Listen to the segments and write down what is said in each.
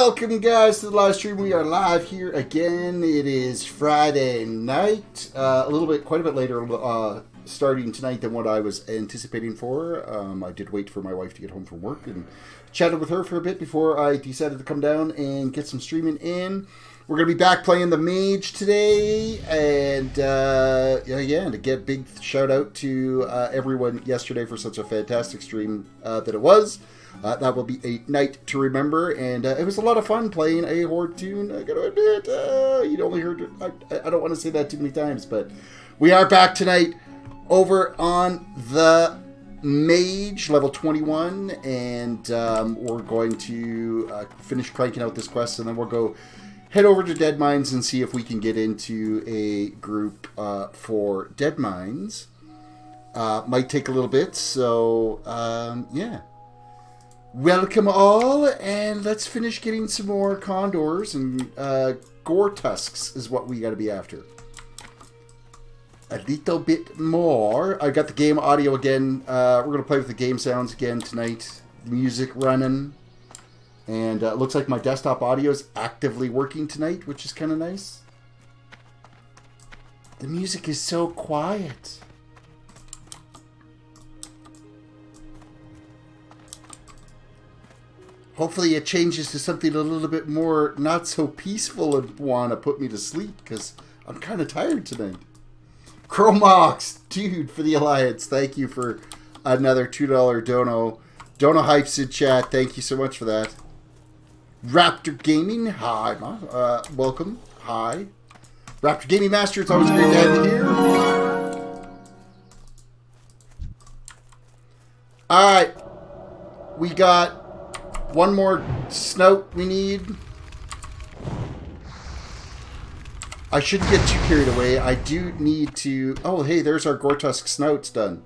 Welcome, guys, to the live stream. We are live here again. It is Friday night. Quite a bit later starting tonight than what I was anticipating for. I did wait for my wife to get home from work and chatted with her for a bit before I decided to come down and get some streaming in. We're going to be back playing the Mage today, and and to get big shout out to everyone yesterday for such a fantastic stream that it was. That will be a night to remember, and it was a lot of fun playing a Horde tune. I gotta admit, you'd only heard it. I don't want to say that too many times, but we are back tonight over on the Mage, level 21, and we're going to finish cranking out this quest, and then we'll go head over to Dead Mines and see if we can get into a group for Dead Mines. Might take a little bit, so yeah. Welcome all, and let's finish getting some more condors and gore tusks is what we got to be after. A little bit more. I got the game audio again. We're going to play with the game sounds again tonight. Music running. And it looks like my desktop audio is actively working tonight, which is kind of nice. The music is so quiet. Hopefully it changes to something a little bit more not so peaceful and want to put me to sleep, because I'm kind of tired tonight. Chromox, dude, for the Alliance. Thank you for another $2 dono. Dono Hypes in chat. Thank you so much for that. Raptor Gaming, hi. Welcome. Hi. Raptor Gaming Master, it's always great to have you here. Alright. We got one more snout we need. I shouldn't get too carried away. I do need to... Oh, hey, there's our Gortusk snouts done.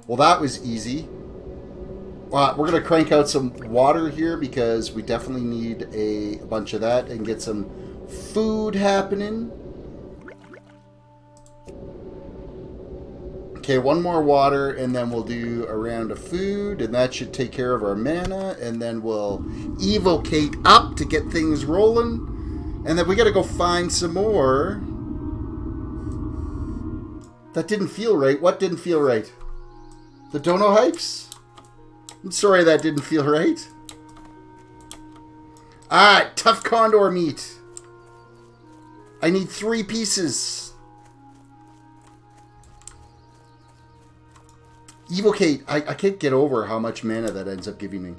Well, that was easy. We're going to crank out some water here because we definitely need a bunch of that and get some food happening. Okay, one more water, and then we'll do a round of food, and that should take care of our mana, and then we'll evocate up to get things rolling, and then we gotta go find some more. That didn't feel right. What didn't feel right? The Dono Hypes? I'm sorry that didn't feel right. Alright, tough condor meat. I need 3 pieces. Evocate. I can't get over how much mana that ends up giving me.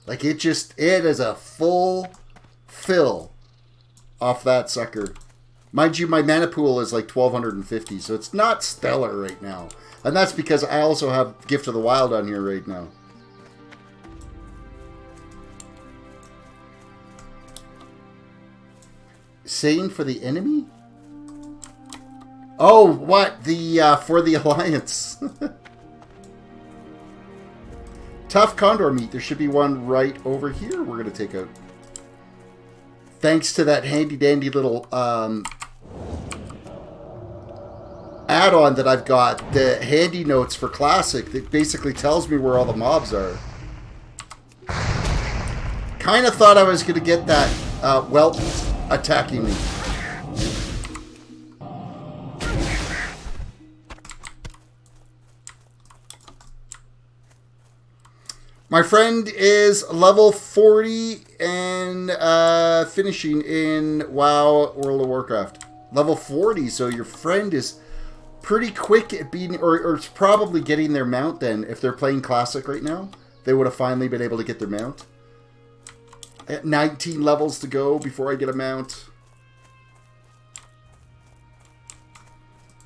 Like, it is a full fill off that sucker. Mind you, my mana pool is like 1250, so it's not stellar right now. And that's because I also have Gift of the Wild on here right now. Saying for the enemy? Oh, what? The, for the Alliance. Tough condor meat. There should be one right over here we're going to take out. Thanks to that handy-dandy little, add-on that I've got, the handy notes for Classic, that basically tells me where all the mobs are. Kind of thought I was going to get that, whelp attacking me. My friend is level 40 and finishing in WoW World of Warcraft. Level 40, so your friend is pretty quick at beating, or it's probably getting their mount then. If they're playing Classic right now, they would have finally been able to get their mount. At 19 levels to go before I get a mount.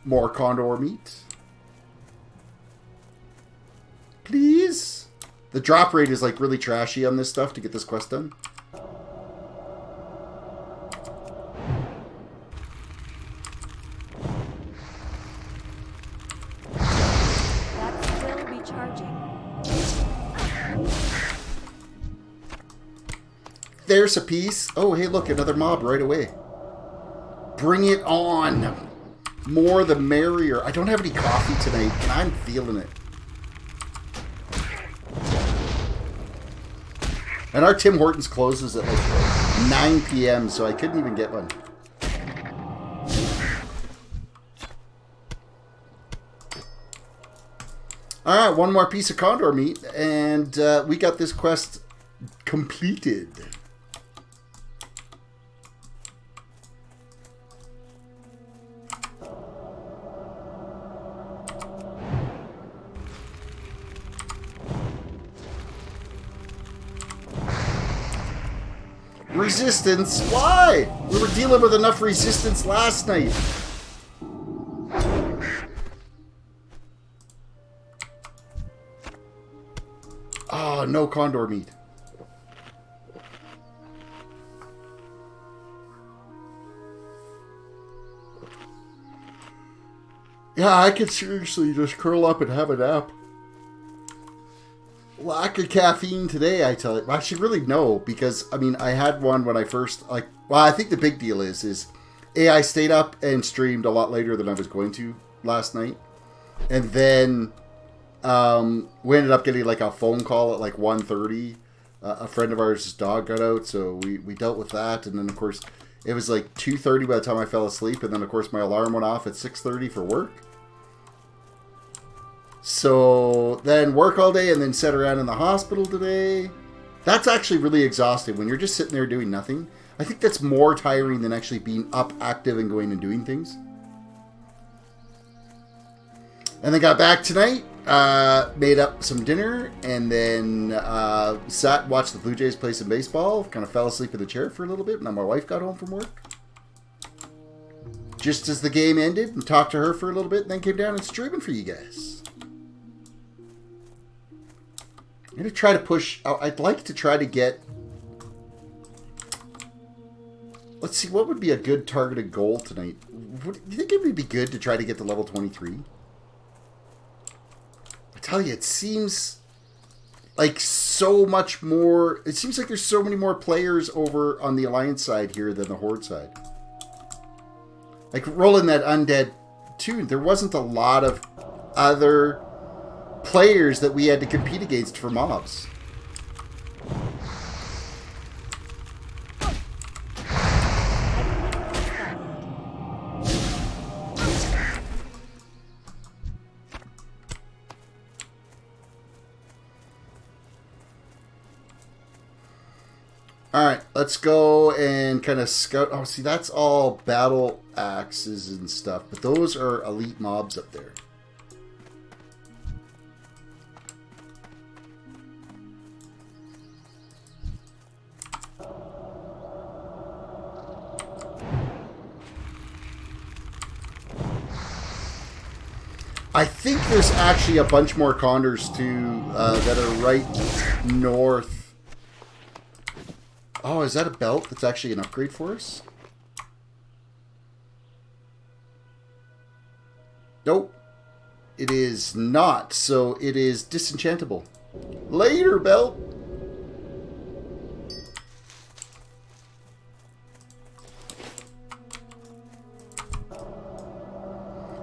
More condor meat. Please? The drop rate is like really trashy on this stuff to get this quest done. That's still recharging. There's a piece. Oh, hey, look, another mob right away. Bring it on. More the merrier. I don't have any coffee tonight, and I'm feeling it. And our Tim Hortons closes at like 9 p.m., so I couldn't even get one. Alright, one more piece of condor meat, and we got this quest completed. Resistance? Why? We were dealing with enough resistance last night. Oh, no condor meat. Yeah, I could seriously just curl up and have a nap. Lack of caffeine today, I tell you. Actually, really no, because I mean, I had one when I first Well, I think the big deal is I stayed up and streamed a lot later than I was going to last night, and then we ended up getting like a phone call at like 1:30. A friend of ours' dog got out, so we dealt with that, and then of course it was like 2:30 by the time I fell asleep, and then of course my alarm went off at 6:30 for work. So then work all day and then sit around in the hospital today. That's actually really exhausting when you're just sitting there doing nothing. I think that's more tiring than actually being up, active, and going and doing things. And then got back tonight, made up some dinner, and then sat and watched the Blue Jays play some baseball. Kind of fell asleep in the chair for a little bit. Now my wife got home from work. Just as the game ended, and talked to her for a little bit, and then came down and streaming for you guys. I'm going to try to push... I'd like to try to get... Let's see, what would be a good targeted goal tonight? Do you think it would be good to try to get to level 23? I tell you, it seems like so much more... It seems like there's so many more players over on the Alliance side here than the Horde side. Like, rolling that Undead tune, there wasn't a lot of other players that we had to compete against for mobs. Alright, let's go and kind of scout. Oh, see, that's all battle axes and stuff, but those are elite mobs up there. I think there's actually a bunch more condors too that are right north. Oh, is that a belt that's actually an upgrade for us? Nope. It is not. So it is disenchantable. Later, belt.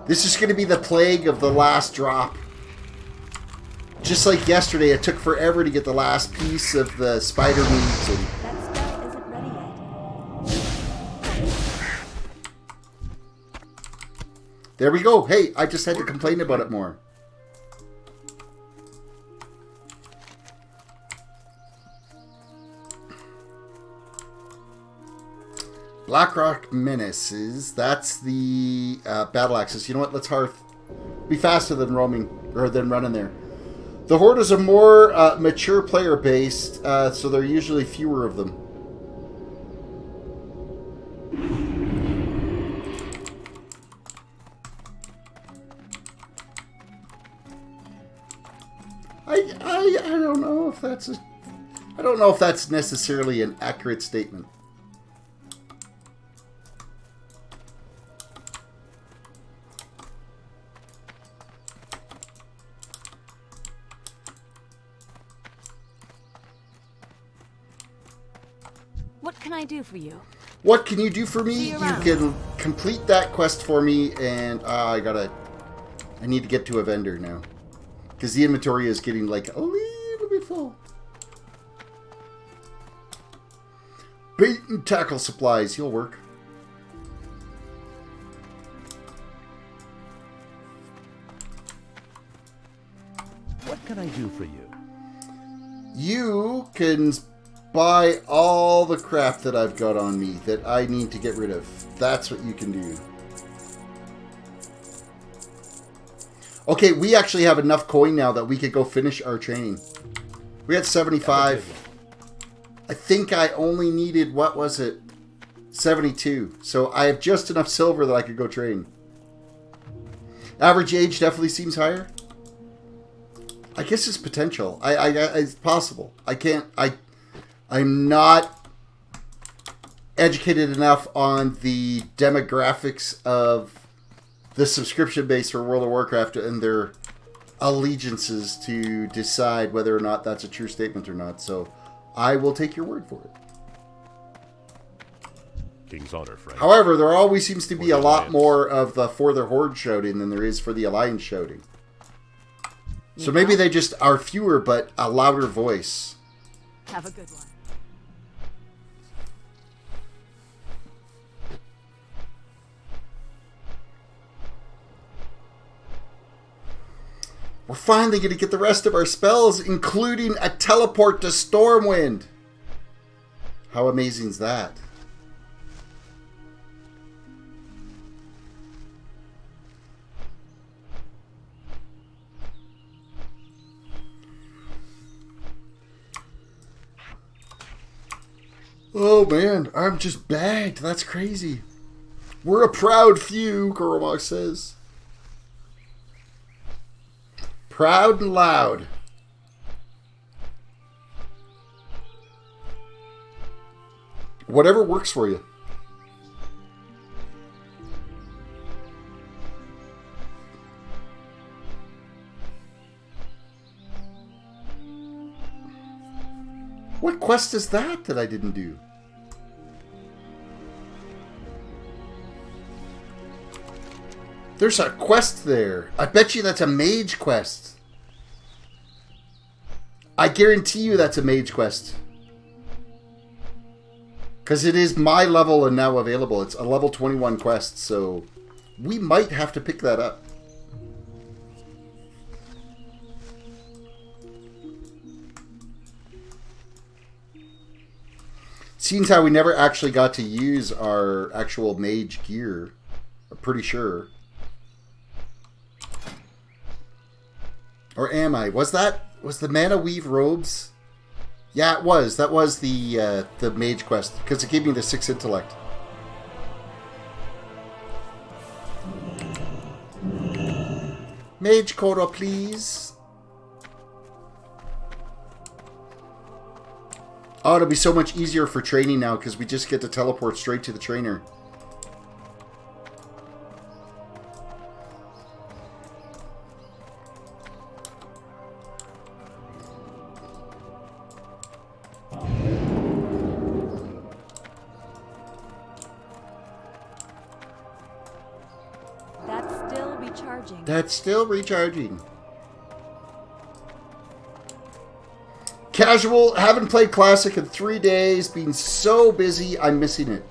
This is going to be the plague of the last drop. Just like yesterday, it took forever to get the last piece of the spider meat. That spell isn't ready yet. There we go. Hey, I just had to complain about it more. Blackrock Menaces. That's the battle axes. You know what? Let's hearth. Be faster than roaming or than running there. The Horde is a more mature player based, so there are usually fewer of them. I don't know if that's I don't know if that's necessarily an accurate statement. What can I do for you? What can you do for me? You around. can complete that quest for me, and I need to get to a vendor now. Because the inventory is getting like a little bit full. Bait and tackle supplies. He'll work. What can I do for you? You can buy all the crap that I've got on me that I need to get rid of. That's what you can do. Okay, we actually have enough coin now that we could go finish our training. We had 75. I think I only needed, what was it? 72. So I have just enough silver that I could go train. Average age definitely seems higher. I guess it's potential. It's possible. I'm not educated enough on the demographics of the subscription base for World of Warcraft and their allegiances to decide whether or not that's a true statement or not. So I will take your word for it. King's honor, friend. However, there always seems to be a lot more of the For the Horde shouting than there is for the Alliance shouting. So maybe they just are fewer, but a louder voice. Have a good one. We're finally going to get the rest of our spells, including a teleport to Stormwind. How amazing is that? Oh man, I'm just bagged. That's crazy. We're a proud few, Koromok says. Proud and loud. Whatever works for you. What quest is that I didn't do? There's a quest there. I bet you that's a mage quest. I guarantee you that's a mage quest. Because it is my level and now available. It's a level 21 quest, so we might have to pick that up. Seems how we never actually got to use our actual mage gear. I'm pretty sure. Or am I? Was the Mana Weave robes? Yeah, it was. That was the mage quest because it gave me the 6 intellect. Mage Koro, please. Oh, it'll be so much easier for training now because we just get to teleport straight to the trainer. That's still recharging. Casual, haven't played Classic in 3 days. Been so busy, I'm missing it.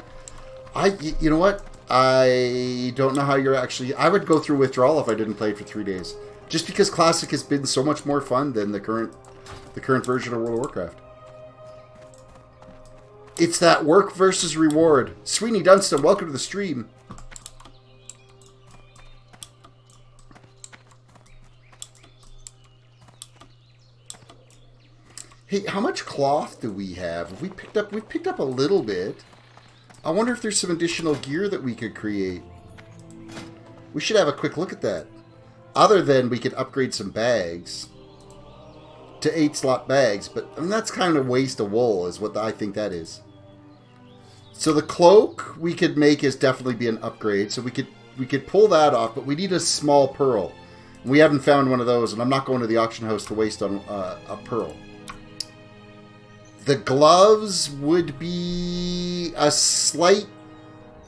You know what? I don't know how you're actually... I would go through withdrawal if I didn't play it for 3 days. Just because Classic has been so much more fun than the current version of World of Warcraft. It's that work versus reward. Sweeney Dunstan, welcome to the stream. Hey, how much cloth do we have? We picked up a little bit. I wonder if there's some additional gear that we could create. We should have a quick look at that. Other than we could upgrade some bags to 8-slot bags, but I mean that's kind of waste of wool is what I think that is. So the cloak we could make is definitely be an upgrade. So we could pull that off, but we need a small pearl. We haven't found one of those, and I'm not going to the auction house to waste on a pearl. The gloves would be a slight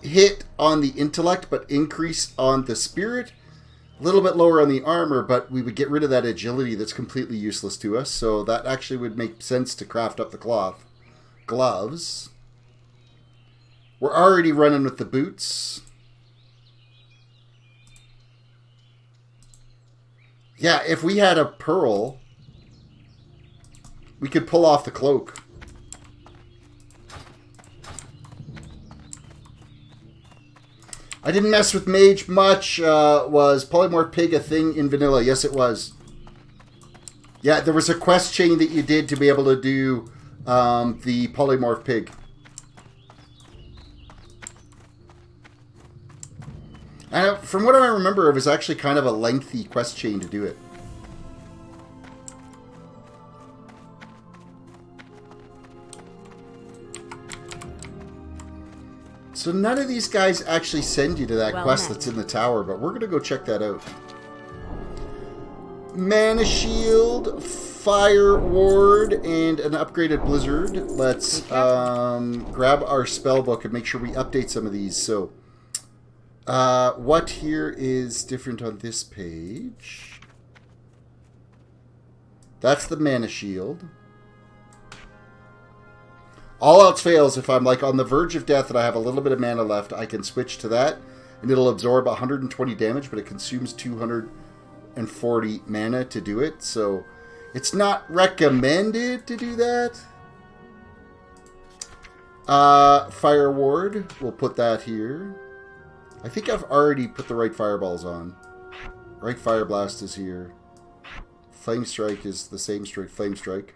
hit on the intellect, but increase on the spirit. A little bit lower on the armor, but we would get rid of that agility that's completely useless to us. So that actually would make sense to craft up the gloves. We're already running with the boots. Yeah, if we had a pearl, we could pull off the cloak. I didn't mess with Mage much. Was Polymorph Pig a thing in vanilla? Yes, it was. Yeah, there was a quest chain that you did to be able to do the Polymorph Pig. And from what I remember, it was actually kind of a lengthy quest chain to do it. So none of these guys actually send you to that quest that's in the tower, but we're going to go check that out. Mana Shield, Fire Ward, and an upgraded Blizzard. Let's grab our spell book and make sure we update some of these. So, what here is different on this page? That's the Mana Shield. All else fails, if I'm like on the verge of death and I have a little bit of mana left, I can switch to that, and it'll absorb 120 damage, but it consumes 240 mana to do it, so it's not recommended to do that. Fire Ward, we'll put that here. I think I've already put the right fireballs on. Right Fire Blast is here. Flame Strike is the same strike, Flame Strike.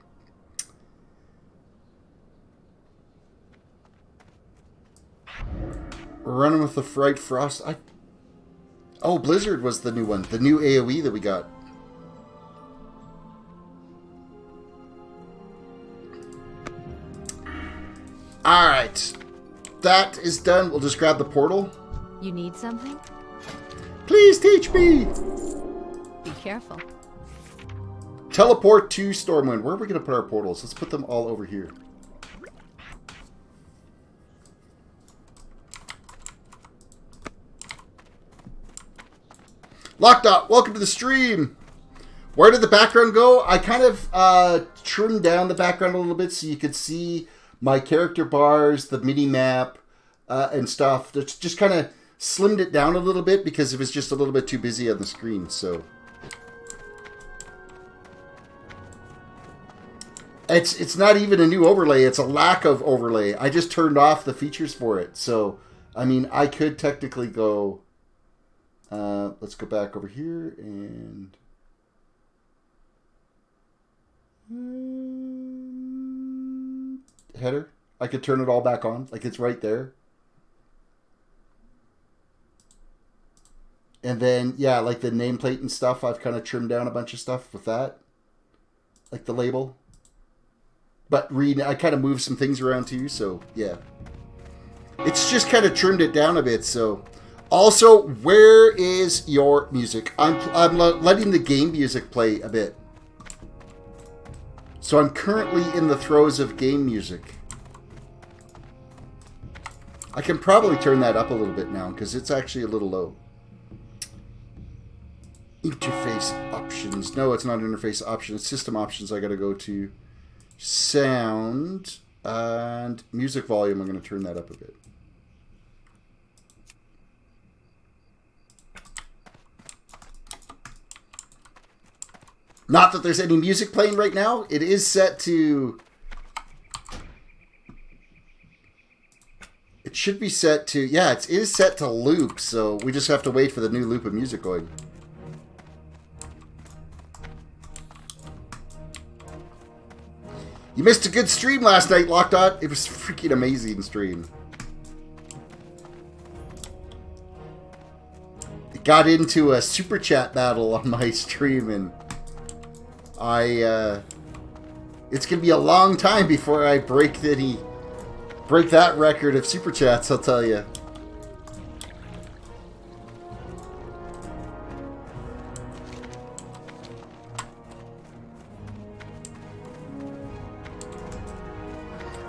We're running with the Fright Frost. Oh, Blizzard was the new one. The new AoE that we got. Alright. That is done. We'll just grab the portal. You need something? Please teach me! Be careful. Teleport to Stormwind. Where are we going to put our portals? Let's put them all over here. Lockdot, welcome to the stream. Where did the background go? I kind of trimmed down the background a little bit so you could see my character bars, the mini map, and stuff. Just kind of slimmed it down a little bit because it was just a little bit too busy on the screen. So it's not even a new overlay. It's a lack of overlay. I just turned off the features for it. So I mean, I could technically go. Let's go back over here and header. I could turn it all back on, like it's right there. And then, yeah, like the nameplate and stuff, I've kind of trimmed down a bunch of stuff with that. Like the label. But I kind of moved some things around too, so yeah. It's just kind of trimmed it down a bit, so... Also, where is your music? I'm letting the game music play a bit. So I'm currently in the throes of game music. I can probably turn that up a little bit now because it's actually a little low. Interface options. No, it's not interface options. It's system options I gotta go to. Sound and music volume. I'm going to turn that up a bit. Not that there's any music playing right now. It is set to... It should be set to... Yeah, it is set to loop, so we just have to wait for the new loop of music going. You missed a good stream last night, Lockdot. It was a freaking amazing stream. It got into a super chat battle on my stream, and it's gonna be a long time before I break that record of super chats, I'll tell you.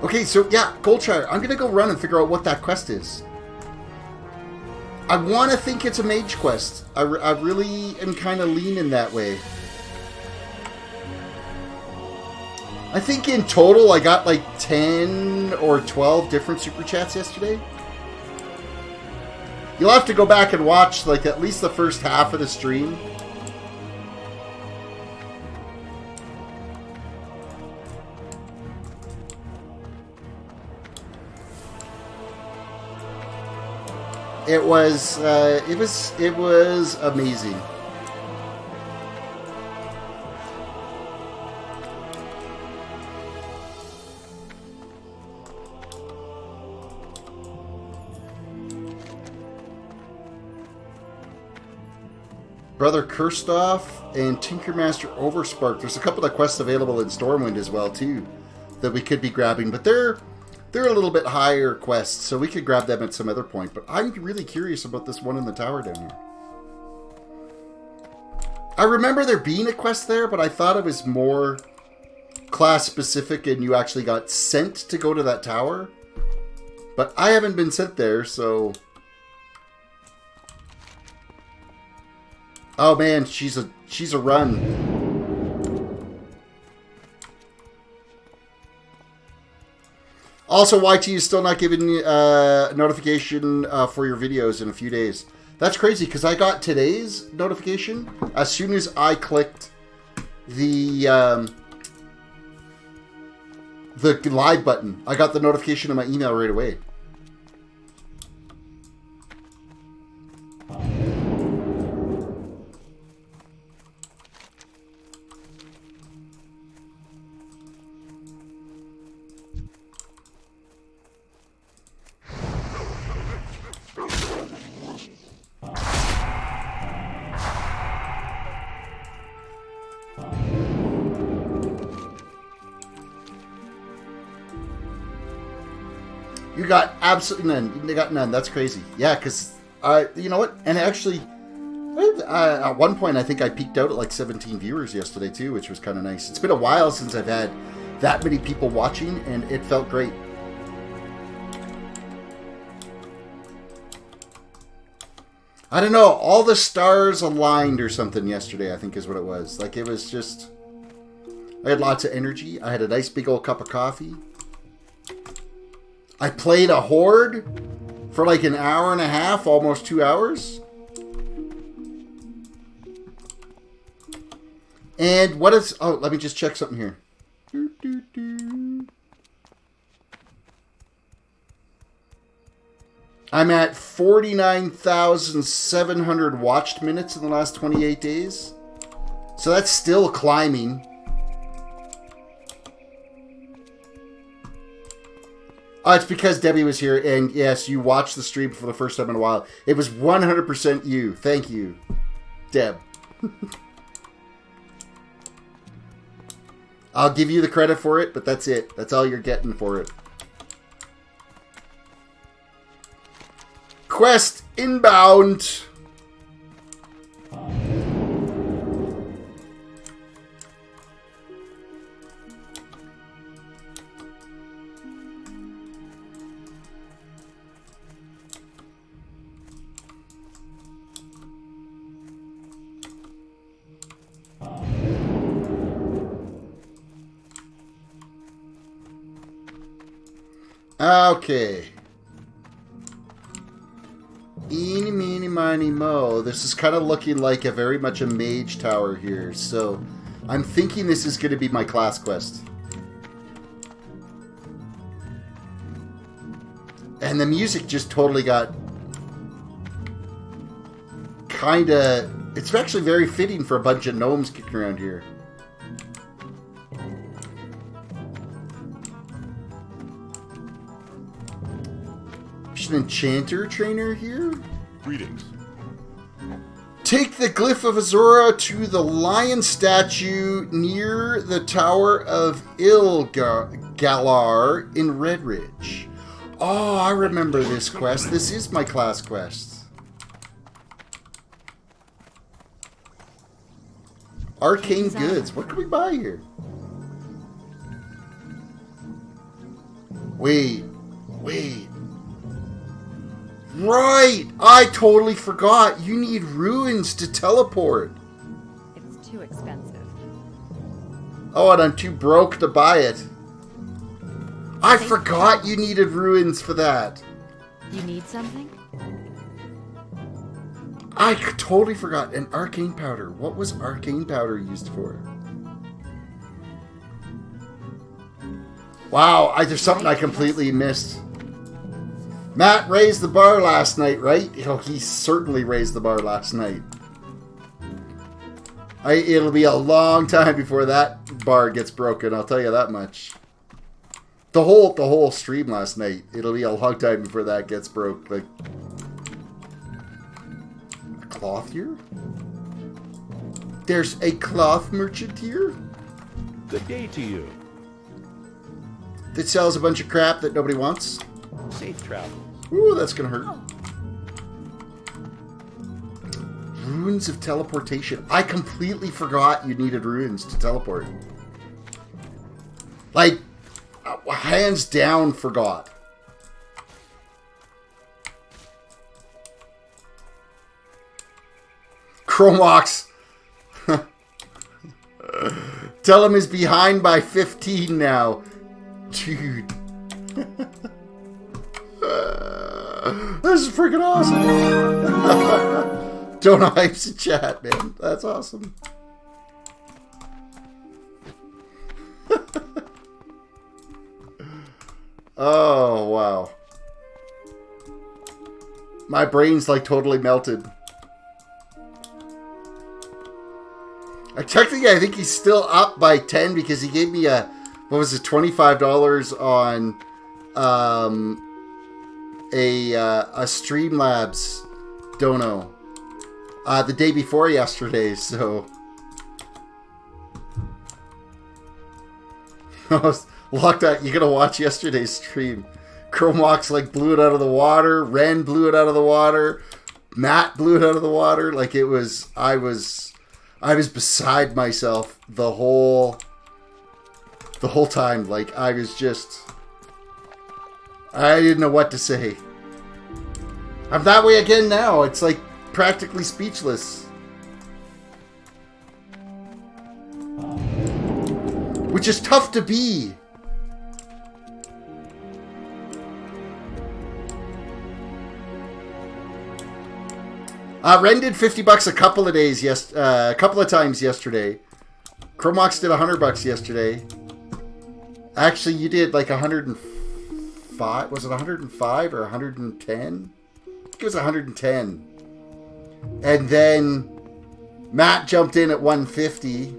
Okay, so yeah, Goldshire, I'm gonna go run and figure out what that quest is. I want to think it's a mage quest. I really am kind of leaning that way. I think in total I got like 10 or 12 different super chats yesterday. You'll have to go back and watch, like, at least the first half of the stream. It was amazing. Brother Kirstoff and Tinkermaster Overspark. There's a couple of quests available in Stormwind as well too that we could be grabbing, but they're a little bit higher quests, so we could grab them at some other point. But I'm really curious about this one in the tower down here. I remember there being a quest there, but I thought it was more class specific and you actually got sent to go to that tower. But I haven't been sent there, so... Oh man, she's a run. Also, YT is still not giving notification for your videos in a few days. That's crazy, because I got today's notification as soon as I clicked the live button. I got the notification in my email right away. You got absolutely none. You got none. That's crazy. Yeah, because you know what? And actually, at one point, I think I peaked out at like 17 viewers yesterday too, which was kind of nice. It's been a while since I've had that many people watching, and it felt great. I don't know. All the stars aligned or something yesterday, I think is what it was. Like, it was just... I had lots of energy. I had a nice big old cup of coffee. I played a horde for like an hour and a half, almost 2 hours. And what is... Oh, let me just check something here. I'm at 49,700 watched minutes in the last 28 days. So that's still climbing. Oh, it's because Debbie was here, and yes, you watched the stream for the first time in a while. It was 100% you. Thank you, Deb. I'll give you the credit for it, but that's it. That's all you're getting for it. Quest inbound. Okay. Eeny, meeny, miny, mo. This is kind of looking like a very much a mage tower here, so I'm thinking this is going to be my class quest. And the music just totally got kind of... It's actually very fitting for a bunch of gnomes kicking around here. An enchanter trainer here? Greetings. Take the glyph of Azora to the lion statue near the Tower of Galar in Redridge. Oh, I remember this quest. This is my class quest. Arcane goods. What can we buy here? Wait. Right! I totally forgot. You need ruins to teleport. It's too expensive. Oh, and I'm too broke to buy it. I forgot you needed ruins for that. You need something? I totally forgot. An arcane powder. What was arcane powder used for? Wow, there's something I completely missed. Matt raised the bar last night, right? Oh, he certainly raised the bar last night. It'll be a long time before that bar gets broken, I'll tell you that much. The whole stream last night, it'll be a long time before that gets broke. Like, a cloth here? There's a cloth merchant here? Good day to you. That sells a bunch of crap that nobody wants. Safe travels. Ooh, that's gonna hurt. Runes of teleportation. I completely forgot you needed runes to teleport. Like, hands down forgot. Chromox. Tell him he's behind by 15 now. Dude. This is freaking awesome. Don't hypes in chat, man. That's awesome. Oh, wow. My brain's like totally melted. Technically, I think he's still up by 10 because he gave me a, what was it, $25 on a Streamlabs dono the day before yesterday, so locked out. You gotta watch yesterday's stream. Chromox like blew it out of the water. Ren blew it out of the water. Matt blew it out of the water. Like it was, I was beside myself the whole time. Like I was just, I didn't know what to say. I'm that way again now. It's like practically speechless. Which is tough to be. Ren did $50 a couple of days, a couple of times yesterday. Chromox did $100 yesterday. Actually, you did like 105. Was it 105 or 110? I think it was 110. And then Matt jumped in at 150.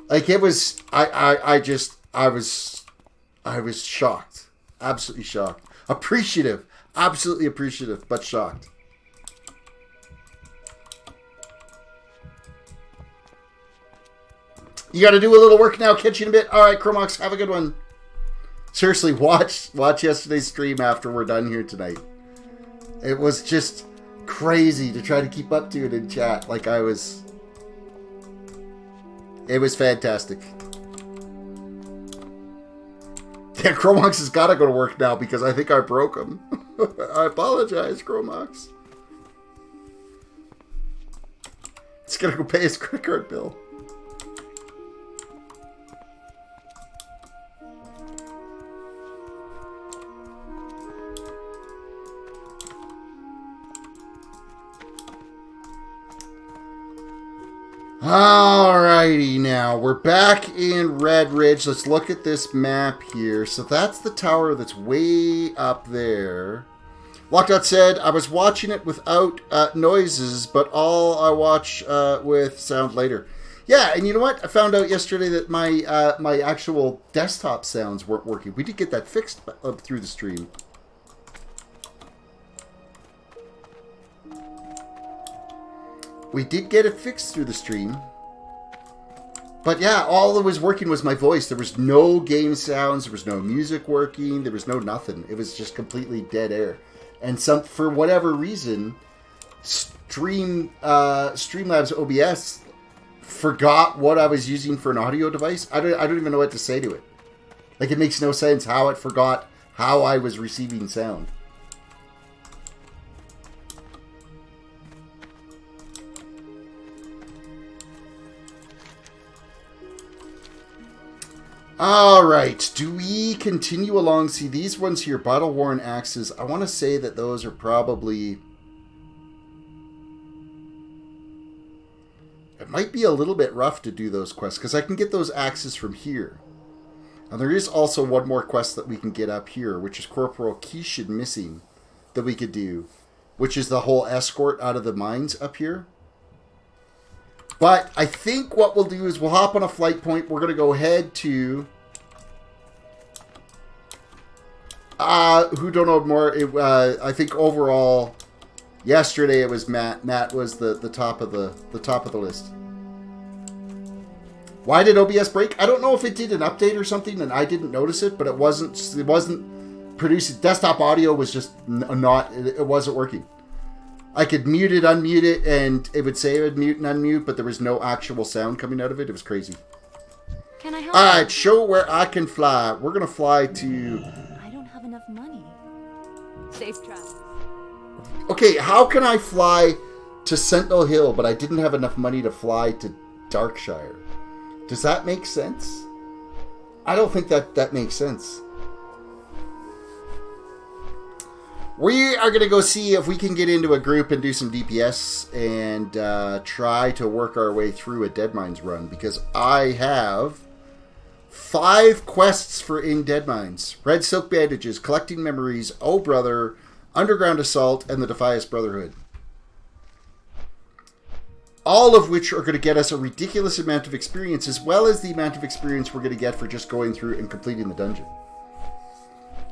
Like it was, I was shocked, absolutely shocked, appreciative. Absolutely appreciative, but shocked. You got to do a little work now. Catch you in a bit. All right, Chromox, have a good one. Seriously, watch yesterday's stream after we're done here tonight. It was just crazy to try to keep up to it in chat. Like I was. It was fantastic. Yeah, Chromox has got to go to work now because I think I broke him. I apologize, Chromox. He's got to go pay his credit card bill. Alrighty, now we're back in Red Ridge. Let's look at this map here. So that's the tower that's way up there. Lockout said, I was watching it without noises, but all I watch with sound later. Yeah, and you know what? I found out yesterday that my my actual desktop sounds weren't working. We did get that fixed through the stream. We did get it fixed through the stream. But yeah, all that was working was my voice. There was no game sounds. There was no music working. There was no nothing. It was just completely dead air. And for whatever reason, Streamlabs OBS forgot what I was using for an audio device. I don't even know what to say to it. Like, it makes no sense how it forgot how I was receiving sound. Alright, do we continue along? See, these ones here, Battle Worn Axes, I want to say that those are probably... It might be a little bit rough to do those quests, because I can get those axes from here. And there is also one more quest that we can get up here, which is Corporal Kishin Missing, that we could do, which is the whole escort out of the mines up here. But I think what we'll do is we'll hop on a flight point. We're going to go head to... who don't know more? I think overall, yesterday it was Matt. Matt was the top of the list. Why did OBS break? I don't know if it did an update or something and I didn't notice it, but it wasn't producing. Desktop audio was just it wasn't working. I could mute it, unmute it, and it would say it would mute and unmute, but there was no actual sound coming out of it. It was crazy. Can I help? Alright, show where I can fly. We're going to fly to... I don't have enough money. Safe travel. Okay, how can I fly to Sentinel Hill, but I didn't have enough money to fly to Darkshire? Does that make sense? I don't think that makes sense. We are going to go see if we can get into a group and do some DPS and try to work our way through a Deadmines run, because I have 5 quests for in Deadmines. Red Silk Bandages, Collecting Memories, Oh Brother, Underground Assault, and the Defias Brotherhood. All of which are going to get us a ridiculous amount of experience, as well as the amount of experience we're going to get for just going through and completing the dungeon.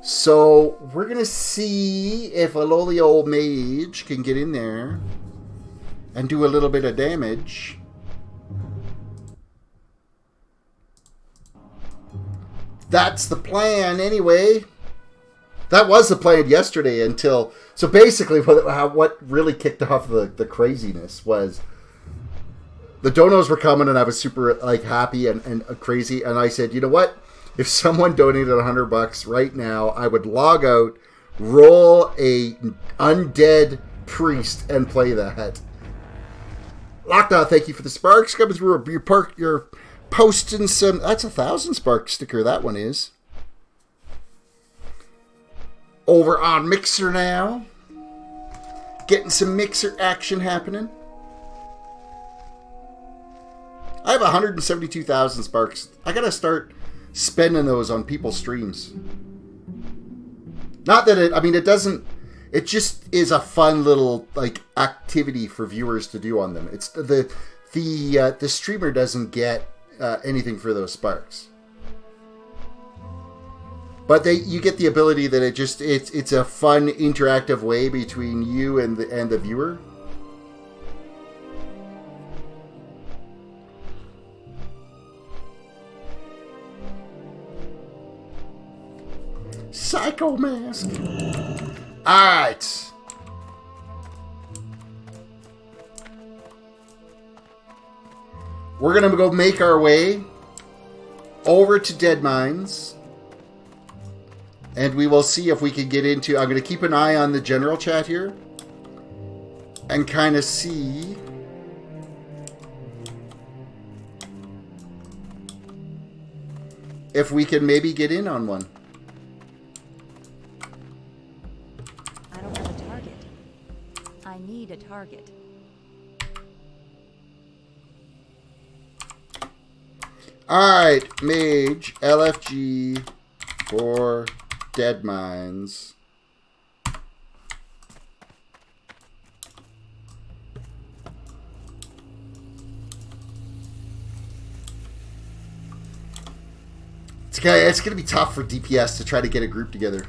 So, we're going to see if a lowly old mage can get in there and do a little bit of damage. That's the plan, anyway. That was the plan yesterday until... So, basically, what really kicked off the craziness was... The donos were coming, and I was super happy and crazy, and I said, you know what? If someone donated $100 right now, I would log out, roll a undead priest, and play that. Lockdown, thank you for the sparks coming through. You're posting some. That's 1,000 spark sticker. That one is. Over on Mixer now, getting some Mixer action happening. I have 172,000 sparks. I gotta start spending those on people's streams. Not that it doesn't, it just is a fun little activity for viewers to do on them. It's the streamer doesn't get anything for those sparks, but you get the ability that it's a fun interactive way between you and the viewer. Psycho Mask. Alright. We're going to go make our way over to Deadmines. And we will see if we can get into... I'm going to keep an eye on the general chat here. And kind of see... if we can maybe get in on one. A target. Alright, Mage, LFG for Deadmines. It's going to be tough for DPS to try to get a group together.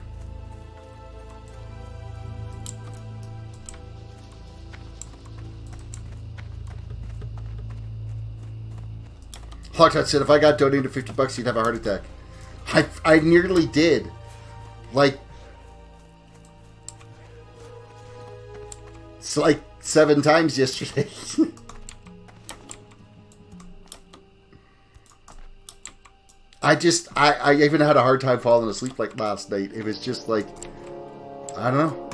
Hogtot said, if I got donated $50, you'd have a heart attack. I nearly did. It's 7 times yesterday. I even had a hard time falling asleep last night. It was just I don't know.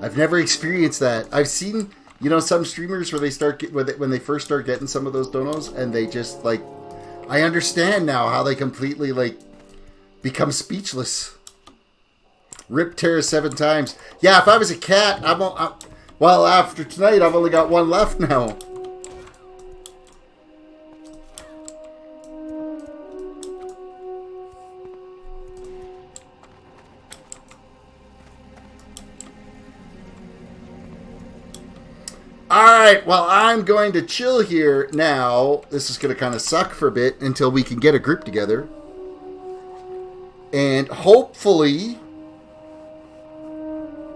I've never experienced that. I've seen... some streamers where they when they first start getting some of those donos, and they just I understand now how they completely, like, become speechless. Rip Terra 7 times. Yeah, if I was a cat, well, after tonight, I've only got one left now. Alright, well, I'm going to chill here now. This is going to kind of suck for a bit until we can get a group together. And hopefully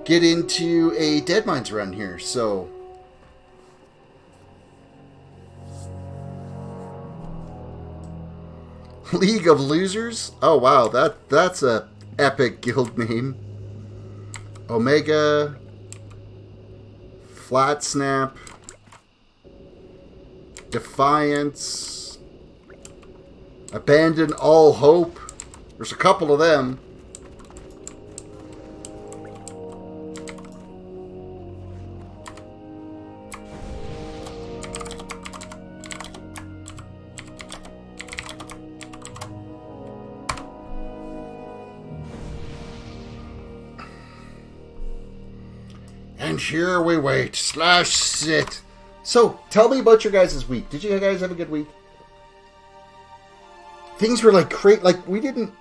get into a Dead Mines run here. So League of Losers? Oh wow, that's a epic guild name. Omega, Flat Snap, Defiance, Abandon All Hope. There's a couple of them. And here we wait. /sit. So, tell me about your guys' week. Did you guys have a good week? Things were like great. Like, we didn't...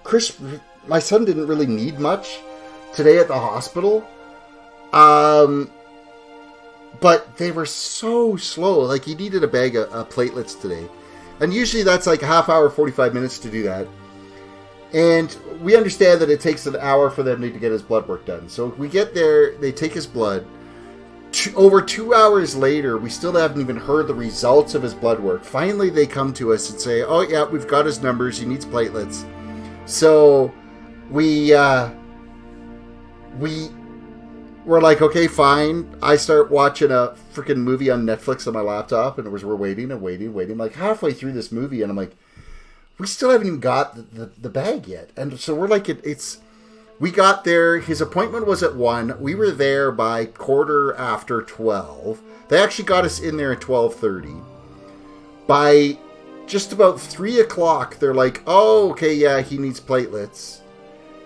Chris, my son didn't really need much today at the hospital. But they were so slow. Like, he needed a bag of platelets today. And usually that's like a half hour, 45 minutes to do that. And we understand that it takes an hour for them to get his blood work done. So we get there, they take his blood. Over 2 hours later, we still haven't even heard the results of his blood work. Finally, they come to us and say, oh yeah, we've got his numbers, he needs platelets. So we were like, okay, fine. I start watching a freaking movie on Netflix on my laptop, and we're waiting and waiting. Like halfway through this movie, and I'm like, we still haven't even got the bag yet. And so we're like, we got there. His appointment was at 1. We were there by 12:15. They actually got us in there at 12:30. By just about 3 o'clock, they're like, oh, okay, yeah, he needs platelets.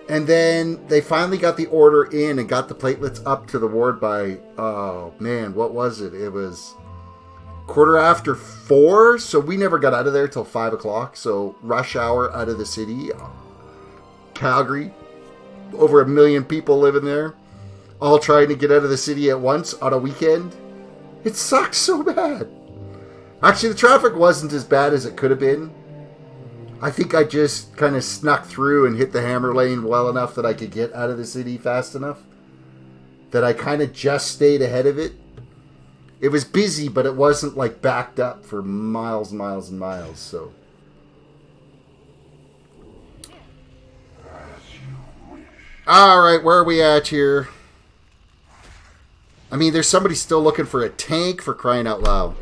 And then they finally got the order in and got the platelets up to the ward by, oh man, what was it? It was 4:15. So we never got out of there till 5 o'clock. So rush hour out of the city. Calgary. Over 1 million people living there. All trying to get out of the city at once on a weekend. It sucks so bad. Actually, the traffic wasn't as bad as it could have been. I think I just kind of snuck through and hit the hammer lane well enough that I could get out of the city fast enough. That I kind of just stayed ahead of it. It was busy, but it wasn't like backed up for miles and miles and miles, so. Alright, where are we at here? I mean, there's somebody still looking for a tank, for crying out loud.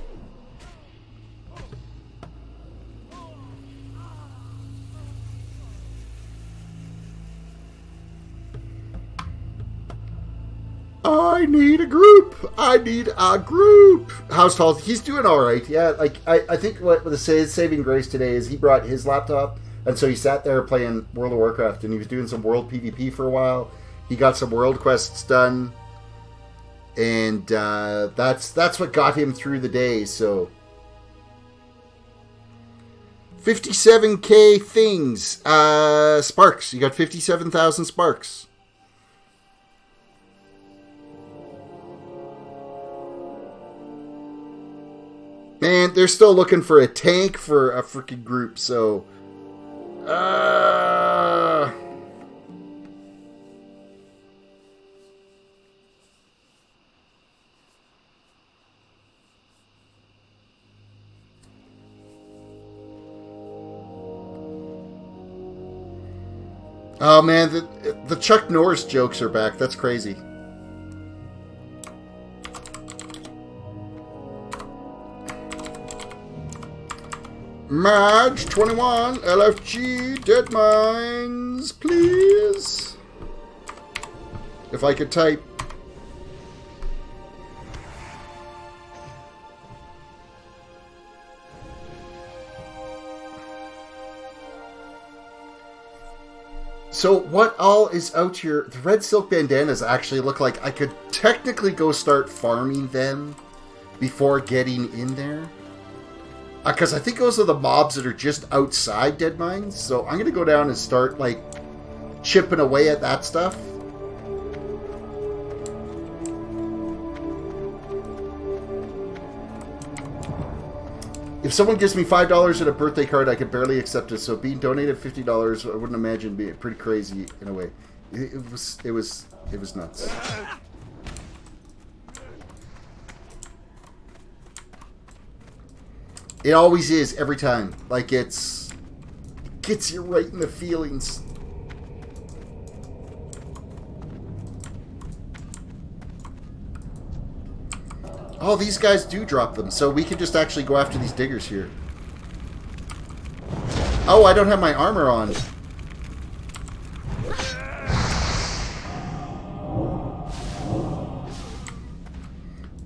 I need a group. How's Tall? He's doing all right. Yeah, like I think what the saving grace today is he brought his laptop, and so he sat there playing World of Warcraft, and he was doing some world PvP for a while. He got some world quests done, and that's what got him through the day. So 57k things, sparks. You got 57,000 sparks. Man, they're still looking for a tank for a freaking group, so... Oh man, the Chuck Norris jokes are back. That's crazy. Mage 21 LFG Dead Mines, please. If I could type. So what all is out here? The red silk bandanas actually look like I could technically go start farming them before getting in there. Because I think those are the mobs that are just outside Dead Mines. So I'm going to go down and start, like, chipping away at that stuff. If someone gives me $5 and a birthday card, I could barely accept it. So being donated $50, I wouldn't imagine being pretty crazy in a way. It was nuts. It always is every time. Like it gets you right in the feelings. Oh, these guys do drop them, so we can just actually go after these diggers here. Oh, I don't have my armor on.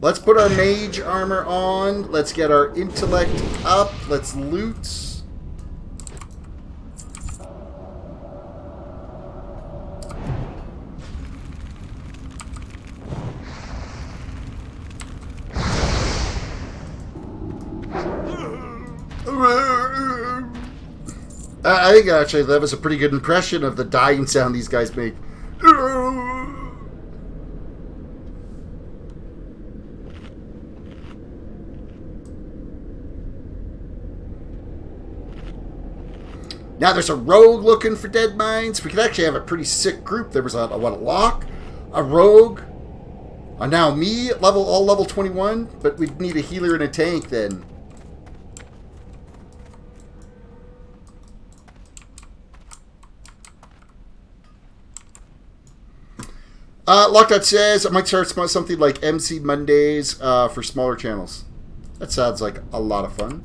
Let's put our mage armor on. Let's get our intellect up. Let's loot. I think actually that was a pretty good impression of the dying sound these guys make. Now there's a rogue looking for Dead Mines. We could actually have a pretty sick group. There was a lock, a rogue, now me, all level 21, but we'd need a healer and a tank then. Lockout says I might start something like MC Mondays for smaller channels. That sounds like a lot of fun.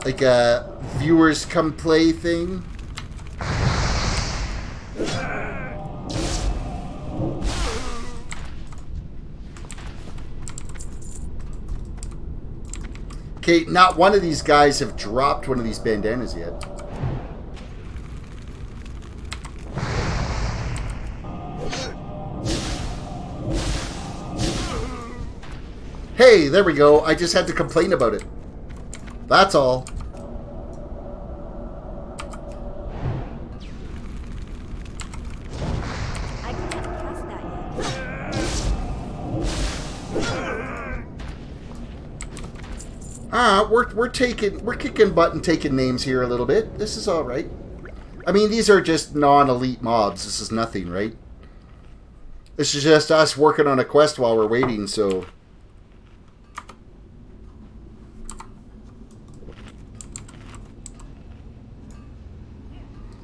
Like a viewers come play thing. Okay, not one of these guys have dropped one of these bandanas yet. Hey, there we go. I just had to complain about it. That's all. I can't cast that yet. We're kicking butt and taking names here a little bit. This is all right. I mean, these are just non-elite mobs. This is nothing, right? This is just us working on a quest while we're waiting, so...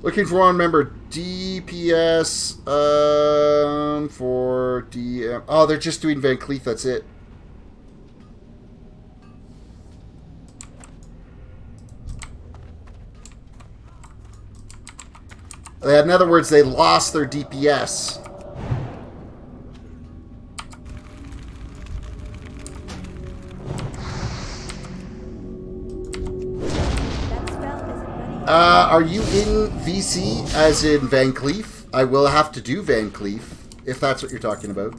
Looking for one member DPS for DM. Oh, they're just doing Van Cleef. That's it. In other words, they lost their DPS. Are you in VC, as in Van Cleef? I will have to do Van Cleef, if that's what you're talking about.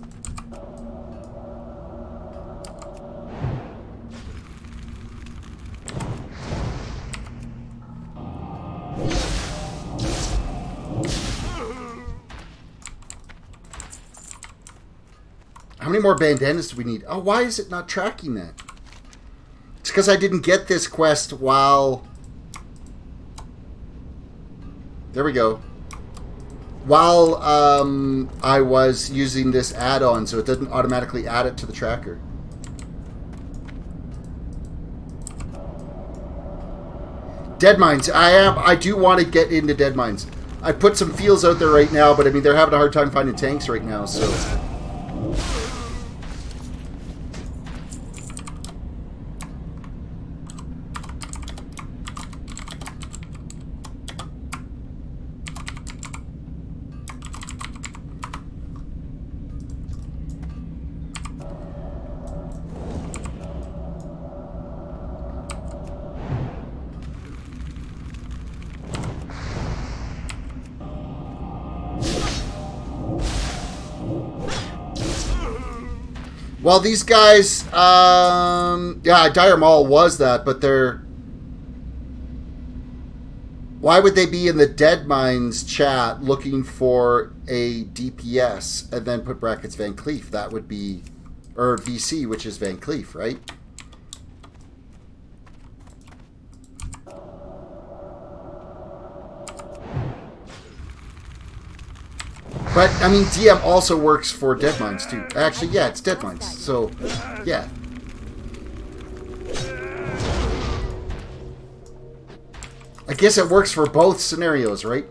How many more bandanas do we need? Oh, why is it not tracking that? It's because I didn't get this quest while... There we go. While I was using this add-on, so it doesn't automatically add it to the tracker. Dead Mines. I do want to get into Dead Mines. I put some fields out there right now, but I mean, they're having a hard time finding tanks right now, so... Well, these guys, yeah, Dire Maul was that, but they're... Why would they be in the Dead Minds chat looking for a DPS and then put brackets Van Cleef? That would be... Or VC, which is Van Cleef, right? But, I mean, DM also works for Dead Minds, too. Actually, yeah, it's Dead Minds. So, yeah. I guess it works for both scenarios, right?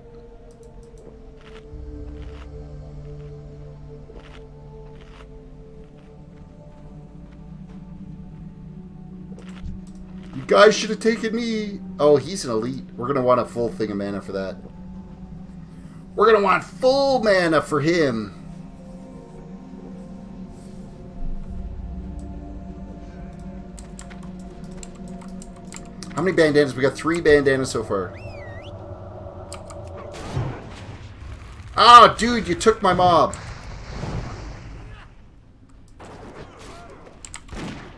You guys should have taken me. Oh, he's an elite. We're going to want a full thing of mana for that. We're going to want full mana for him. How many bandanas? We got 3 bandanas so far. Ah, dude, you took my mob.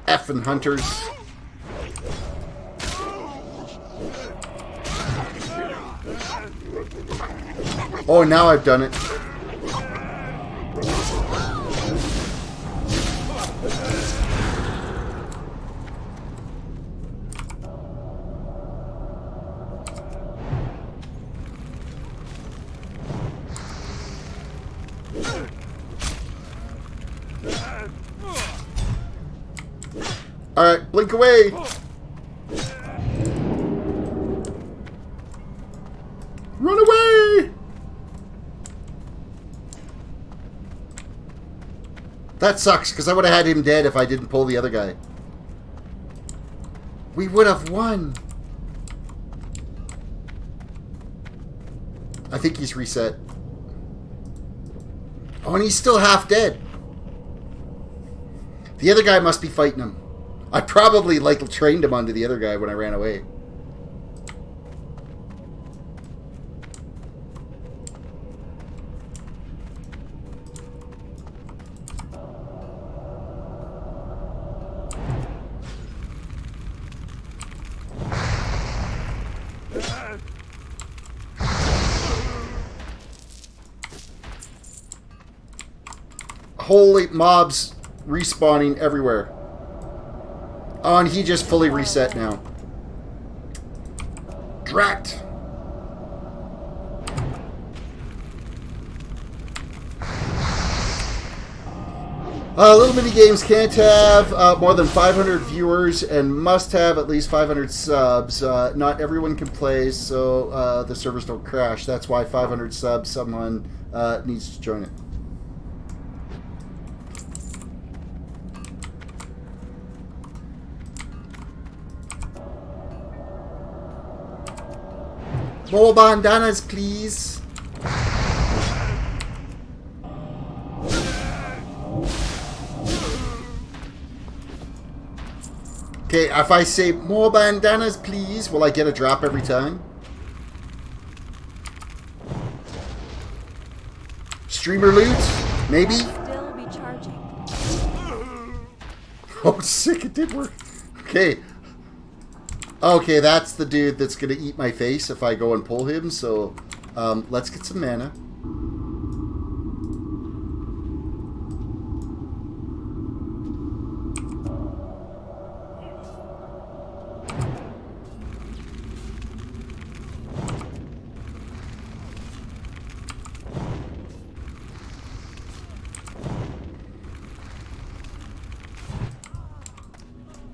Effing hunters. Oh, now I've done it. Alright, blink away! Run away! That sucks, because I would have had him dead if I didn't pull the other guy. We would have won! I think he's reset. Oh, and he's still half dead. The other guy must be fighting him. I probably, like, trained him onto the other guy when I ran away. Holy mobs respawning everywhere. Oh, and he just fully reset now. Drat! Little mini games can't have more than 500 viewers and must have at least 500 subs. Not everyone can play, so the servers don't crash. That's why 500 subs, someone needs to join it. More bandanas, please. Okay, if I say more bandanas, please, will I get a drop every time? Streamer loot? Maybe? Still be charging. Oh, sick, it did work. Okay. Okay, that's the dude that's going to eat my face if I go and pull him, so let's get some mana.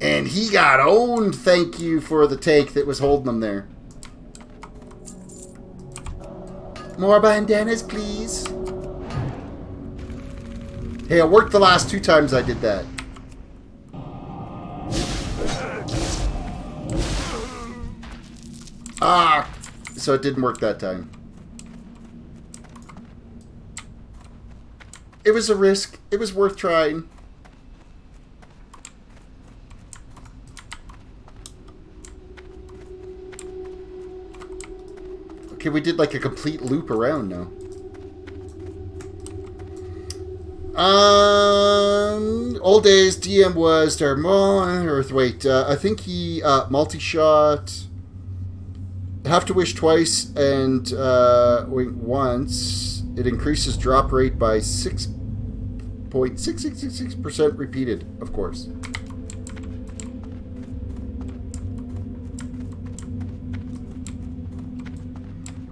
And he got owned. Thank you for the take that was holding him there. More bandanas, please. Hey, it worked the last 2 times I did that. Ah, so it didn't work that time. It was a risk. It was worth trying. Okay, we did like a complete loop around now. Old days, DM was Darmon, or wait, I think he multi-shot, have to wish twice, and wait once. It increases drop rate by 6.6666% repeated, of course.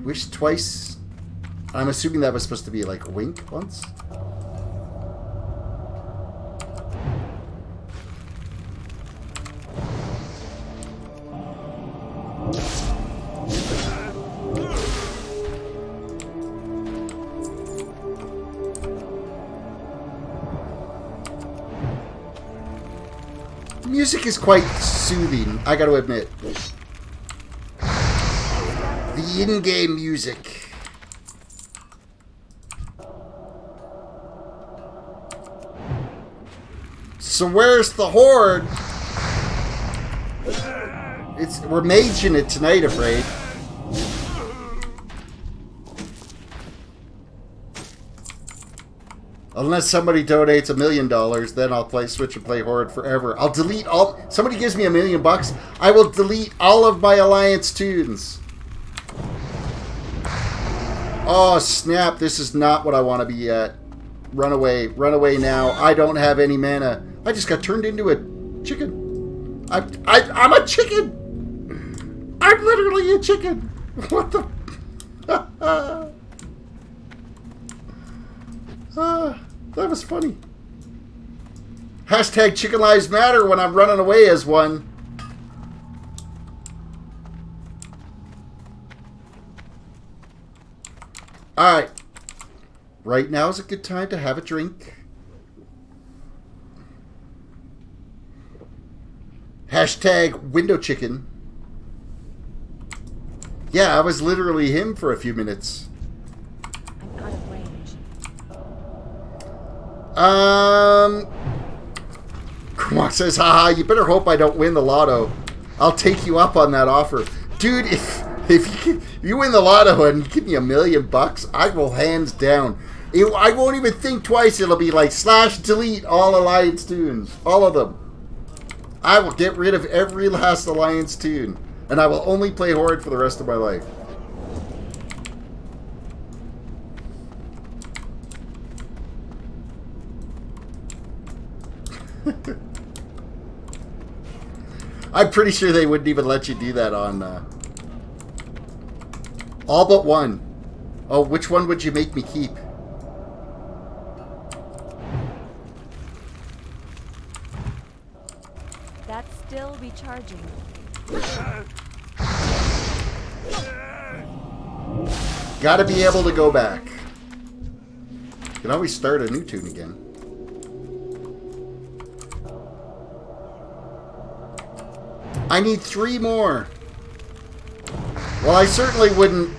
Wish twice. I'm assuming that was supposed to be like wink once. Music is quite soothing, I gotta admit. The in-game music. So where's the horde? We're maging it tonight, afraid. Unless somebody donates $1 million, then I'll play Switch and play Horde forever. I'll delete all... Somebody gives me $1 million, I will delete all of my Alliance tunes. Oh, snap. This is not what I want to be at. Run away. Run away now. I don't have any mana. I just got turned into a chicken. I'm a chicken. I'm literally a chicken. What the... that was funny. Hashtag Chicken Lives Matter when I'm running away as one. Alright. Right now is a good time to have a drink. Hashtag Window Chicken. Yeah, I was literally him for a few minutes. I'm out of range. Kumar says, haha, you better hope I don't win the lotto. I'll take you up on that offer. Dude, if you win the lotto and you give me $1 million, I will hands down. I won't even think twice. It'll be like / delete all Alliance tunes. All of them. I will get rid of every last Alliance tune. And I will only play Horde for the rest of my life. I'm pretty sure they wouldn't even let you do that on... all but one. Oh, which one would you make me keep? That's still recharging. Gotta be able to go back. You can always start a new tune again. I need 3 more. Well, I certainly wouldn't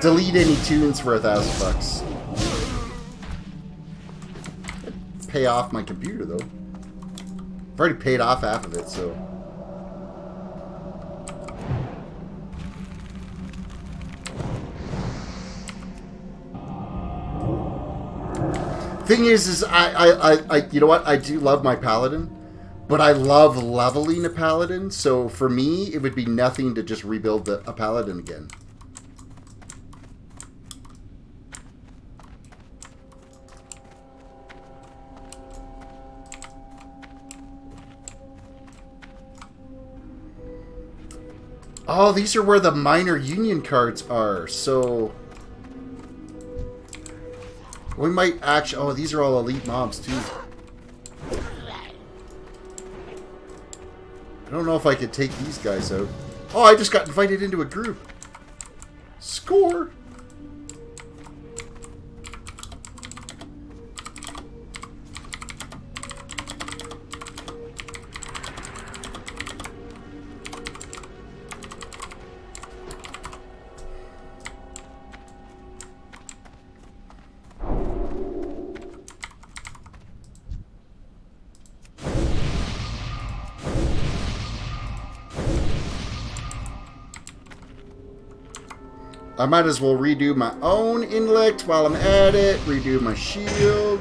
delete any tunes for $1,000. Pay off my computer though. I've already paid off half of it, so. Thing is I you know what? I do love my paladin, but I love leveling a paladin. So for me, it would be nothing to just rebuild a paladin again. Oh, these are where the minor union cards are. So we might actually... Oh, these are all elite mobs, too. I don't know if I could take these guys out. Oh, I just got invited into a group. Score! I might as well redo my own intellect while I'm at it. Redo my shield.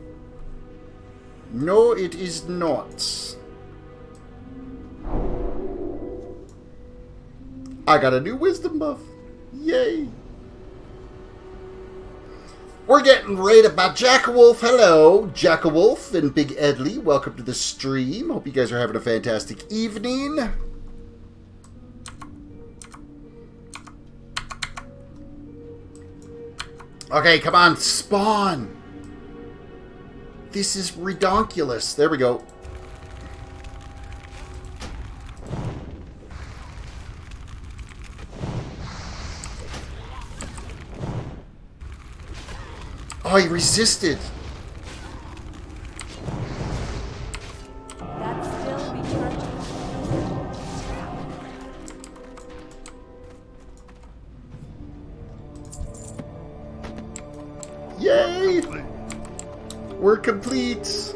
No, it is not. I got a new wisdom buff. Yay. We're getting raided by Jackawolf. Hello, Jackawolf and Big Edley. Welcome to the stream. Hope you guys are having a fantastic evening. Okay, come on, spawn. This is redonkulous. There we go. Oh, he resisted. That's still recharging. Yay! We're complete.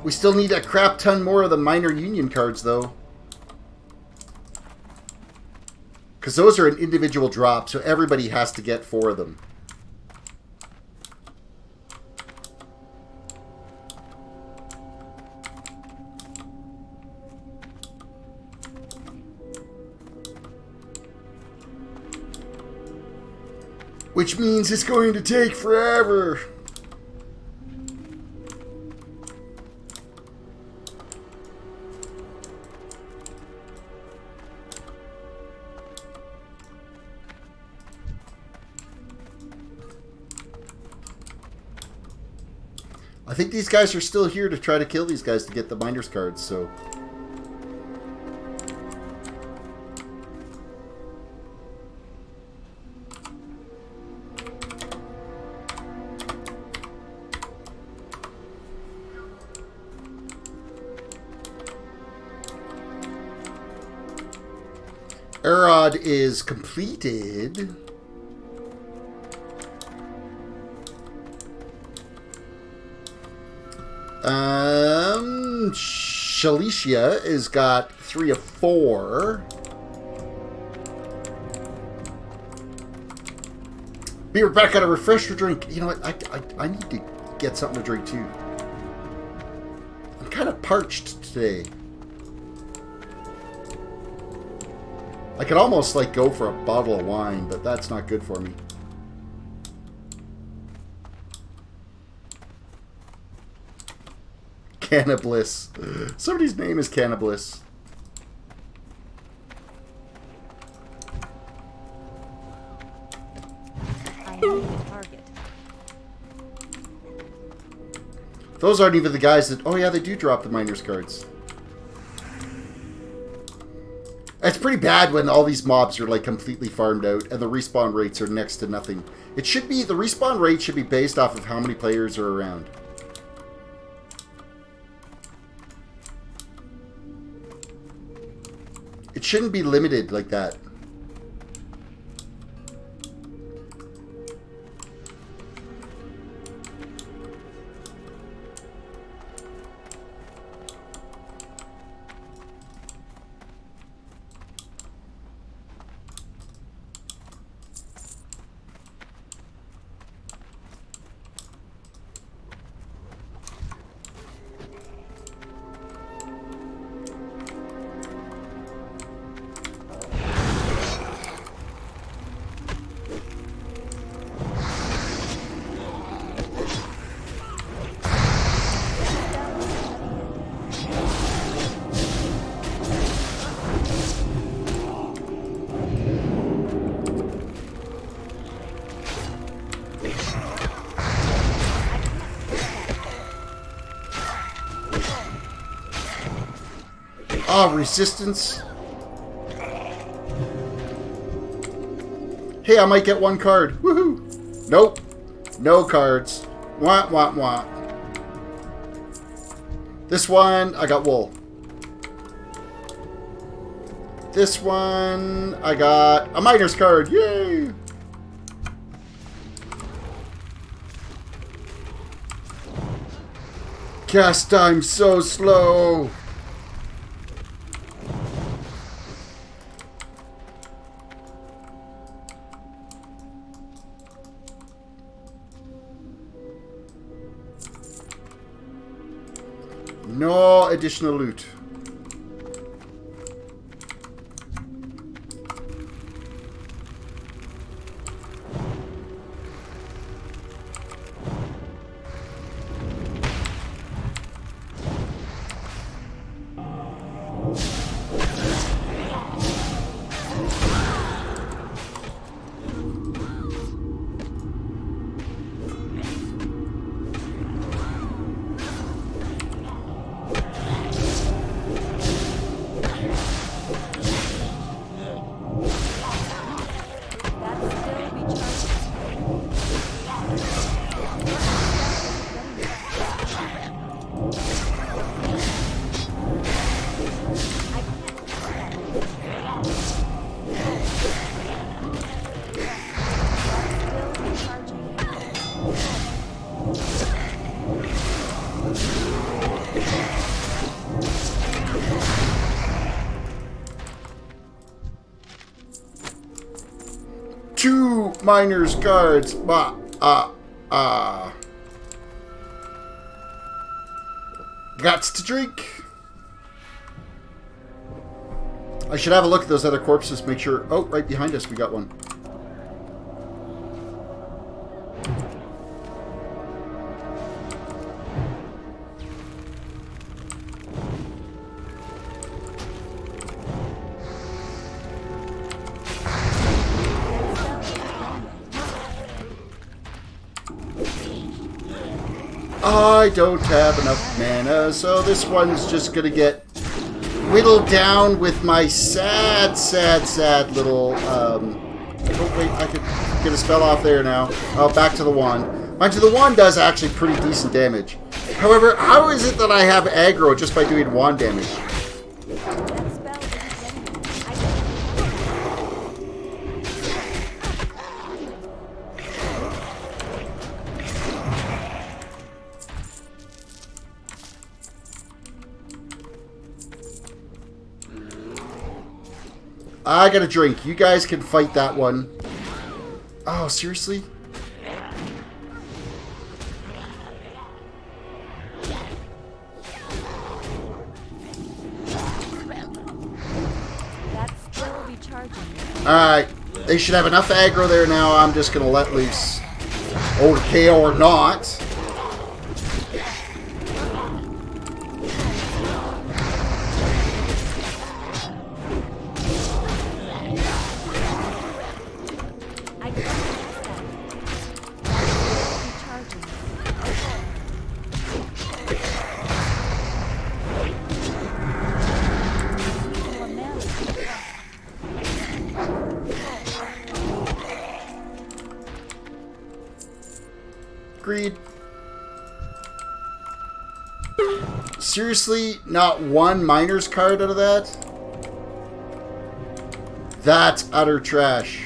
We still need a crap ton more of the minor union cards, though. Because those are an individual drop, so everybody has to get 4 of them. Which means it's going to take forever. I think these guys are still here to try to kill these guys to get the Minder's cards, so... Erod is completed. Shalicia has got 3 of 4. Be right back. Got a refresher drink. You know what? I need to get something to drink too. I'm kind of parched today. I could almost like go for a bottle of wine, but that's not good for me. Cannablis. Somebody's name is Cannablis. I need a target. Those aren't even the guys that... Oh yeah, they do drop the miners cards. It's pretty bad when all these mobs are like completely farmed out and the respawn rates are next to nothing. It should be... The respawn rate should be based off of how many players are around. It shouldn't be limited like that. Ah, resistance. Hey, I might get 1 card. Woohoo! Nope. No cards. Wah, wah, wah. This one, I got wool. This one, I got a miner's card. Yay! Cast time so slow. No additional loot. Two miners guards. Gots to drink. I should have a look at those other corpses, make sure. Oh, right behind us, we got one. I don't have enough mana, so this one's just gonna get whittled down with my sad little, oh wait, I could get a spell off there now. Oh, back to the wand. Mind you, the wand does actually pretty decent damage. However, how is it that I have aggro just by doing wand damage? I got a drink. You guys can fight that one. Oh, seriously? Alright. They should have enough aggro there now. I'm just going to let loose. Okay or not. Agreed. Seriously? Not one miner's card out of that? That's utter trash.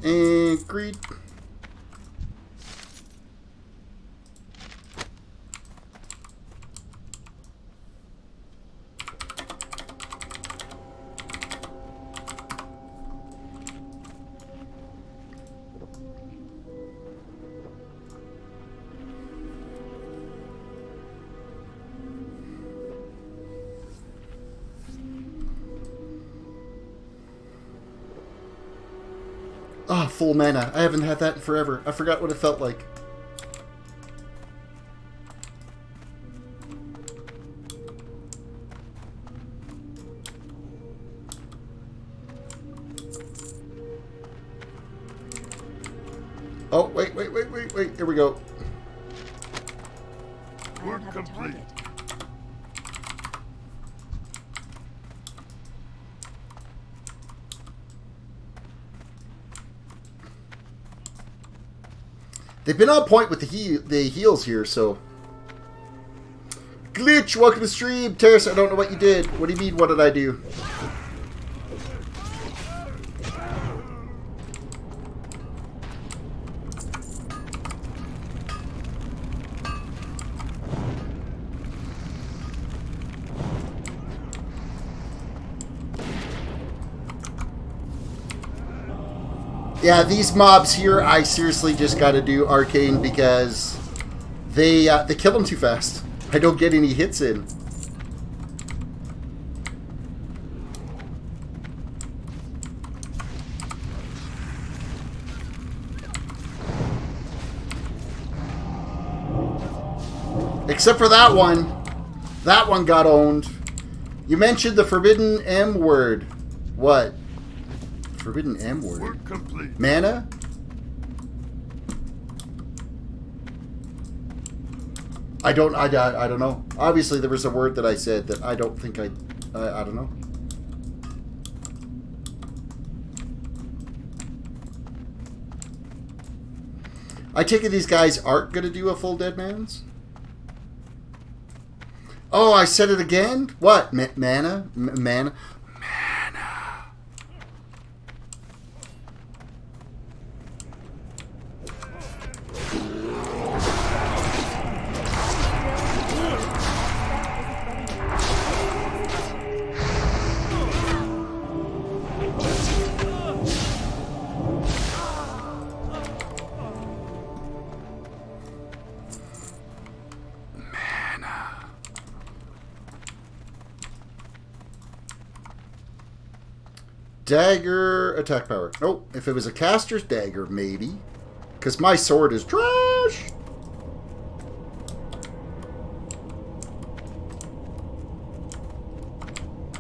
Agreed. Ah, oh, full mana. I haven't had that in forever. I forgot what it felt like. Oh, wait. Here we go. Work complete. They've been on point with the heals here, so. Glitch, welcome to stream. Terrace, I don't know what you did. What do you mean, what did I do? Yeah, these mobs here, I seriously just got to do arcane because they kill them too fast. I don't get any hits in. Except for that one. That one got owned. You mentioned the forbidden M word. What? Forbidden M word? Work complete. Mana? I don't know. Obviously there was a word that I said that I don't think I don't know. I take it these guys aren't going to do a full Dead Man's? Oh, I said it again? What? Mana? Mana? Dagger attack power. Oh, if it was a caster's dagger, maybe. Because my sword is trash.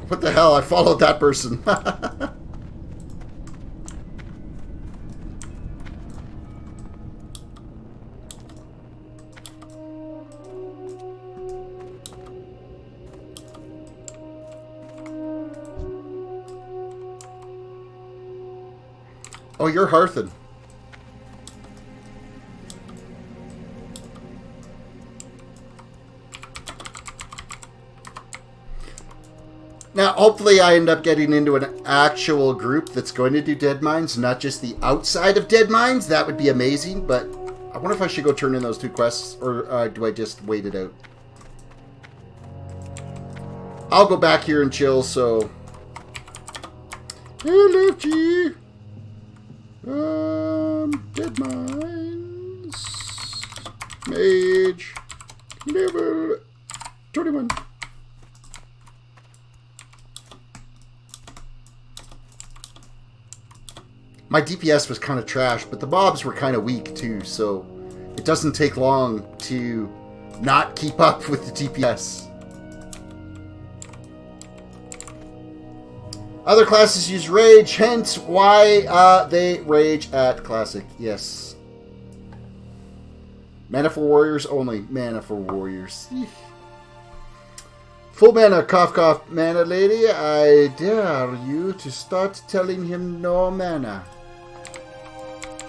What the hell? I followed that person. Oh, you're Hearthen. Now, hopefully I end up getting into an actual group that's going to do Dead Mines, not just the outside of Dead Mines. That would be amazing, but I wonder if I should go turn in those 2 quests, or do I just wait it out? I'll go back here and chill, so... Hello, G. Dead Mines. Mage. Level 21. My DPS was kind of trash, but the mobs were kind of weak too, so it doesn't take long to not keep up with the DPS. Other classes use rage, hence why they rage at classic. Yes. Mana for warriors only. Mana for warriors. Full mana, cough cough. Mana lady, I dare you to start telling him no mana.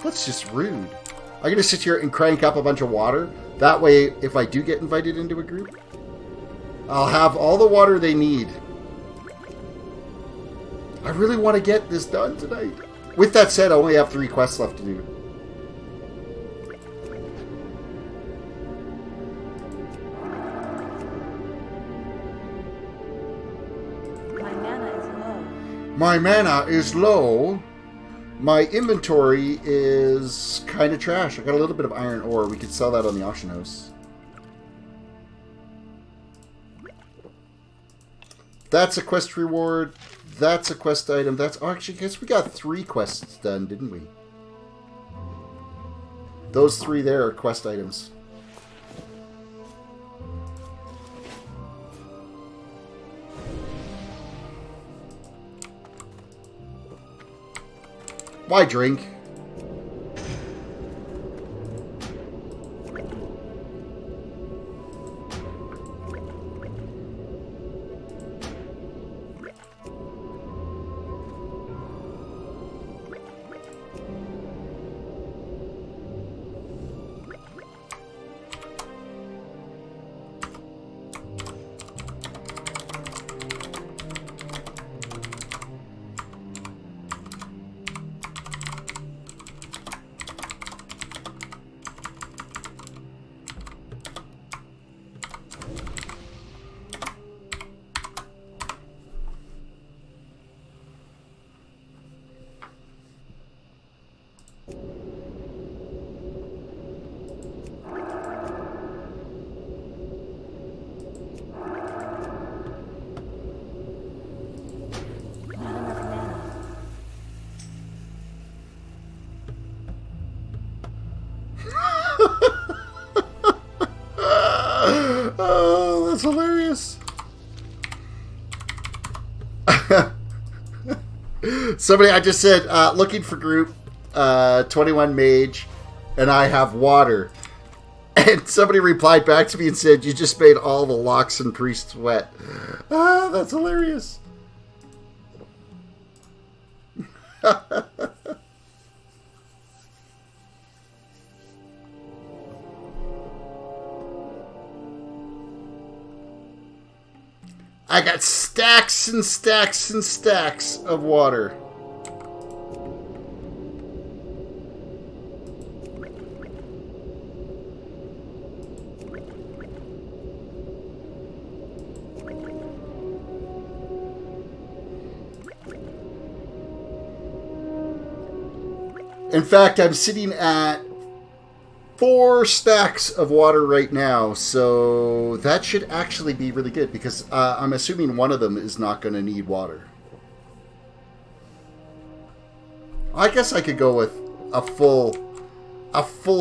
That's just rude. I'm going to sit here and crank up a bunch of water. That way, if I do get invited into a group, I'll have all the water they need. I really want to get this done tonight. With that said, I only have 3 quests left to do. My mana is low. My mana is low. My inventory is kind of trash. I got a little bit of iron ore. We could sell that on the auction house. That's a quest reward. That's a quest item. That's actually, I guess we got 3 quests done, didn't we? Those 3 there are quest items. Why drink? Somebody, I just said, looking for group, 21 Mage, and I have water. And somebody replied back to me and said, you just made all the locks and priests wet. Ah, that's hilarious. I got stacks and stacks and stacks of water. In fact, I'm sitting at 4 stacks of water right now, so that should actually be really good because I'm assuming one of them is not going to need water. I guess I could go with a full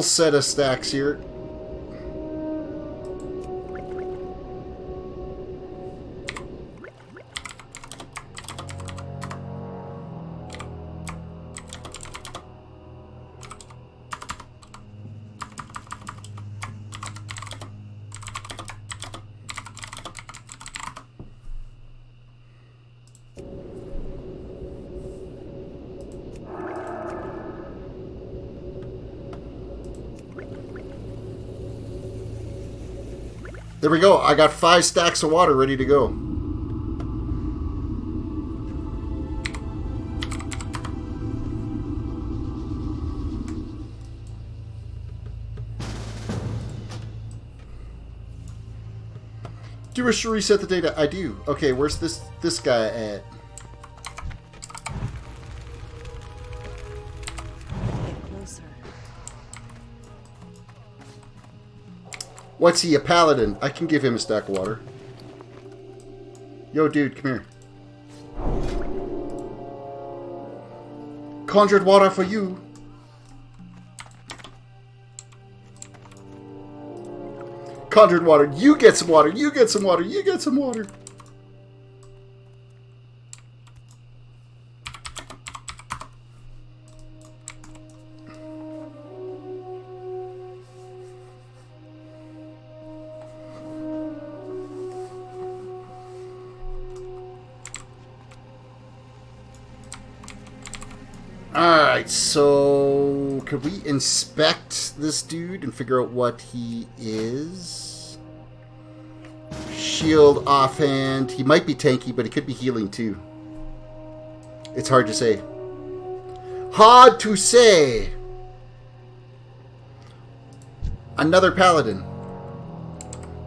set of stacks here. There we go. I got 5 stacks of water ready to go. Do you wish to reset the data? I do. Okay, where's this guy at? Get closer. What's he, a paladin? I can give him a stack of water. Yo, dude, come here. Conjured water for you. Conjured water. You get some water. You get some water. You get some water. Alright, so could we inspect this dude and figure out what he is? Shield offhand. He might be tanky, but he could be healing too. It's hard to say. Hard to say! Another paladin.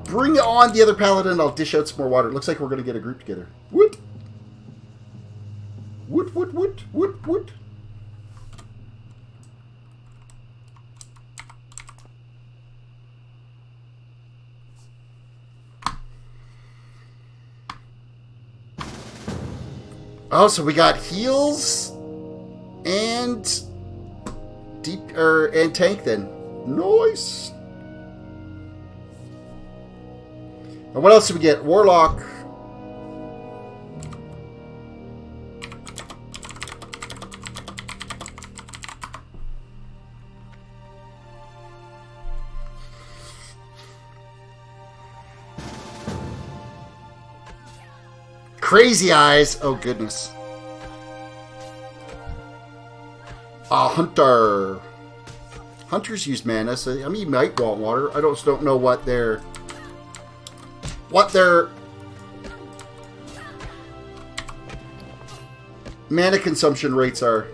Bring on the other paladin. I'll dish out some more water. It looks like we're going to get a group together. Woot! Woot, woot, woot, woot, woot. Oh, so we got heals and and tank then. Nice. And what else do we get? Warlock. Crazy eyes. Oh, goodness. Hunter. Hunters use mana, so I mean, you might want water. I just don't know what their mana consumption rates are.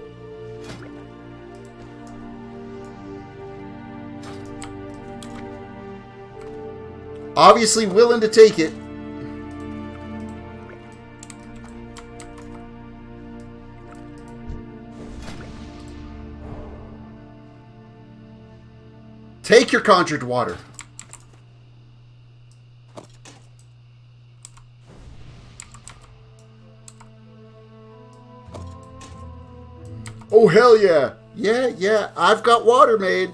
Obviously willing to take it. Take your conjured water. Oh, hell yeah. Yeah, I've got water made.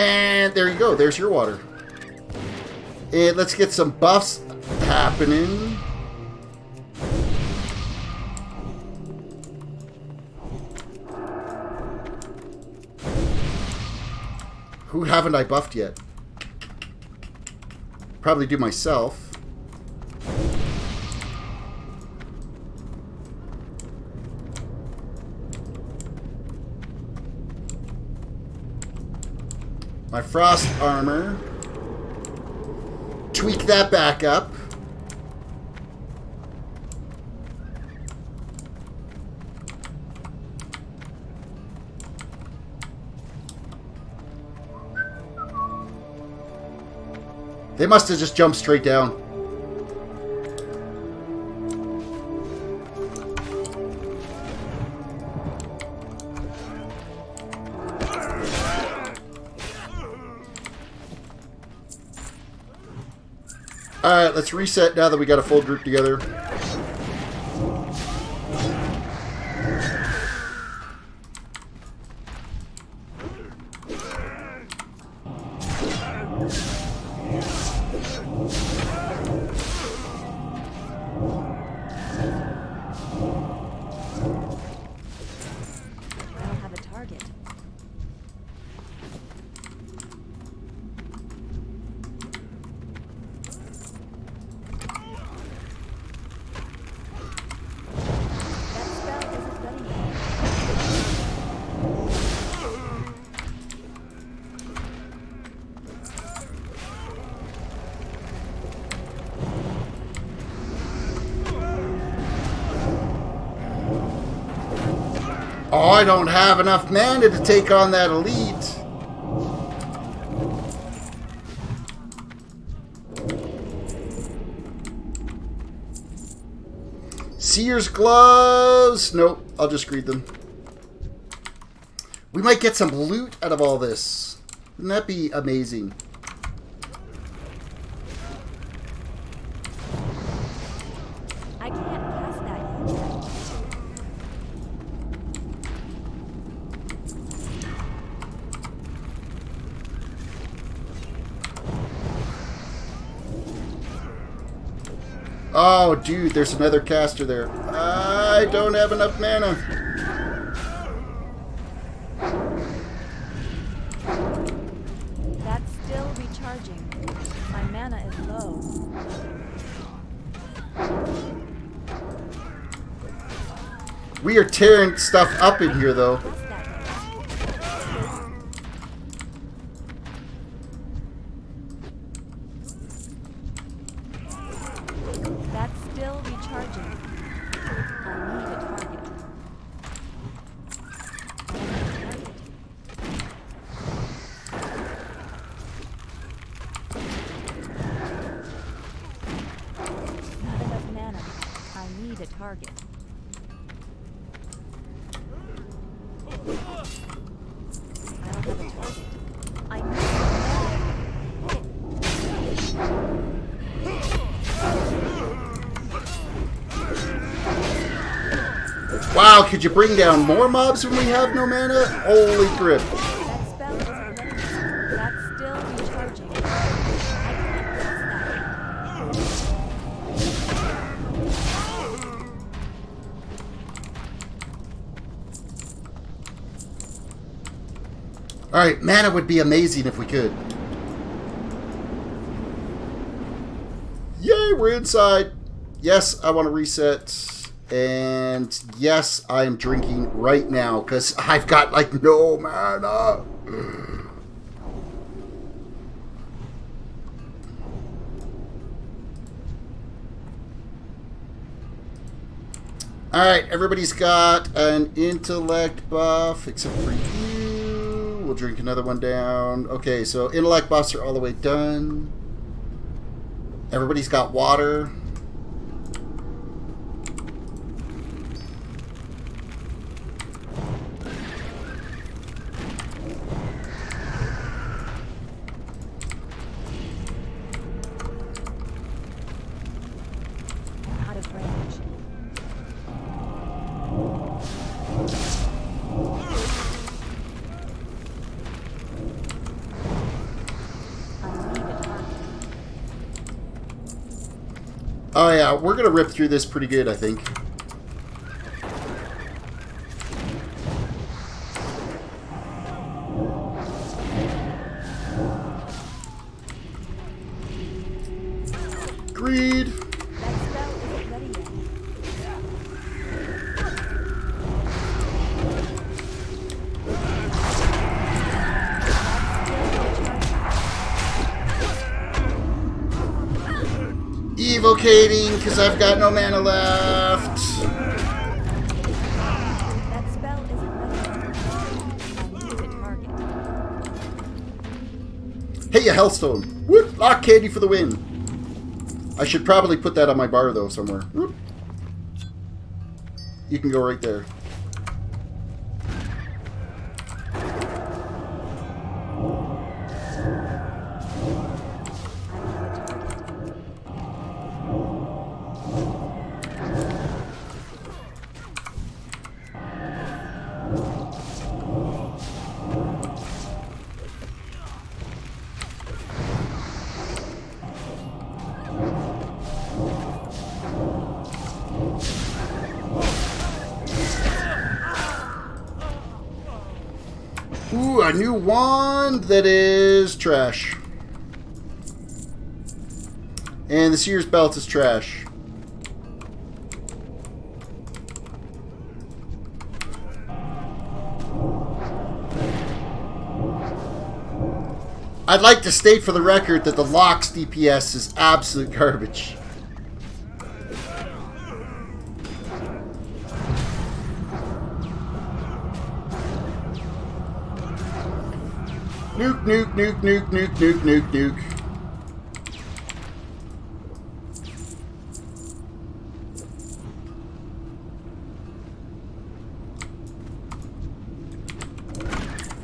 And there you go. There's your water. And let's get some buffs happening. Who haven't I buffed yet? Probably do myself. My frost armor. Tweak that back up. They must have just jumped straight down. Alright, let's reset now that we got a full group together. Oh, I don't have enough mana to take on that elite. Seer's gloves. Nope, I'll just greed them. We might get some loot out of all this. Wouldn't that be amazing? I can't cast that yet. Oh, dude, there's another caster there. I don't have enough mana. That's still recharging. My mana is low. We are tearing stuff up in here, though. Cast that yet. That's still recharging. I need a target. Not enough mana. I need a target. I don't have a target. I need Wow, could you bring down more mobs when we have no mana? Holy crap. that spell is limited. That's still recharging. I can't cast that. Alright, mana would be amazing if we could. Yay, we're inside. Yes, I want to reset. And yes, I am drinking right now because I've got like no mana. Alright, everybody's got an intellect buff except for you. We'll drink another one down. Okay, so intellect buffs are all the way done. Everybody's got water. I'm out of range. Oh yeah, we're gonna rip through this pretty good, I think. Greed. That spell isn't ready yet. Evocating, because I've got no mana left. That spell isn't ready yet. I need a target. Hey, a Hellstone. Whoop! Lock candy for the win. I should probably put that on my bar, though, somewhere. Whoop. You can go right there. Ooh, a new wand that is trash. And the Seer's Belt is trash. I'd like to state for the record that the Lock's DPS is absolute garbage. Nuke, nuke, nuke, nuke, nuke, nuke, nuke, nuke.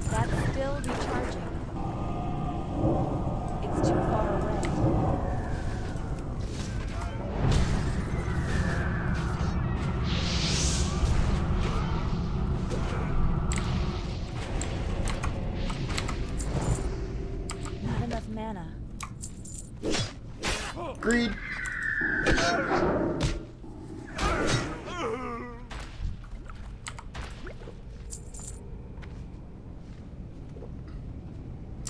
That's still recharging. It's too far away. Not enough mana. Greed.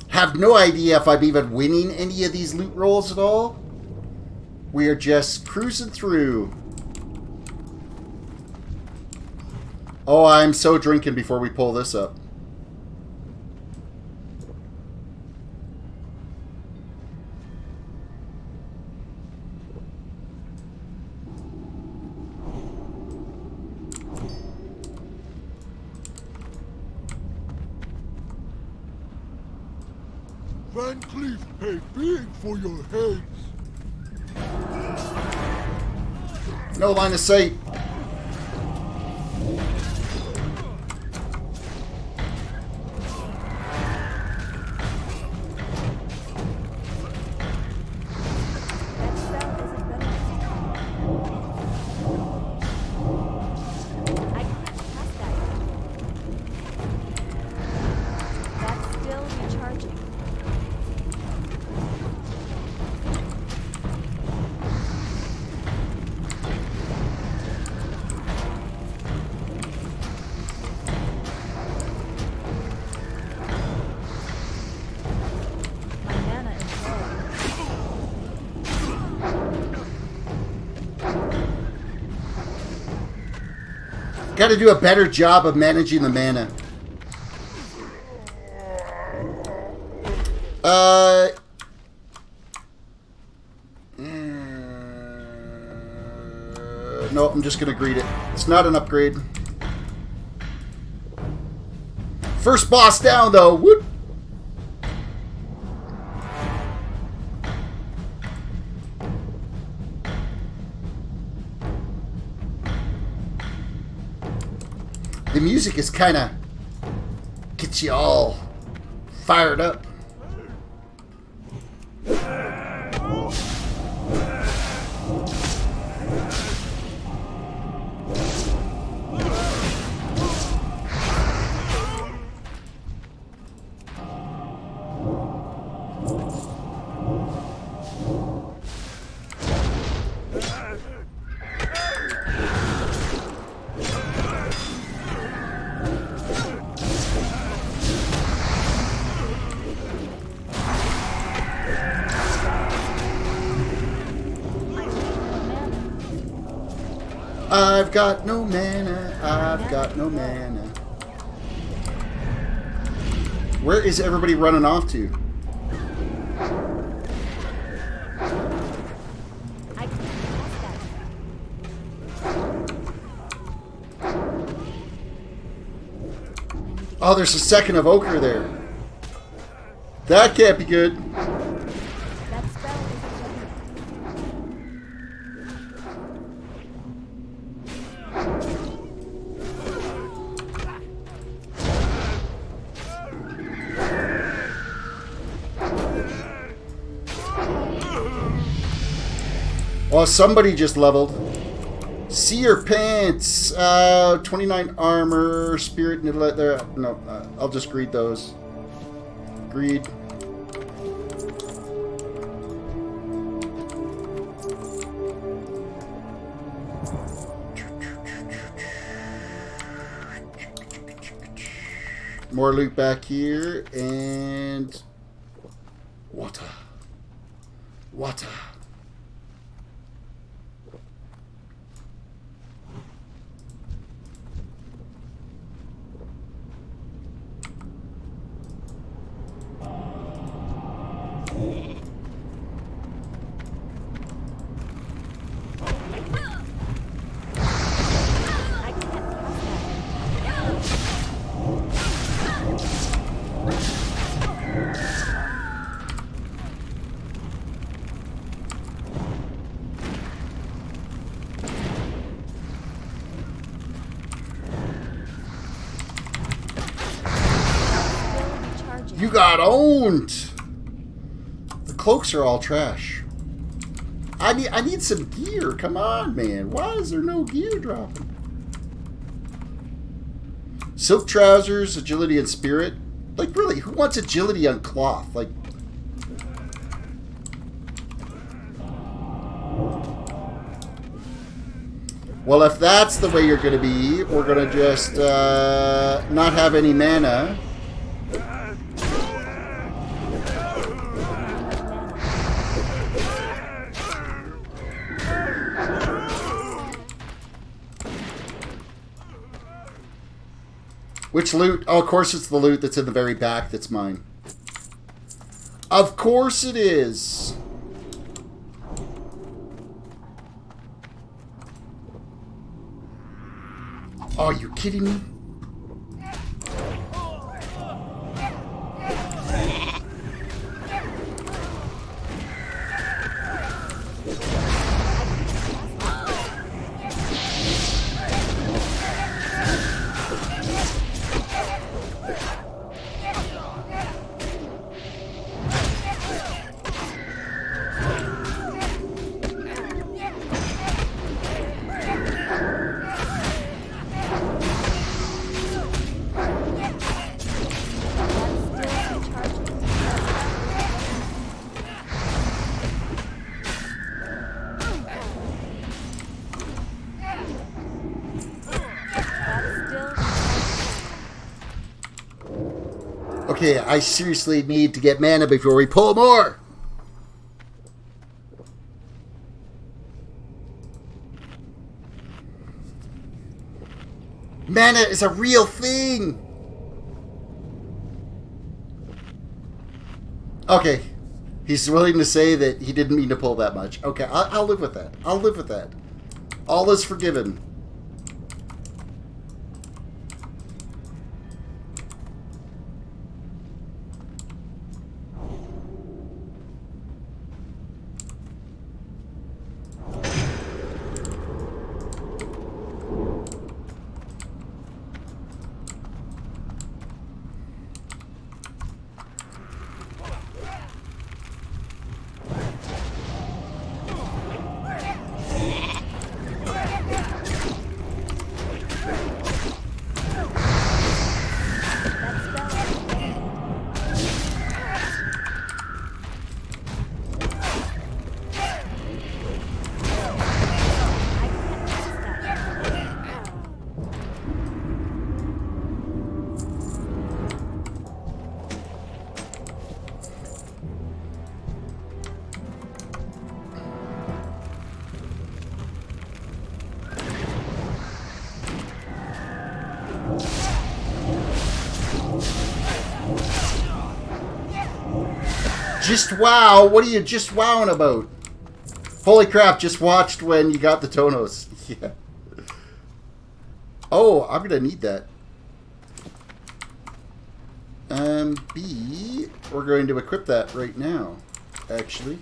Have no idea if I'm even winning any of these loot rolls at all. We are just cruising through. Oh, I'm so drinking before we pull this up. Van Cleef paid big for your heads. No line of sight. That spell isn't ready yet. I can't cast that yet. That's still recharging. My mana is low. Got to do a better job of managing the mana. No, I'm just going to greet it. It's not an upgrade. First boss down, though. Whoop. The music is kind of gets you all fired up. got no mana. I've got no mana. Where is everybody running off to? I can't trust that. Oh, there's a second of ochre there. That can't be good. That spell isn't done yet. Oh, somebody just leveled. Seer pants. 29 armor. Spirit. No, I'll just greed those. Greed. More loot back here. And water. Water. I can't trust that. Still recharging. You got owned. The cloaks are all trash. I need some gear. Come on, man. Why is there no gear dropping? Silk trousers, agility, and spirit. Like, really, who wants agility on cloth? Like, well, if that's the way you're going to be, we're going to just not have any mana. Which loot? Oh, of course it's the loot that's in the very back that's mine. Of course it is. Oh, are you kidding me? Okay, I seriously need to get mana before we pull more. Mana is a real thing. Okay, he's willing to say that he didn't mean to pull that much. Okay, I'll live with that. I'll live with that. All is forgiven. Just wow. What are you just wowing about? Holy crap, just watched when you got the Tonos. Yeah. Oh, I'm going to need that. B, we're going to equip that right now, actually.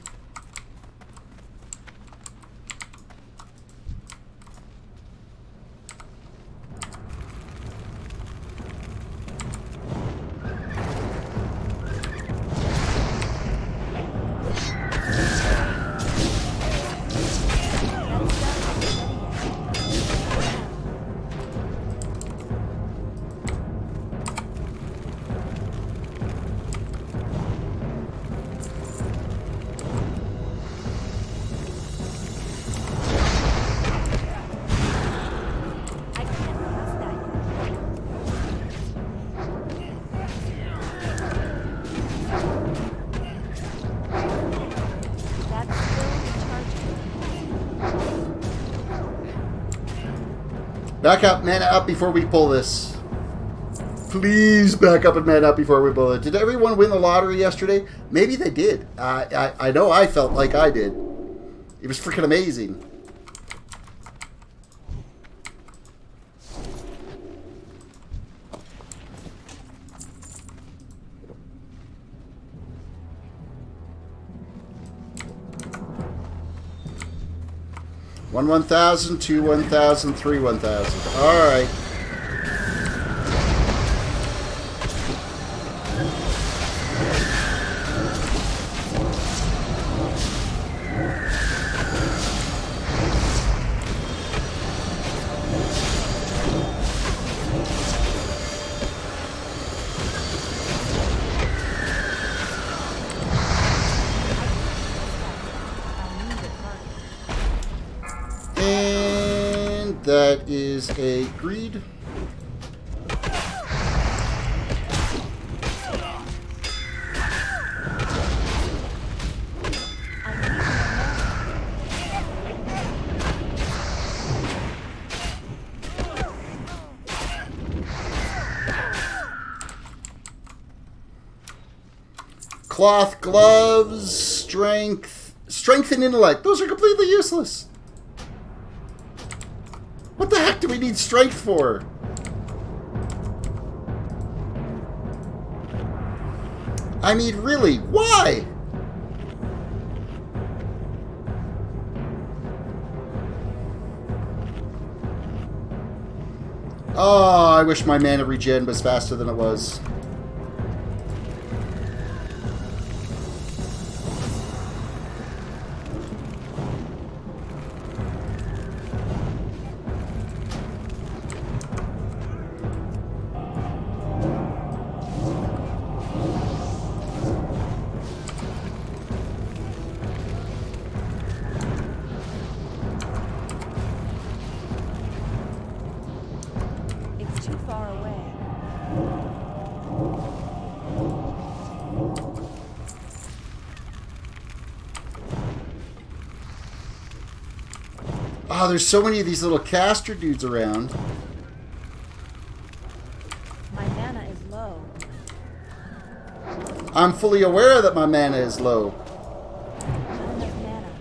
Back up, mana up before we pull this. Please back up and man up before we pull it. Did everyone win the lottery yesterday? Maybe they did. I know I felt like I did. It was freaking amazing. One 1,000, two 1,000, three 1,000. All right. And that is a greed. Cloth gloves, strength and intellect. Those are completely useless. What the heck do we need strength for? I mean, really, why? Oh, I wish my mana regen was faster than it was. Too far away. Oh, there's so many of these little caster dudes around. My mana is low. I'm fully aware that my mana is low. Not enough mana.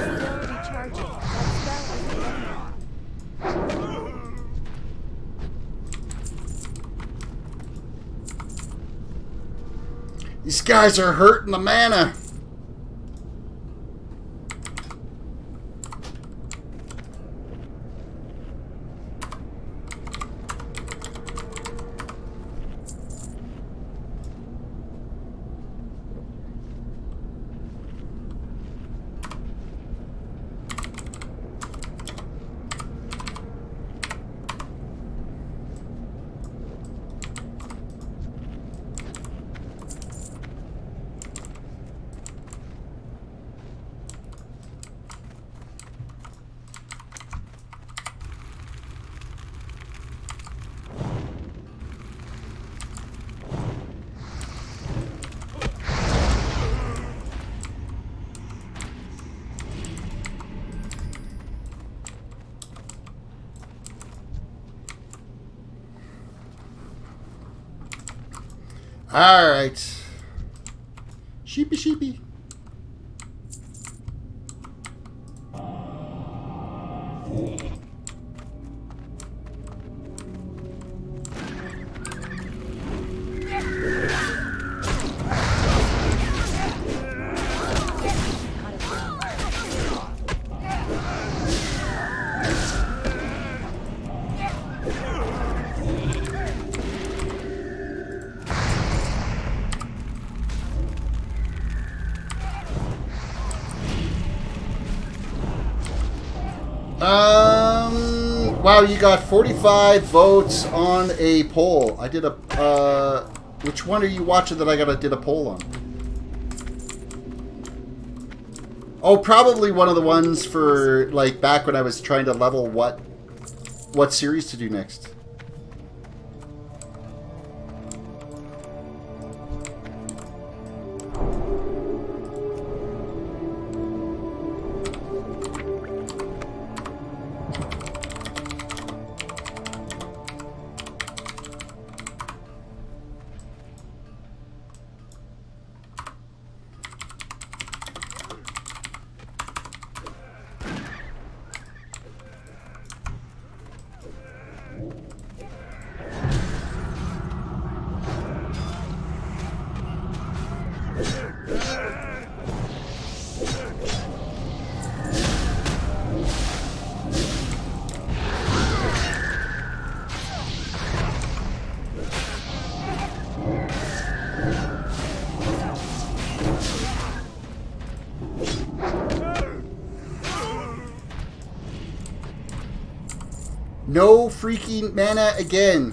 Still recharging. That spell is ending. These guys are hurting the mana. Alright. Sheepy sheepy. Wow, you got 45 votes on a poll. I did a, which one are you watching that I did a poll on? Oh, probably one of the ones for, like, back when I was trying to level what series to do next. No freaking mana again.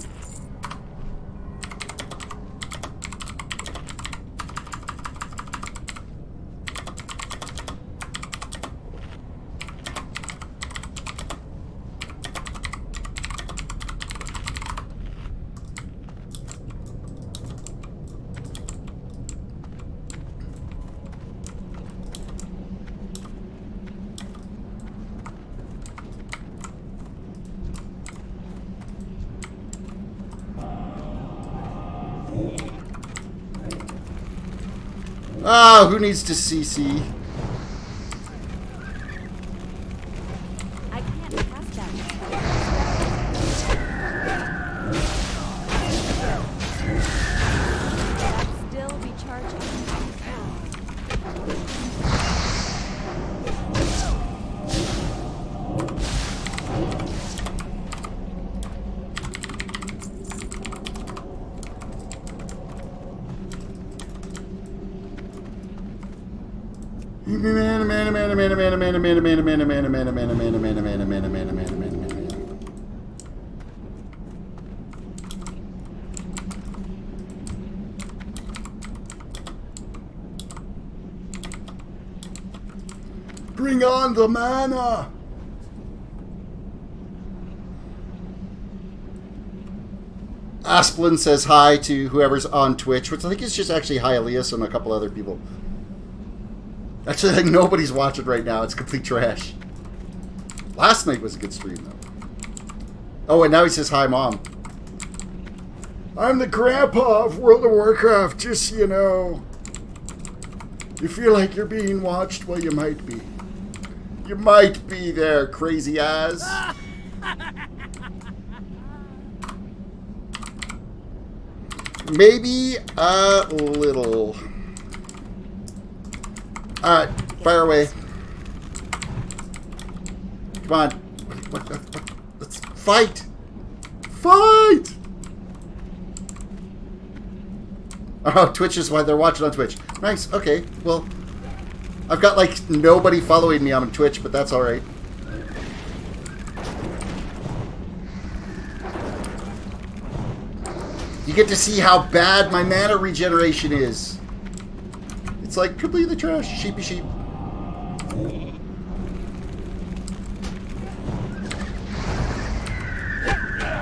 Ah, who needs to CC? I can't cast that. That's still recharging. Bring on the mana! Asplin says hi to whoever's on Twitch, which I think is just actually hi Elias and a couple other people. Actually, I think nobody's watching right now. It's complete trash. Last night was a good stream, though. Oh, and now he says hi, Mom. I'm the grandpa of World of Warcraft, just so you know. You feel like you're being watched? Well, you might be. You might be there, crazy ass. Maybe a little. Alright, fire away. Come on. Let's fight. Fight! Oh, Twitch is why they're watching on Twitch. Nice, okay. Well, I've got like nobody following me on Twitch, but that's alright. You get to see how bad my mana regeneration is. It's like completely trash. Sheepy sheep.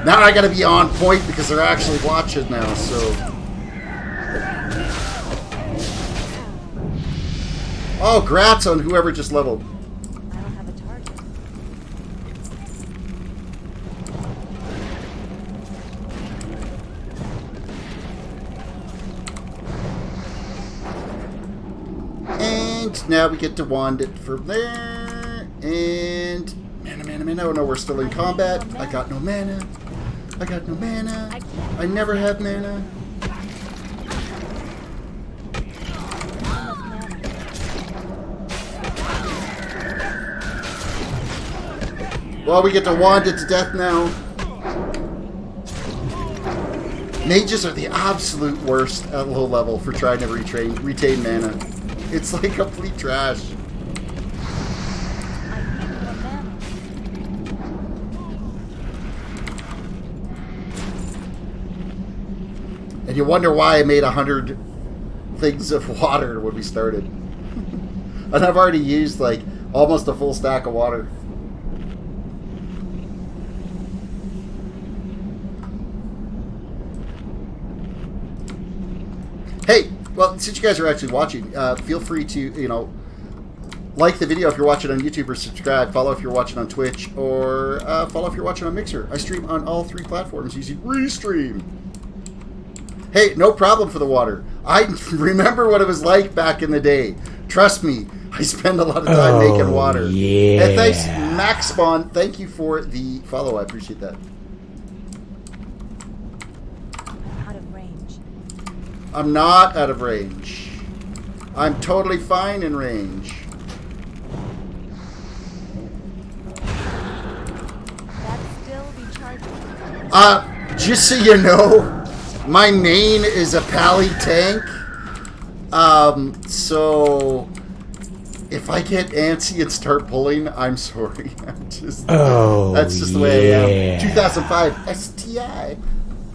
Now I gotta be on point because they're actually watching now, so. Oh, grats on whoever just leveled. I don't have a target. And now we get to wand it from there. And mana. Oh no, we're still in combat. I got no mana. I never have mana. Well, we get to wand it to death now. Mages are the absolute worst at low level for trying to retain mana. It's like complete trash. And you wonder why I made 100 things of water when we started. And I've already used like almost a full stack of water. Hey, well, since you guys are actually watching, feel free to, like the video if you're watching on YouTube, or subscribe, follow if you're watching on Twitch, or follow if you're watching on Mixer. I stream on all 3 platforms using Restream. Hey, no problem for the water. I remember what it was like back in the day. Trust me, I spend a lot of time making water. Yeah. And thanks, Max Spawn. Thank you for the follow. I appreciate that. Out of range. I'm not out of range. I'm totally fine in range. That's still recharging. Just so you know, my main is a pally tank. So if I get antsy and start pulling, I'm sorry. That's just the way I am. 2005 STI.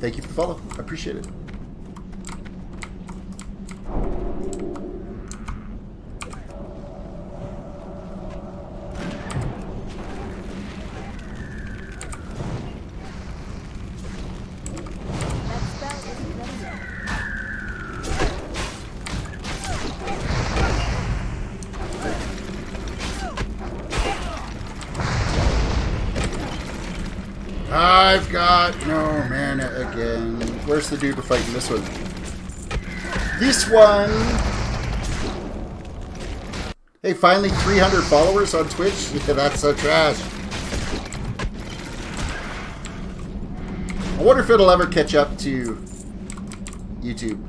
Thank you for the follow. I appreciate it. I've got no mana again. Where's the dude we're fighting? This one. This one. Hey, finally 300 followers on Twitch? Yeah, that's so trash. I wonder if it'll ever catch up to YouTube.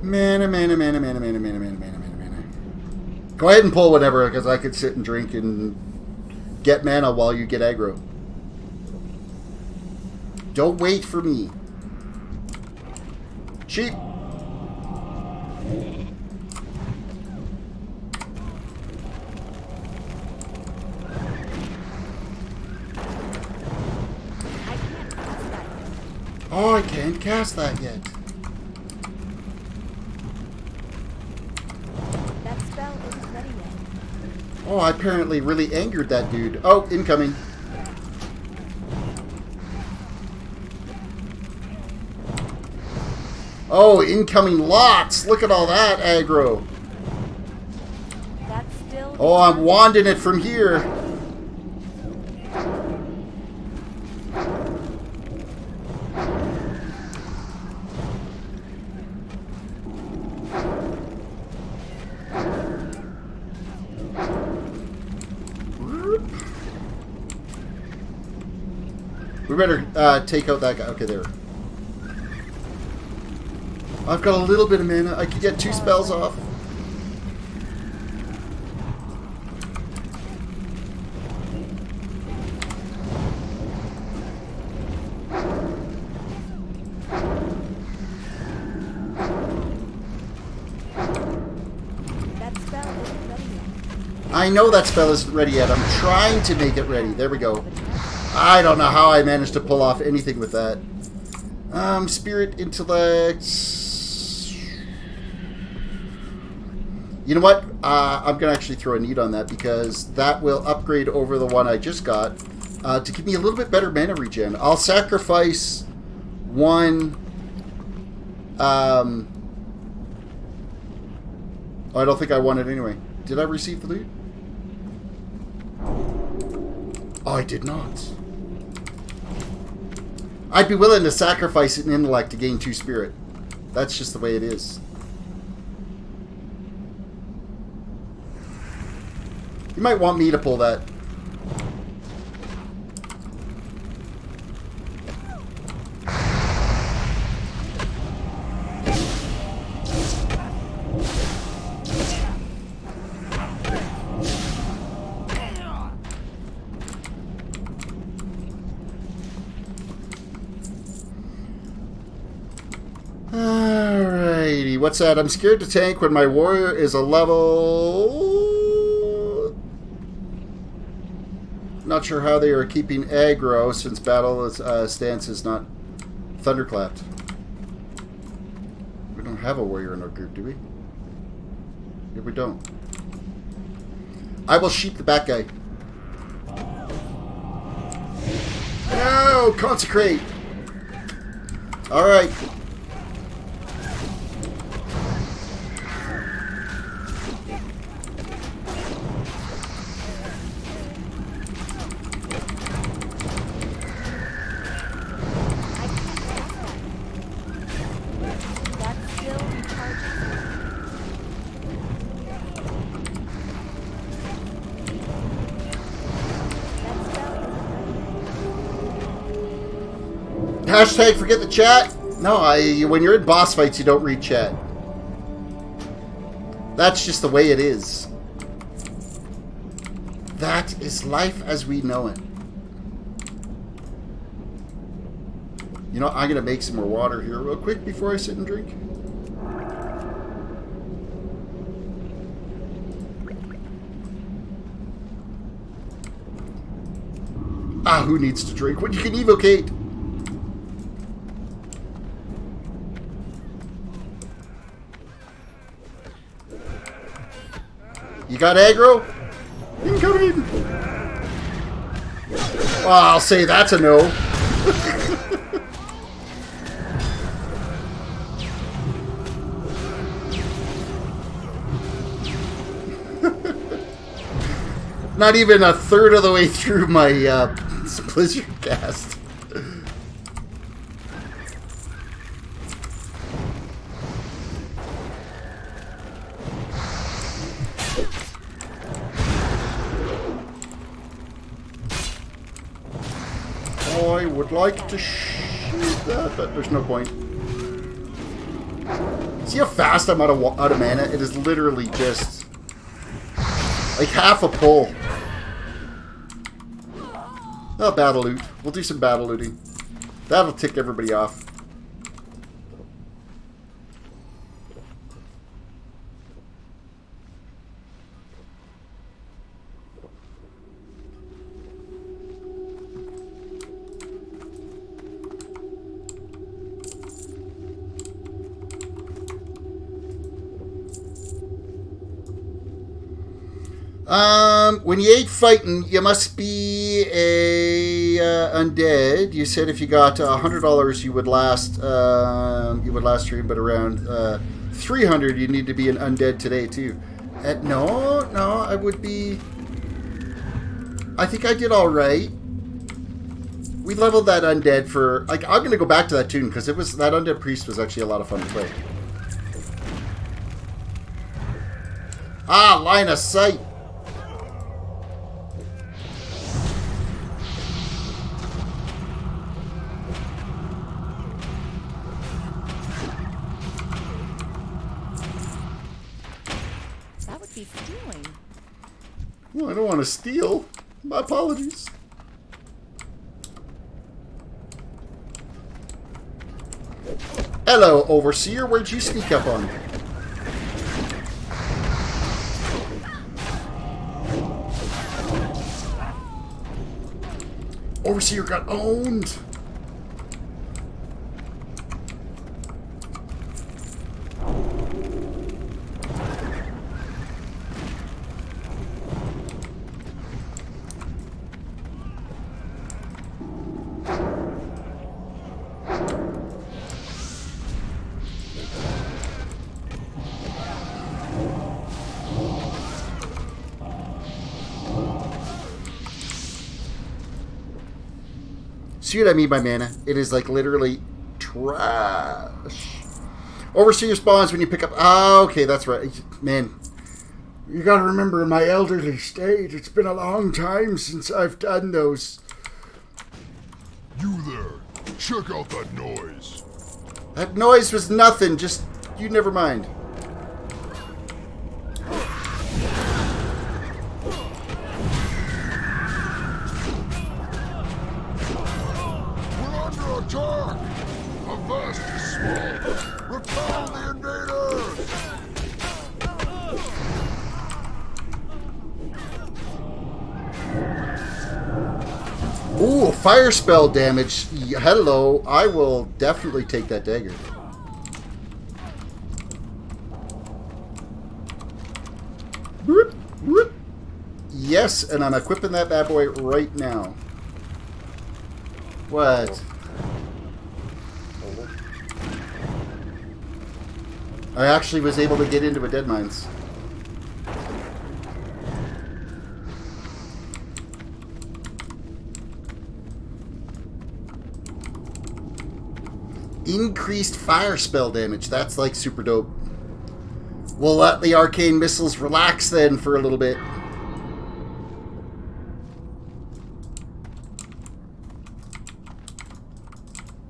Mana. Go ahead and pull whatever, because I could sit and drink and get mana while you get aggro. Don't wait for me. Sheep. Oh, I can't cast that yet. That spell isn't ready yet. Oh, I apparently really angered that dude. Oh, incoming. Oh, incoming lots. Look at all that aggro. That's still. Oh, I'm wanding it from here. We better take out that guy. Okay, there. I've got a little bit of mana. I could get 2 spells off. That spell isn't ready yet. I know that spell isn't ready yet. I'm trying to make it ready. There we go. I don't know how I managed to pull off anything with that. Spirit, intellect. You know what? I'm going to actually throw a need on that, because that will upgrade over the one I just got to give me a little bit better mana regen. I'll sacrifice one. Oh, I don't think I want it anyway. Did I receive the loot? Oh, I did not. I'd be willing to sacrifice an intellect to gain 2 spirit. That's just the way it is. You might want me to pull that. Alrighty, what's that? I'm scared to tank when my warrior is a level... Not sure how they are keeping aggro since battle stance is not thunderclapped. We don't have a warrior in our group, do we? Yeah, we don't. I will sheep the back guy. No! Consecrate! Alright. Hashtag forget the chat. No, when you're in boss fights, you don't read chat. That's just the way it is. That is life as we know it. You know, I'm going to make some more water here real quick before I sit and drink. Ah, who needs to drink when you can evocate? You got aggro? Incoming! Well, I'll say that's a no. Not even a third of the way through my Blizzard cast. I would like to shoot that, but there's no point. See how fast I'm out of mana? It is literally just like half a pull. Oh, battle loot. We'll do some battle looting. That'll tick everybody off. When you ain't fighting, you must be a undead. You said if you got $100, you would last stream, but around 300, you need to be an undead today too. No, I would be. I think I did all right. We leveled that undead for like. I'm gonna go back to that tune because it was that undead priest was actually a lot of fun to play. Ah, line of sight. Stealing. Well, I don't want to steal. My apologies. Hello, Overseer. Where'd you sneak up on? Overseer got owned. See what I mean by mana? It is like literally trash. Overseer spawns when you pick up... Ah, okay, that's right. Man, You gotta remember, in my elderly state, it's been a long time since I've done those. You there, check out that noise. that noise was nothing. Just, you never mind. We're under attack! A vast is small! Repel the invaders! Ooh, fire spell damage. Hello. I will definitely take that dagger. Whoop, whoop. Yes, and I'm equipping that bad boy right now. What? I actually was able to get into a dead mines. Increased fire spell damage. That's like super dope. We'll let the arcane missiles relax then for a little bit.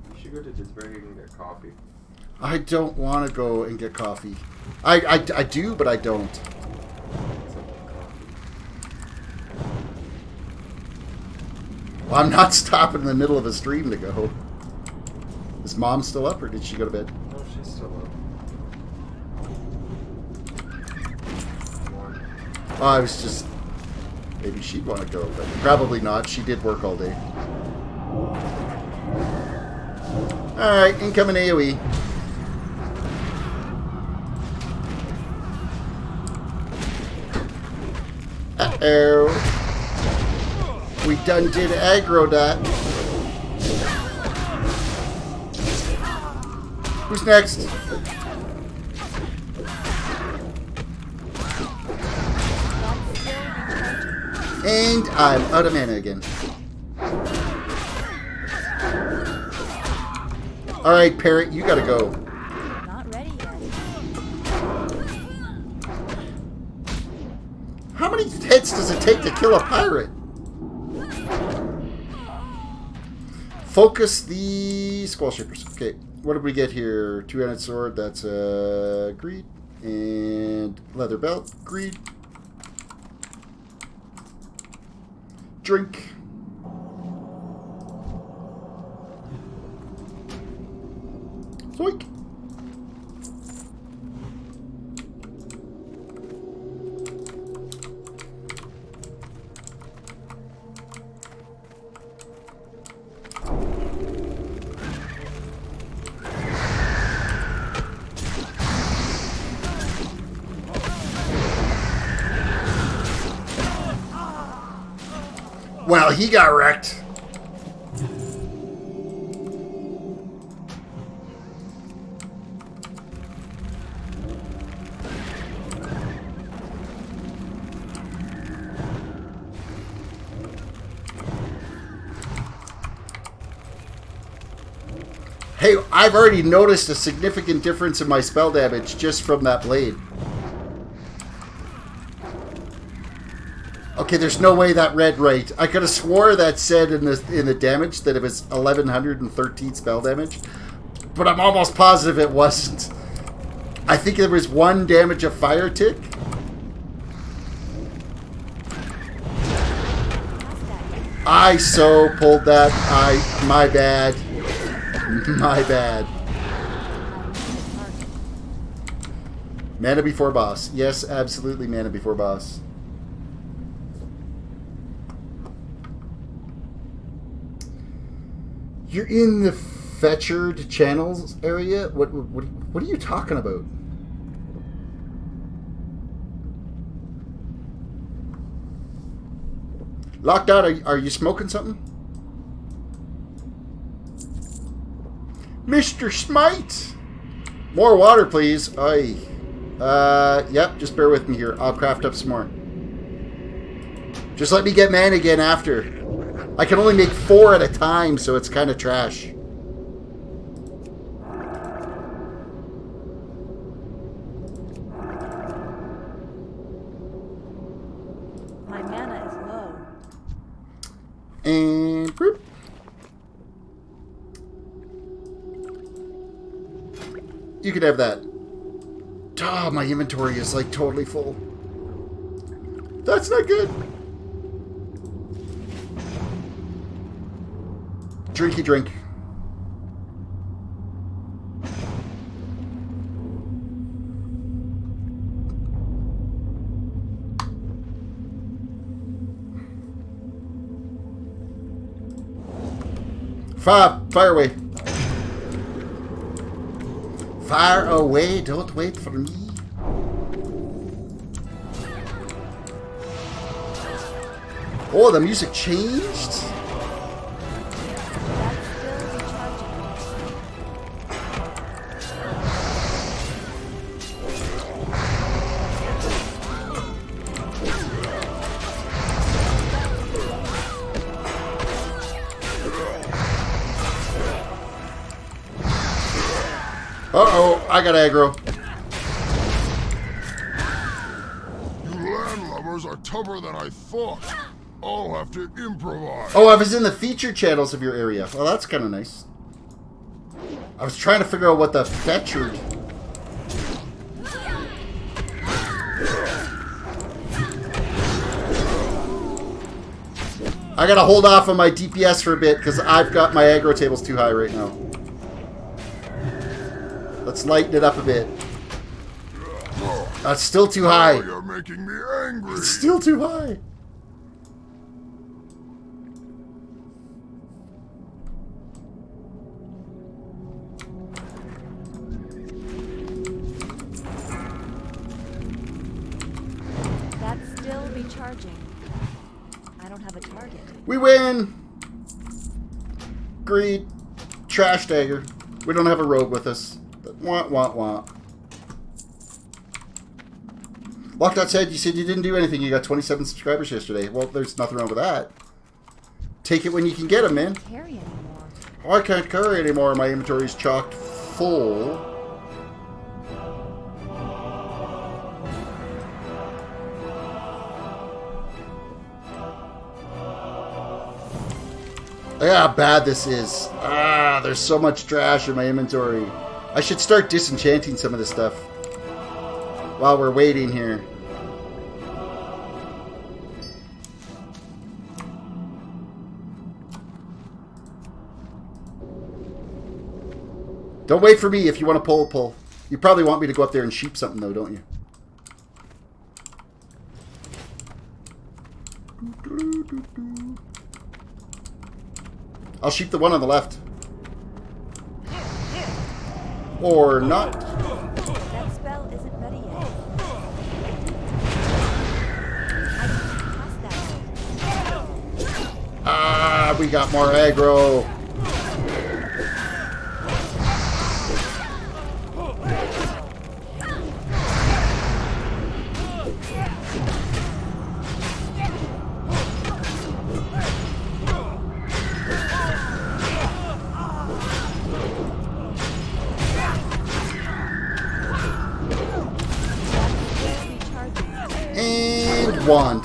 You should go to Disbury and get coffee. I don't want to go and get coffee. I do, but I don't. Well, I'm not stopping in the middle of a stream to go. Is Mom still up, or did she go to bed? Oh, she's still up. Oh, I was just... Maybe she'd want to go, but probably not. She did work all day. Alright, incoming AoE. Uh-oh. We done did aggro that. Who's next? And I'm out of mana again. Alright, Parrot, you gotta go. Not ready yet. How many hits does it take to kill a pirate? Focus the Squall Shapers. Okay, what did we get here? Two-handed sword, that's greed. And leather belt, greed. Drink. Zoink. Well, he got wrecked. Hey, I've already noticed a significant difference in my spell damage just from that blade. Okay, there's no way that read right. I could have swore that said in the damage that it was 1113 spell damage, but I'm almost positive it wasn't. I think there was 1 damage of fire tick. I so pulled that. My bad. My bad. Mana before boss. Yes, absolutely mana before boss. You're in the featured channels area? What are you talking about? Locked out, are you smoking something? Mr. Smite! More water, please. Aye. Yep, just bear with me here. I'll craft up some more. Just let me get mana again after. I can only make 4 at a time, so it's kind of trash. You can have that. Ah, my inventory is like totally full. That's not good. Drinky drink. Fire away. Fire away, don't wait for me. Oh, the music changed? That's still Uh-oh, I got aggro. You landlubbers are tougher than I thought. I'll have to improvise. Oh, I was in the featured channels of your area. Well, that's kind of nice. I was trying to figure out what the featured... I gotta hold off on my DPS for a bit because I've got my aggro tables too high right now. Let's lighten it up a bit. That's still too high. You're making me angry. It's still too high. That's still recharging. I don't have a target. We win. Greed. Trash dagger. We don't have a rogue with us. But wah. Lockdot said, you said you didn't do anything. You got 27 subscribers yesterday. Well, there's nothing wrong with that. Take it when you can get them, man. Carry anymore. Oh, I can't carry anymore. My inventory's chocked full. Yeah, how bad this is. Ah, there's so much trash in my inventory. I should start disenchanting some of this stuff while we're waiting here. Don't wait for me if you want to pull. You probably want me to go up there and sheep something though, don't you? I'll sheep the one on the left. Or not. That spell isn't ready yet. I can cast that. Ah, we got more aggro. Wand.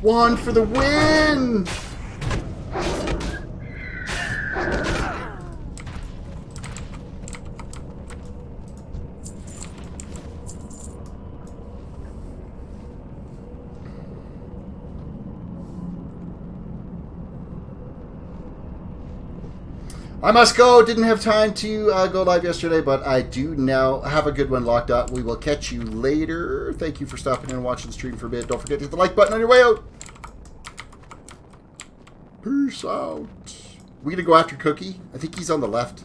Wand for the win! I must go. Didn't have time to go live yesterday, but I do now. Have a good one, Locked Up. We will catch you later. Thank you for stopping in and watching the stream for a bit. Don't forget to hit the like button on your way out. Peace out. We gonna go after Cookie? I think he's on the left.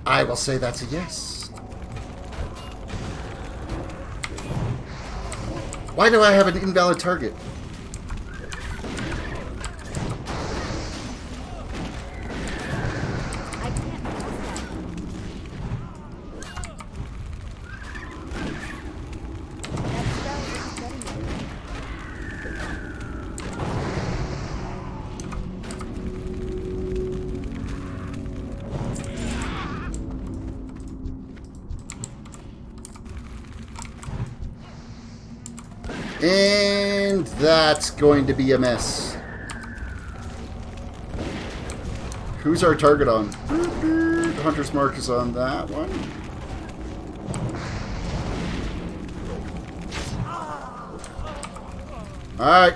I will say that's a yes. Why do I have an invalid target? And that's going to be a mess. Who's our target on? Hunter's mark is on that one. Alright.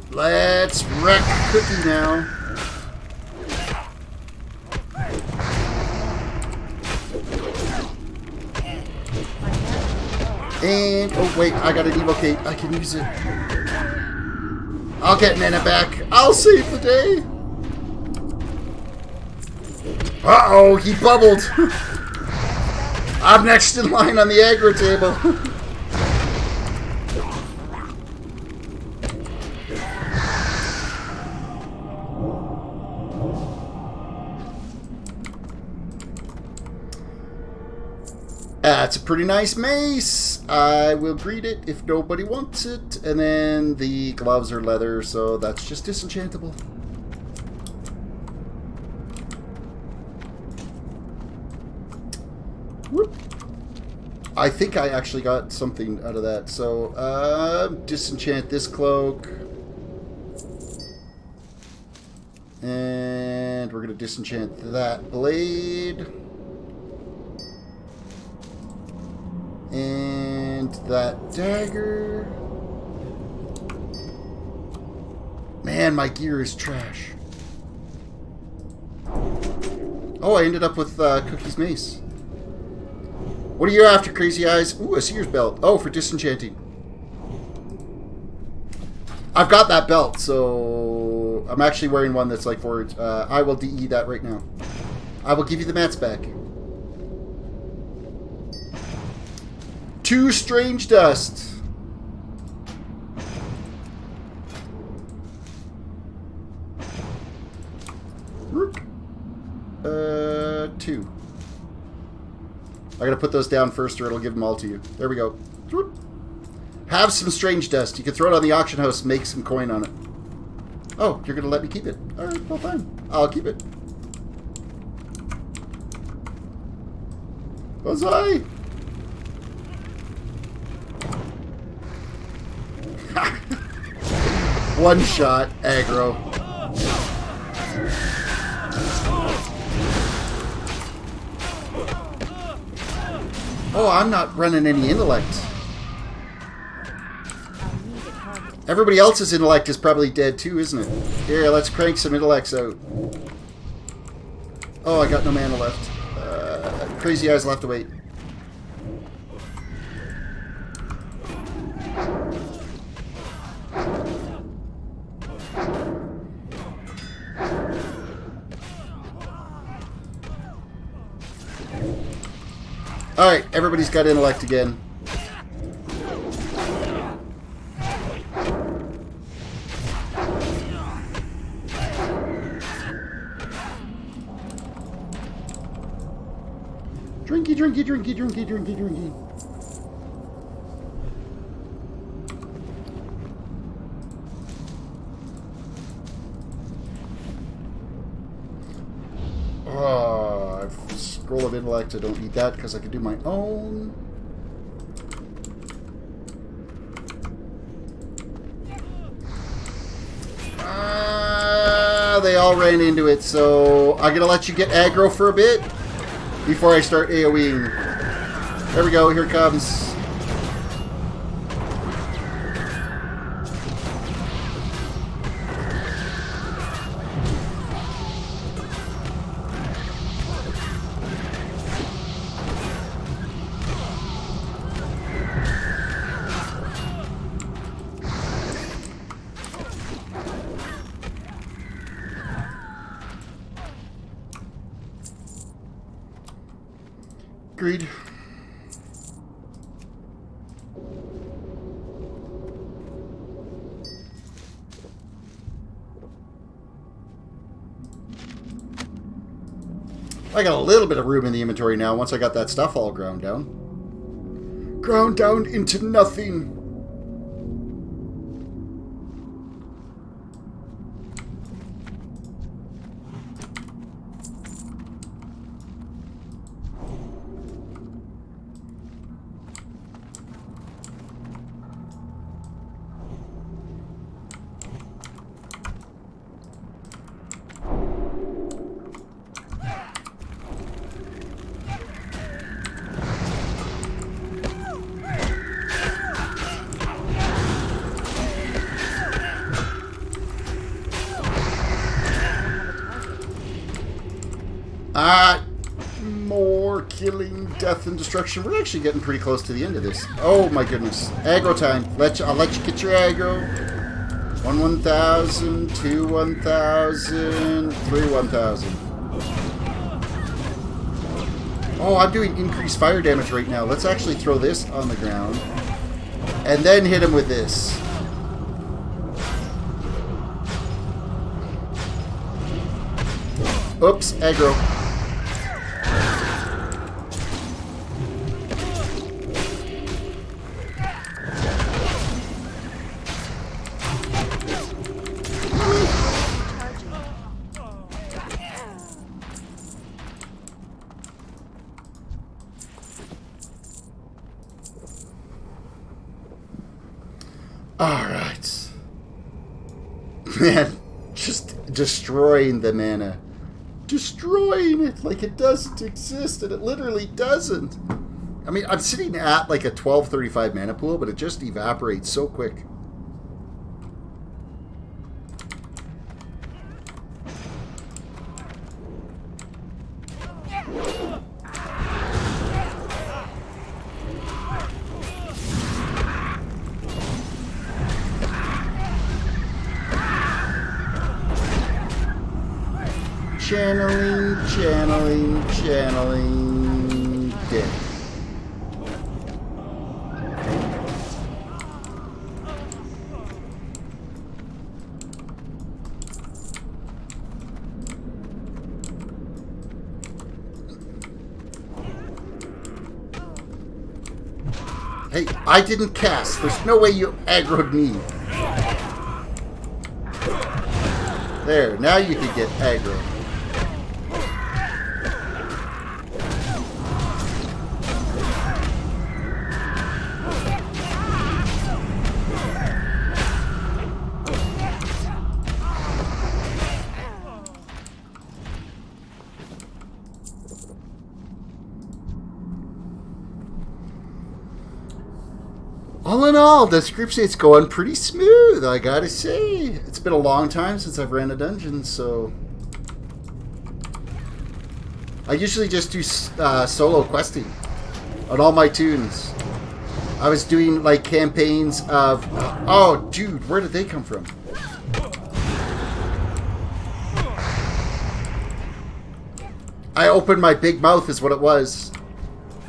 Let's wreck Cookie now. And, oh wait, I got an evocate. I can use it. I'll get mana back. I'll save the day. Uh-oh, he bubbled. I'm next in line on the aggro table. That's a pretty nice mace. I will greet it if nobody wants it. And then the gloves are leather, so that's just disenchantable. Whoop. I think I actually got something out of that. So, disenchant this cloak. And we're going to disenchant that blade. And that dagger. Man, my gear is trash. Oh, I ended up with Cookie's mace. What are you after, Crazy Eyes? Ooh, a Seer's belt. Oh, for disenchanting. I've got that belt, so I'm actually wearing one that's like for. I will DE that right now. I will give you the mats back. 2 strange dust. Rook. 2. I gotta put those down first or it'll give them all to you. There we go. Have some strange dust. You can throw it on the auction house, make some coin on it. Oh, you're gonna let me keep it. Alright, well fine. I'll keep it. Bullseye! One shot, aggro. Oh, I'm not running any intellect. Everybody else's intellect is probably dead too, isn't it? Here, let's crank some intellects out. Oh, I got no mana left. Crazy Eyes will have to wait. Alright, everybody's got intellect again. Drinky, drinky, drinky, drinky, drinky, drinky. Scroll of intellect, I don't need that because I can do my own. They all ran into it, so I'm gonna let you get aggro for a bit before I start AoEing. There we go, here it comes. Agreed. I got a little bit of room in the inventory now once I got that stuff all ground down. Ground down into nothing. More killing, death, and destruction. We're actually getting pretty close to the end of this. Oh my goodness. Aggro time. I'll let you get your aggro. 1,000, 2 1,000, 3 1,000. Oh, I'm doing increased fire damage right now. Let's actually throw this on the ground. And then hit him with this. Oops, aggro. Alright. Man, just destroying the mana. Destroying it like it doesn't exist, and it literally doesn't. I mean, I'm sitting at like a 1235 mana pool, but it just evaporates so quick. Channeling, dick. Hey, I didn't cast. There's no way you aggroed me. There, now you can get aggro. All in all, this group state's going pretty smooth, I gotta say. It's been a long time since I've ran a dungeon, so... I usually just do solo questing on all my tunes. I was doing, like, campaigns of... oh, dude, where did they come from? I opened my big mouth is what it was.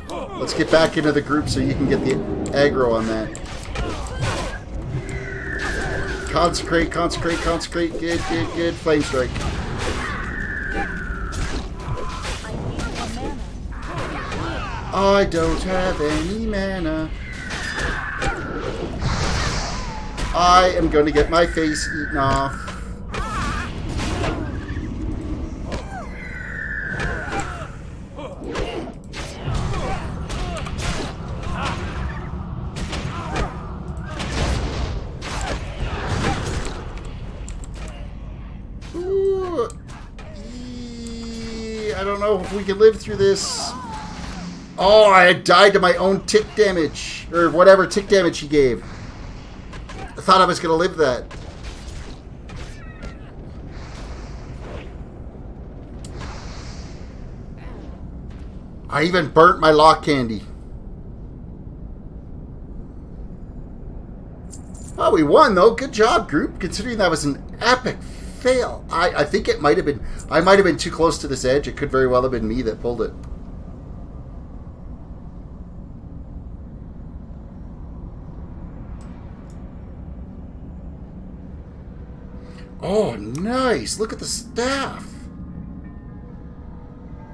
Let's get back into the group so you can get the aggro on that. Consecrate, consecrate, consecrate. Good, good, good. Flame strike. I don't have any mana. I am going to get my face eaten off. I don't know if we can live through this. Oh, I had died to my own tick damage. Or whatever tick damage he gave. I thought I was going to live that. I even burnt my lock candy. Oh, we won though. Good job, group. Considering that was an epic fail. I think it might have been... I might have been too close to this edge. It could very well have been me that pulled it. Oh, nice. Look at the staff.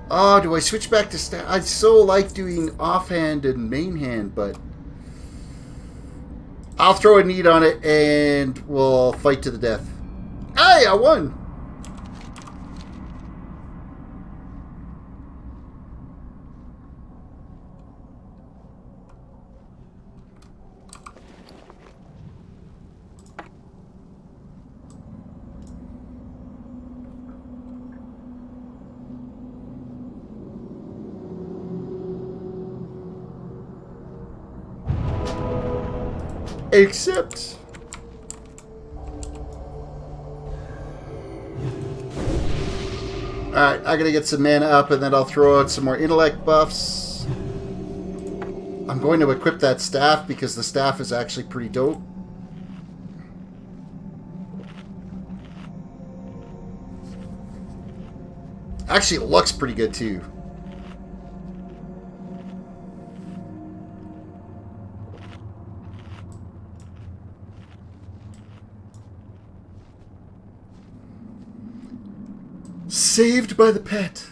Oh, do I switch back to staff? I so like doing offhand and main hand, but... I'll throw a need on it and we'll fight to the death. Hey, I won! Except... Alright, I gotta get some mana up and then I'll throw out some more intellect buffs. I'm going to equip that staff because the staff is actually pretty dope. Actually, it looks pretty good too. Saved by the pet.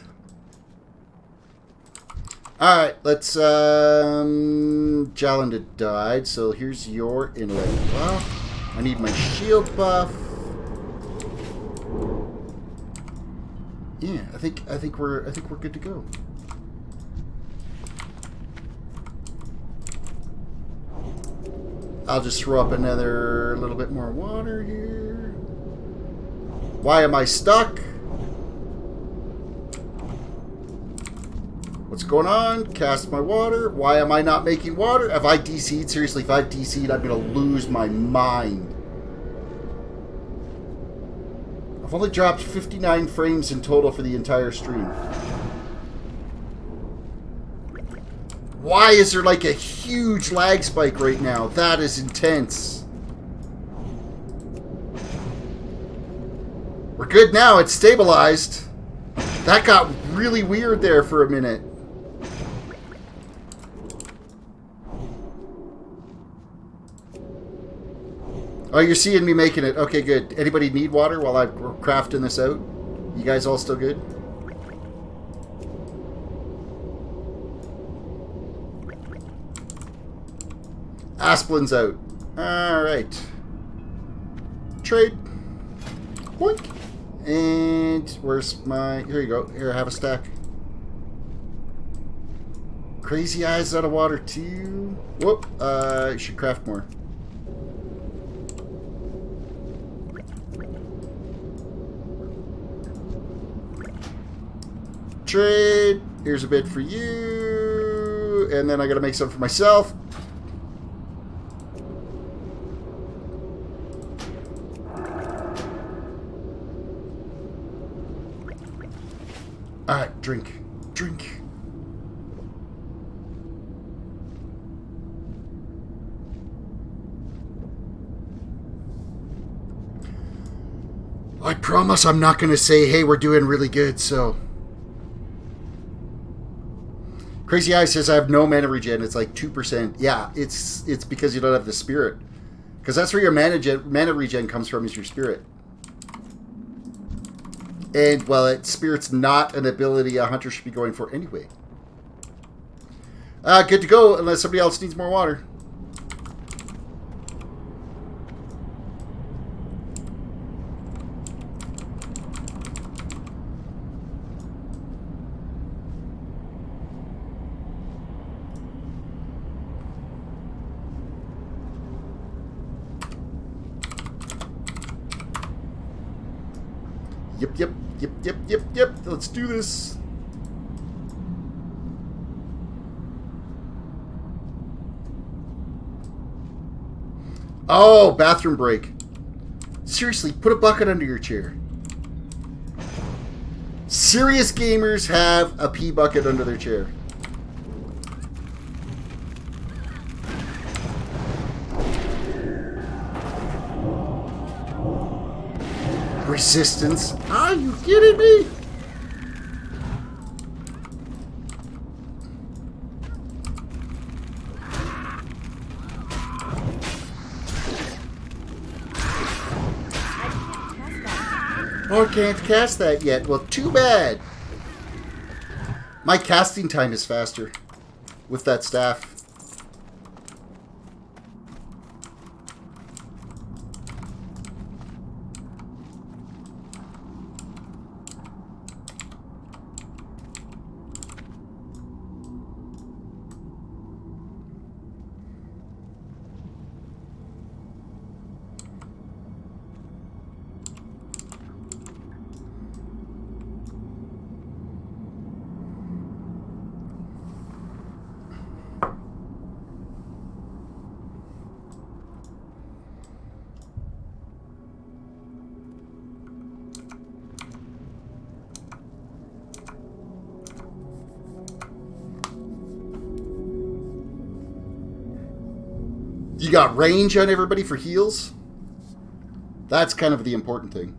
Alright, let's Jalanda died, so here's your intellect buff. I need my shield buff. Yeah, I think we're good to go. I'll just throw up another little bit more water here. Why am I stuck? What's going on? Cast my water. Why am I not making water? Have I DC'd? Seriously, if I've DC'd, I'm going to lose my mind. I've only dropped 59 frames in total for the entire stream. Why is there like a huge lag spike right now? That is intense. We're good now. It's stabilized. That got really weird there for a minute. Oh, you're seeing me making it. Okay, good. Anybody need water while I'm crafting this out? You guys all still good? Asplin's out. Alright. Trade. Boink. And where's my... Here you go. Here, have a stack. Crazy Eyes out of water too. Whoop. You should craft more. Trade. Here's a bit for you. And then I gotta make some for myself. Alright, drink. Drink. I promise I'm not gonna say, hey, we're doing really good, so... Crazy Eye says I have no mana regen. It's like 2%. Yeah, it's because you don't have the spirit. Because that's where your mana regen comes from, is your spirit. And, well, spirit's not an ability a hunter should be going for anyway. Good to go, unless somebody else needs more water. Yep. Let's do this. Oh, bathroom break. Seriously, put a bucket under your chair. Serious gamers have a pee bucket under their chair. Resistance? Are you kidding me? Oh, I can't cast that yet. Well, too bad. My casting time is faster with that staff. You got range on everybody for heals. That's kind of the important thing.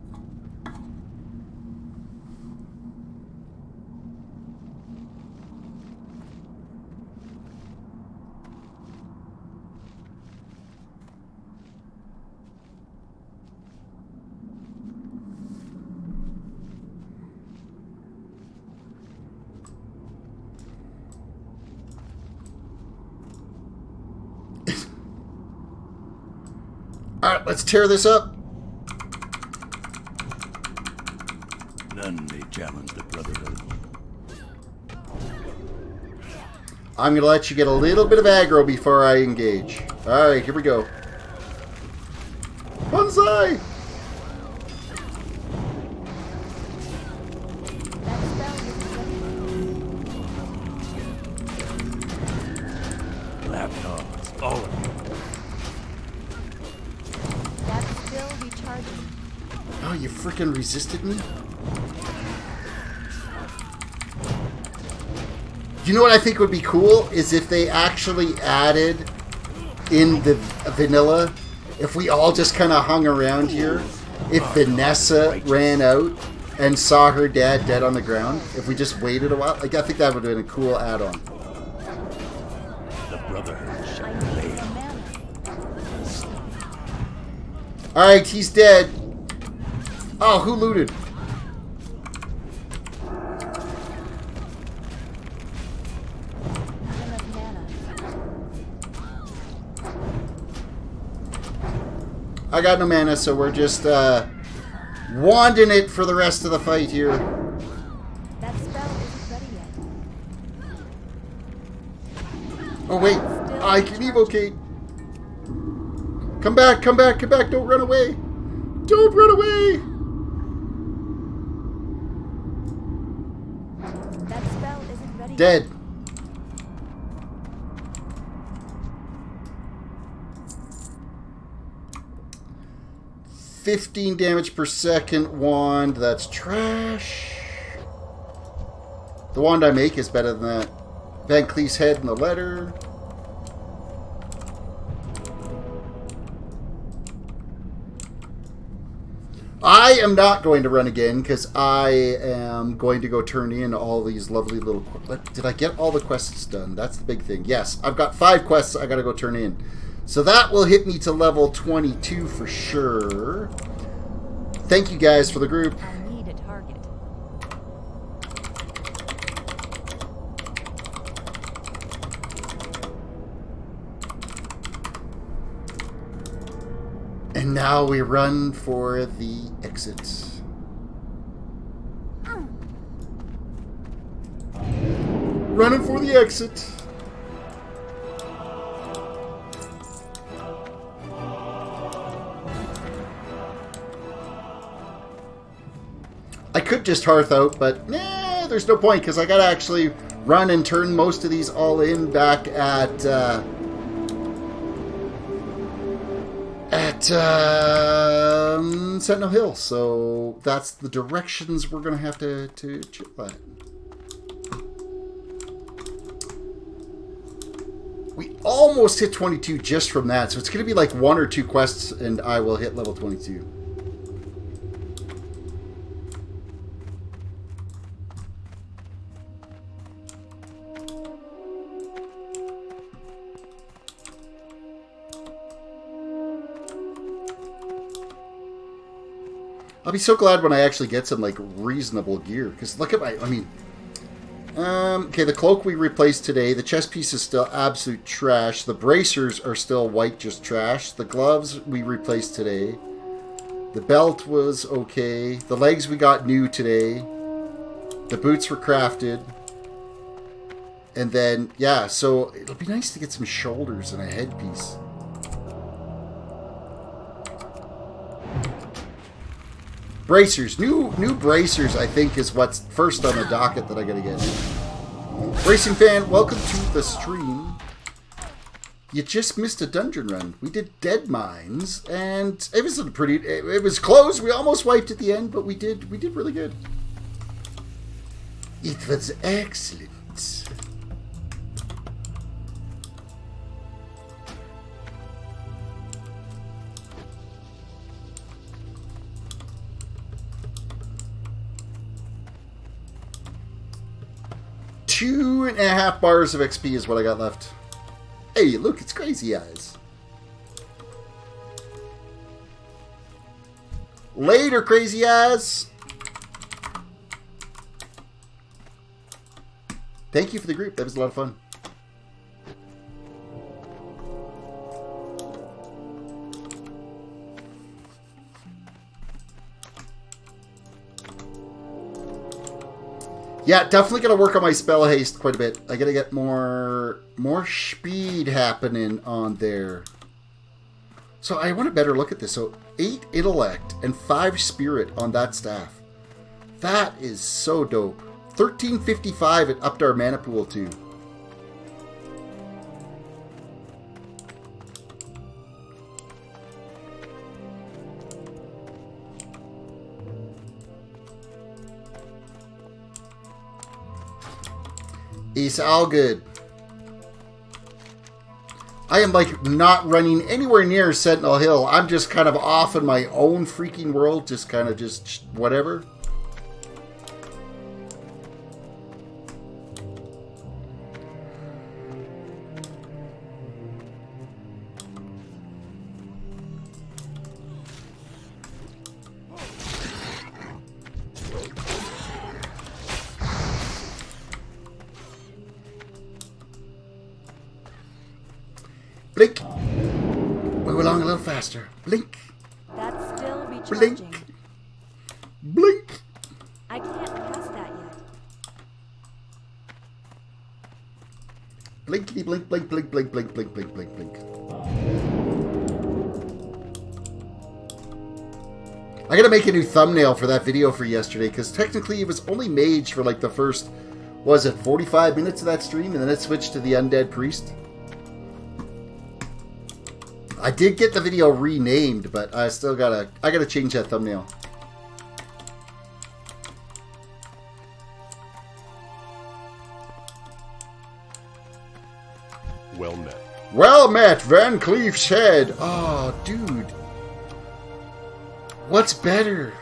Alright, let's tear this up. None may challenge the Brotherhood. I'm going to let you get a little bit of aggro before I engage. Alright, here we go. Bonsai! Lapdogs, all of you. That's still recharging. Oh, you freaking resisted me? You know what I think would be cool? Is if they actually added in the vanilla, if we all just kind of hung around here, if Vanessa ran out and saw her dad dead on the ground, if we just waited a while, like I think that would have been a cool add-on. The Brotherhood shall I need some mana. Alright, he's dead. Oh, who looted? Not enough mana. I got no mana, so we're just wanding it for the rest of the fight here. That spell isn't ready yet. Oh wait, I can evocate. Come back, come back, come back, don't run away. Don't run away. That spell isn't ready Dead. yet. $15 damage per second wand. That's trash. The wand I make is better than that. Van Cleef's head in the letter. I am not going to run again because I am going to go turn in all these lovely little... Did I get all the quests done? That's the big thing. Yes, I've got 5 quests I got to go turn in. So that will hit me to level 22 for sure. Thank you guys for the group. I need a target. And now we run for the exit. Running for the exit. I could just hearth out, but nah, there's no point because I gotta actually run and turn most of these all in back at Sentinel Hill. So that's the directions we're gonna have to chill at. We almost hit 22 just from that, so it's gonna be like 1 or 2 quests, and I will hit level 22. I'll be so glad when I actually get some, like, reasonable gear. Because look at my... I mean... okay, the cloak we replaced today. The chest piece is still absolute trash. The bracers are still white, just trash. The gloves we replaced today. The belt was okay. The legs we got new today. The boots were crafted. And then, yeah, so it'll be nice to get some shoulders and a headpiece. Bracers. New bracers, I think, is what's first on the docket that I gotta get. Racing fan, welcome to the stream. You just missed a dungeon run. We did Dead Mines, and it was a pretty... It was close. We almost wiped at the end, but we did really good. It was excellent. 2.5 bars of XP is what I got left. Hey, look, it's Crazy Eyes. Later, Crazy Eyes. Thank you for the group. That was a lot of fun. Yeah, definitely gonna work on my spell haste quite a bit. I gotta get more speed happening on there. So I want a better look at this. So 8 intellect and 5 spirit on that staff. That is so dope. 1355, it upped our mana pool too. It's all good. I am like not running anywhere near Sentinel Hill. I'm just kind of off in my own freaking world. Just kind of just whatever. Blink. Move along a little faster. Blink. That's still recharging. Blink. Blink. I can't pass that yet. Blinkety blink, blink, blink, blink, blink, blink, blink, blink, blink. I gotta make a new thumbnail for that video for yesterday, because technically it was only Mage for like the first, was it 45 minutes of that stream, and then it switched to the Undead Priest. I did get the video renamed, but I still gotta change that thumbnail. Well met. Well met, Van Cleef's head. Oh, dude. What's better?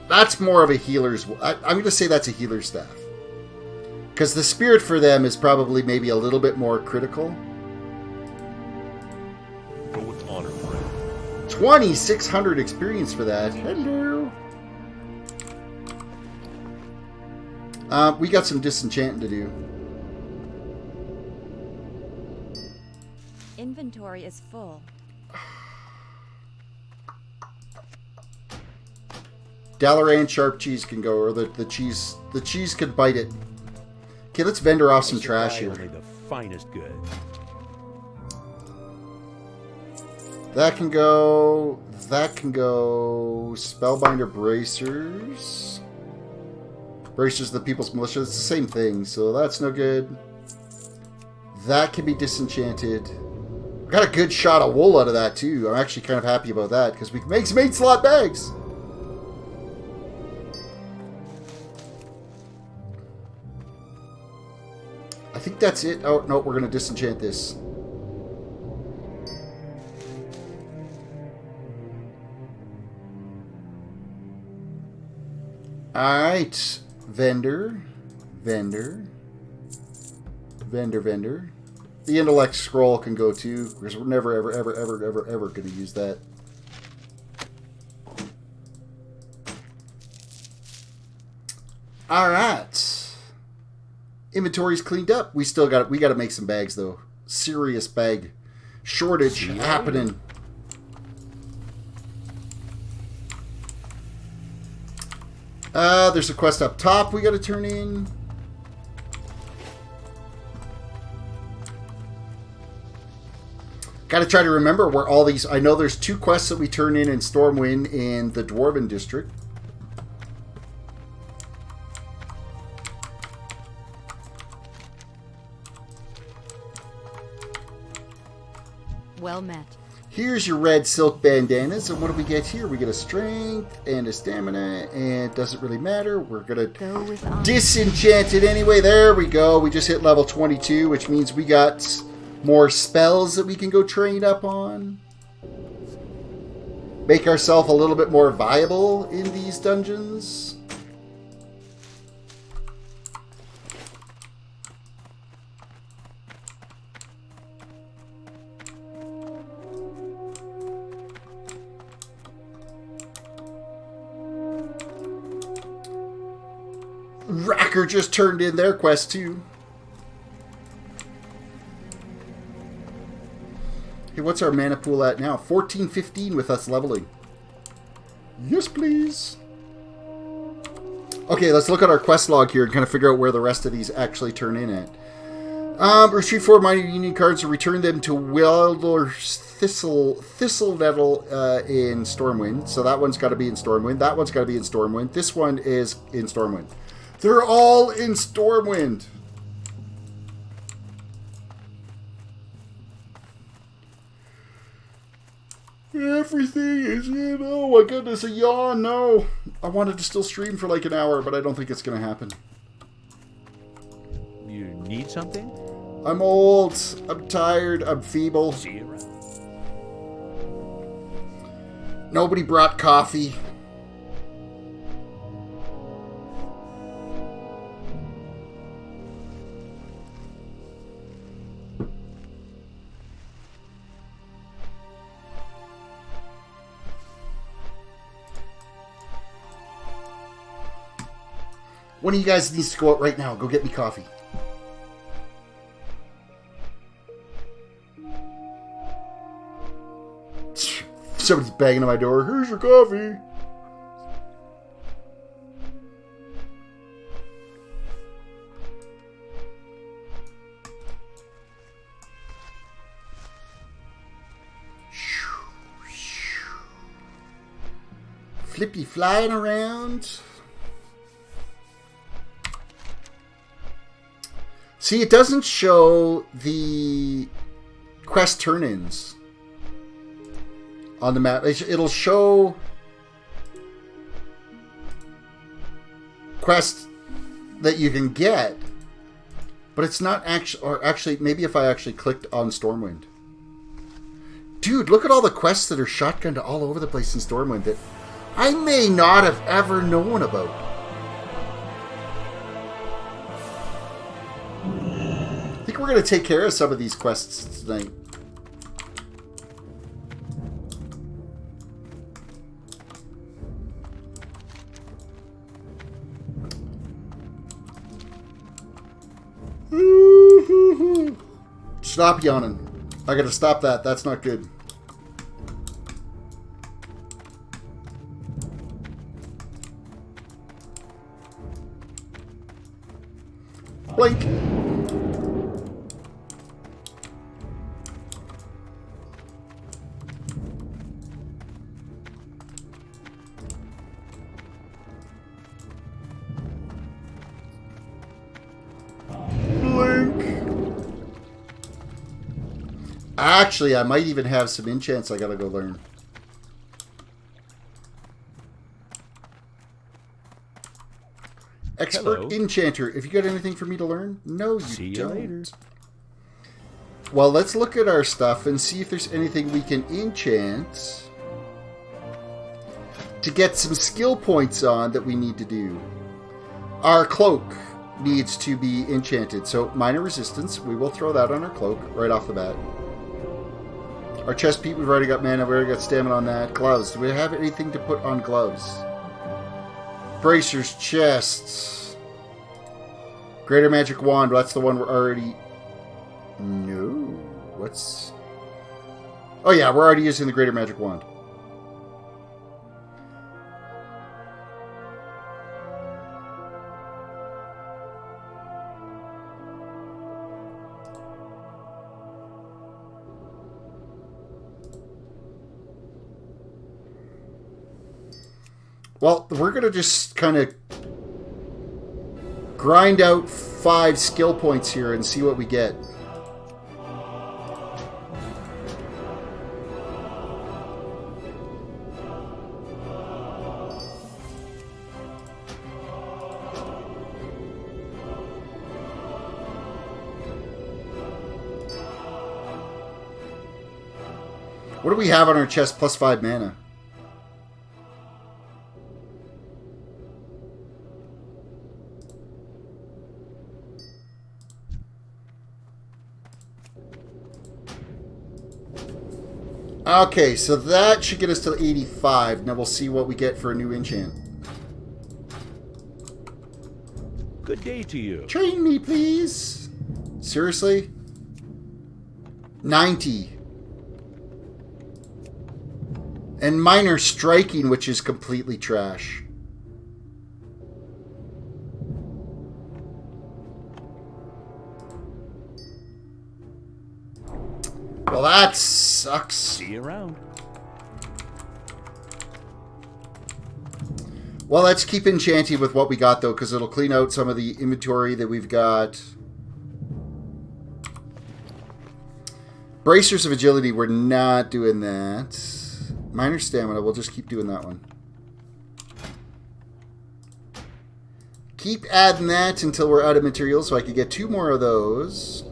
That's more of a healer's... I'm going to say that's a healer's staff. Because the spirit for them is probably maybe a little bit more critical. Go with honor, friend. 2,600 experience for that. Hello. We got some disenchanting to do. Inventory is full. Dalaran sharp cheese can go, or the cheese can bite it. Okay, let's vendor off some trash here. Only the finest goods. That can go. That can go. Spellbinder bracers. Bracers of the People's Militia. It's the same thing, so that's no good. That can be disenchanted. I got a good shot of wool out of that too. I'm actually kind of happy about that because we can make some 8-slot bags. I think that's it. Oh, no, we're going to disenchant this. Alright. Vendor. The intellect scroll can go too, because we're never, ever going to use that. Alright. Inventory's cleaned up. We got to make some bags though. Serious bag shortage happening. There's a quest up top we got to turn in. Got to try to remember where all these... I know there's 2 quests that we turn in Stormwind in the Dwarven District. Well met. Here's your red silk bandanas, and what do we get here? We get a strength and a stamina, and it doesn't really matter. We're going to disenchant it anyway. There we go. We just hit level 22, which means we got more spells that we can go train up on. make ourselves a little bit more viable in these dungeons. Racker just turned in their quest too. Hey, what's our mana pool at now? 14-15 with us leveling. Yes, please. Okay, let's look at our quest log here and kind of figure out where the rest of these actually turn in at. Retrieve 4 minor union cards and return them to Wildor's Thistle Nettle in Stormwind. So that one's got to be in Stormwind. That one's got to be in Stormwind. This one is in Stormwind. They're all in Stormwind. Everything is in. Oh my goodness, a yawn. No. I wanted to still stream for like an hour, but I don't think it's going to happen. You need something? I'm old. I'm tired. I'm feeble. See you around. Nobody brought coffee. One of you guys needs to go out right now. Go get me coffee. Somebody's banging on my door. Here's your coffee. Flippy flying around. See, it doesn't show the quest turn-ins on the map. It'll show quests that you can get, but it's not actually, or actually, maybe if I actually clicked on Stormwind. Dude, look at all the quests that are shotgunned all over the place in Stormwind that I may not have ever known about. I think we're going to take care of some of these quests tonight. Stop yawning. I got to stop that. That's not good. Blink. Actually, I might even have some enchants I gotta go learn. Expert Hello. Enchanter. If you got anything for me to learn? No, you See you don't. later. Well, let's look at our stuff and see if there's anything we can enchant to get some skill points on that we need to do. Our cloak needs to be enchanted. So, minor resistance. We will throw that on our cloak right off the bat. Our chest piece, we've already got mana, we already got stamina on that. Gloves. Do we have anything to put on gloves? Bracers, chests. Greater Magic Wand. That's the one we're already... No. What's... Oh yeah, we're already using the Greater Magic Wand. Well, we're going to just kind of grind out 5 skill points here and see what we get. What do we have on our chest? Plus 5 mana. Okay, so that should get us to 85. Now we'll see what we get for a new enchant. Good day to you. Train me, please. Seriously? 90. And minor striking, which is completely trash. Well, that sucks. See you around. Well, let's keep enchanting with what we got, though, because it'll clean out some of the inventory that we've got. Bracers of Agility, we're not doing that. Minor Stamina, we'll just keep doing that one. Keep adding that until we're out of materials, so I can get 2 more of those.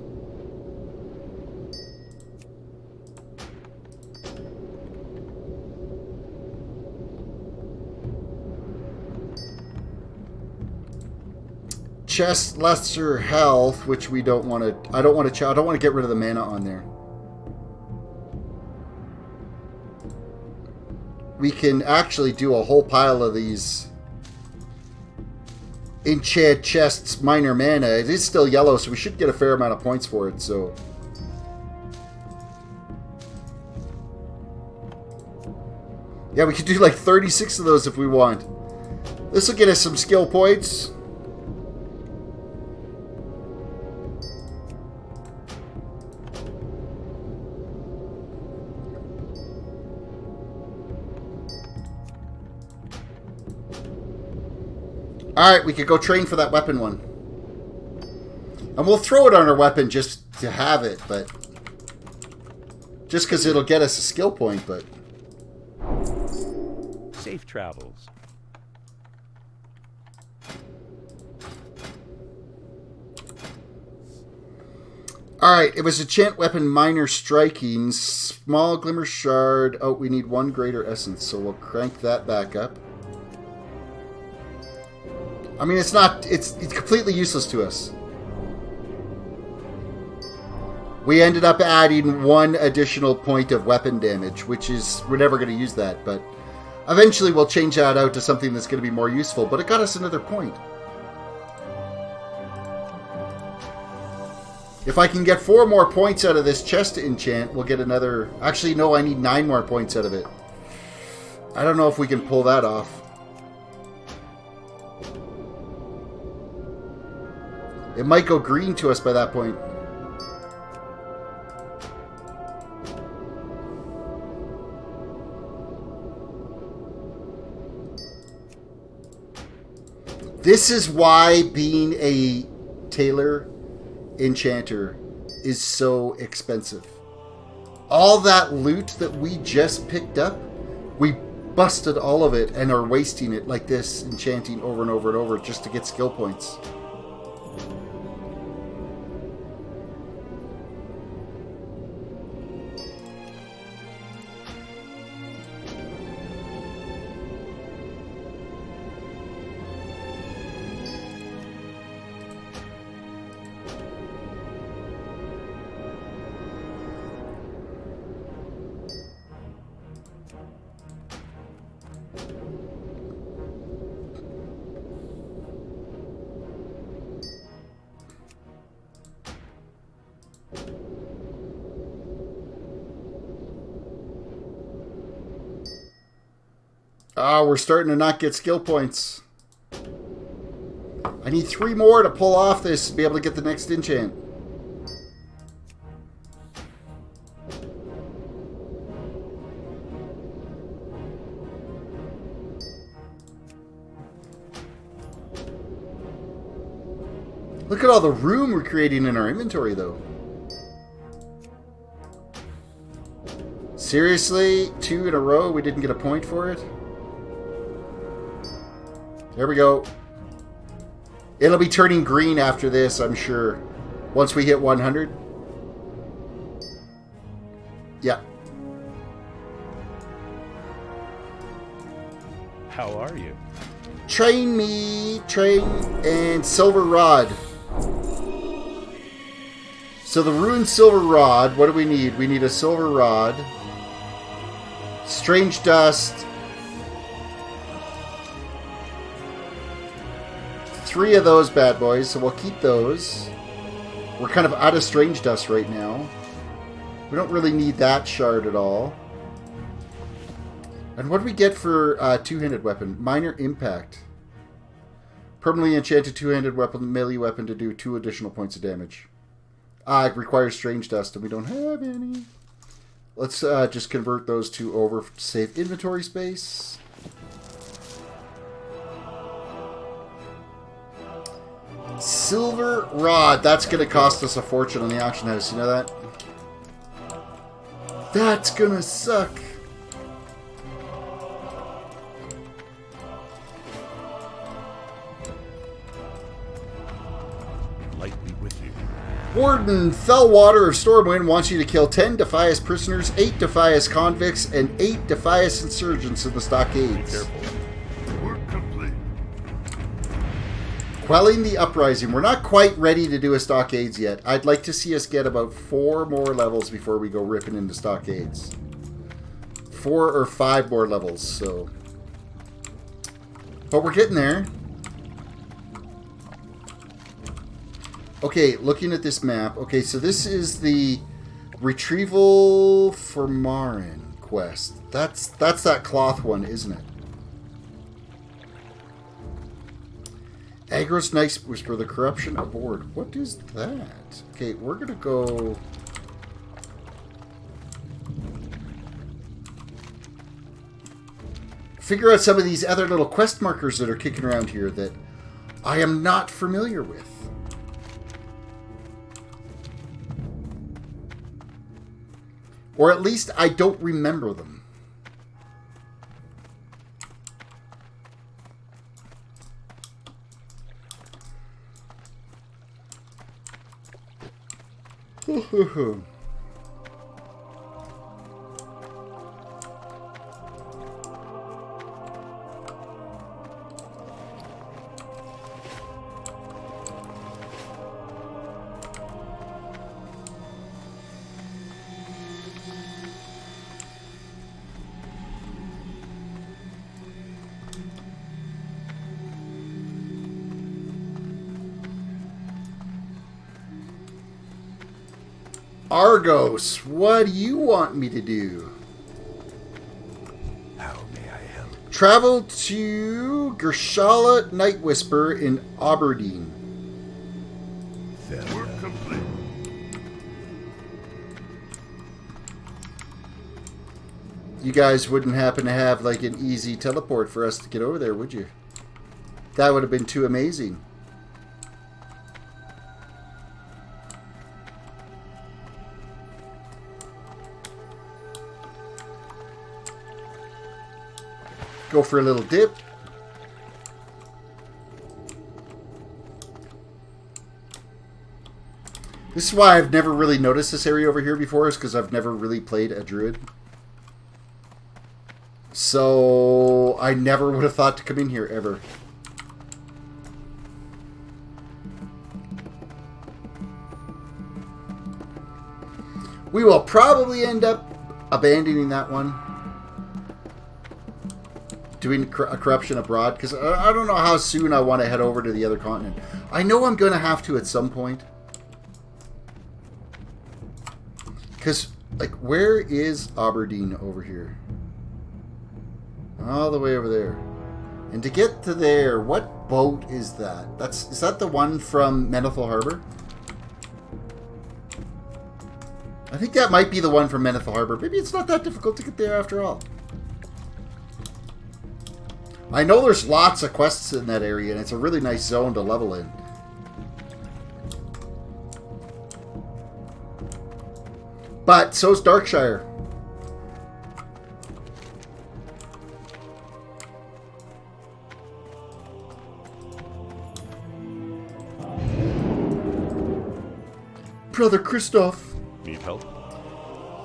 Chest lesser health, which we don't want to. I don't want to get rid of the mana on there. We can actually do a whole pile of these enchant chests minor mana. It is still yellow, so we should get a fair amount of points for it. So yeah, we could do like 36 of those if we want. This will get us some skill points. Alright, we could go train for that weapon one. And we'll throw it on our weapon just to have it, but... just because it'll get us a skill point, but... Safe travels. Alright, it was enchant weapon minor striking, small glimmer shard. Oh, we need 1 greater essence, so we'll crank that back up. I mean, it's completely useless to us. We ended up adding 1 additional point of weapon damage, which is, we're never going to use that, but eventually we'll change that out to something that's going to be more useful, but it got us another point. If I can get 4 more points out of this chest enchant, we'll get another... Actually, no, I need 9 more points out of it. I don't know if we can pull that off. It might go green to us by that point. This is why being a tailor enchanter is so expensive. All that loot that we just picked up, we busted all of it and are wasting it like this, enchanting over and over and over just to get skill points. Ah, we're starting to not get skill points. I need 3 more to pull off this to be able to get the next enchant. Look at all the room we're creating in our inventory, though. Seriously? 2 in a row? We didn't get a point for it? There we go. It'll be turning green after this, I'm sure. Once we hit 100. Yeah. How are you? Train me, train, and silver rod. So the ruined silver rod, what do we need? We need a silver rod. Strange Dust. 3 of those bad boys, so we'll keep those. We're kind of out of Strange Dust right now. We don't really need that shard at all. And what do we get for two-handed weapon? Minor Impact. Permanently enchanted two-handed weapon, melee weapon to do 2 additional points of damage. It requires Strange Dust, and we don't have any. Let's just convert those 2 over to save inventory space. Silver Rod. That's going to cost us a fortune on the auction house. You know that? That's going to suck. Light be with you. Warden Fellwater of Stormwind wants you to kill 10 Defias prisoners, 8 Defias convicts, and 8 Defias insurgents in the stockades. Careful. Work complete. Quelling the Uprising. We're not quite ready to do a stockades yet. I'd like to see us get about 4 more levels before we go ripping into stockades. 4 or 5 more levels, so. But we're getting there. Okay, looking at this map. Okay, so this is the Retrieval for Marin quest. That's that cloth one, isn't it? Agros Nice Whisper, the corruption aboard. What is that? Okay, we're gonna go. Figure out some of these other little quest markers that are kicking around here that I am not familiar with. Or at least I don't remember them. Argos, what do you want me to do? How may I help? Travel to Gershala Night Whisper in Aberdeen. Work complete. You guys wouldn't happen to have like an easy teleport for us to get over there, would you? That would have been too amazing. Go for a little dip. This is why I've never really noticed this area over here before, is because I've never really played a druid. So I never would have thought to come in here ever. We will probably end up abandoning that one. Doing a corruption abroad, because I don't know how soon I want to head over to the other continent. I know I'm going to have to at some point. Because, like, where is Aberdeen over here? All the way over there. And to get to there, what boat is that? Is that the one from Menethil Harbor? I think that might be the one from Menethil Harbor. Maybe it's not that difficult to get there after all. I know there's lots of quests in that area, and it's a really nice zone to level in. But so's Darkshire. Brother Christoph. Need help?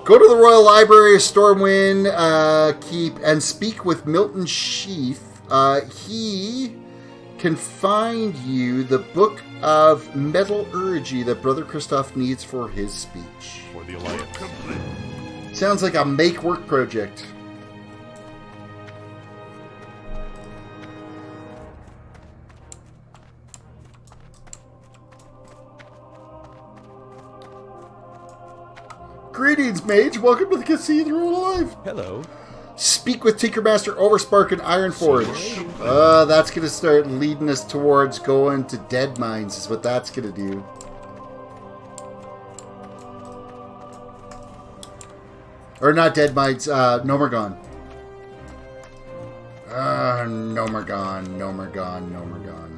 Go to the Royal Library of Stormwind Keep and speak with Milton Sheath. He can find you the book of metallurgy that Brother Christoph needs for his speech. For the Alliance. Sounds like a make work project. Greetings, Mage. Welcome to the Cathedral Alive. Hello. Speak with Tinkermaster, Overspark, and Ironforge. That's going to start leading us towards going to Dead Mines, is what that's going to do. Or not Dead Mines, Nomergon. Nomergon.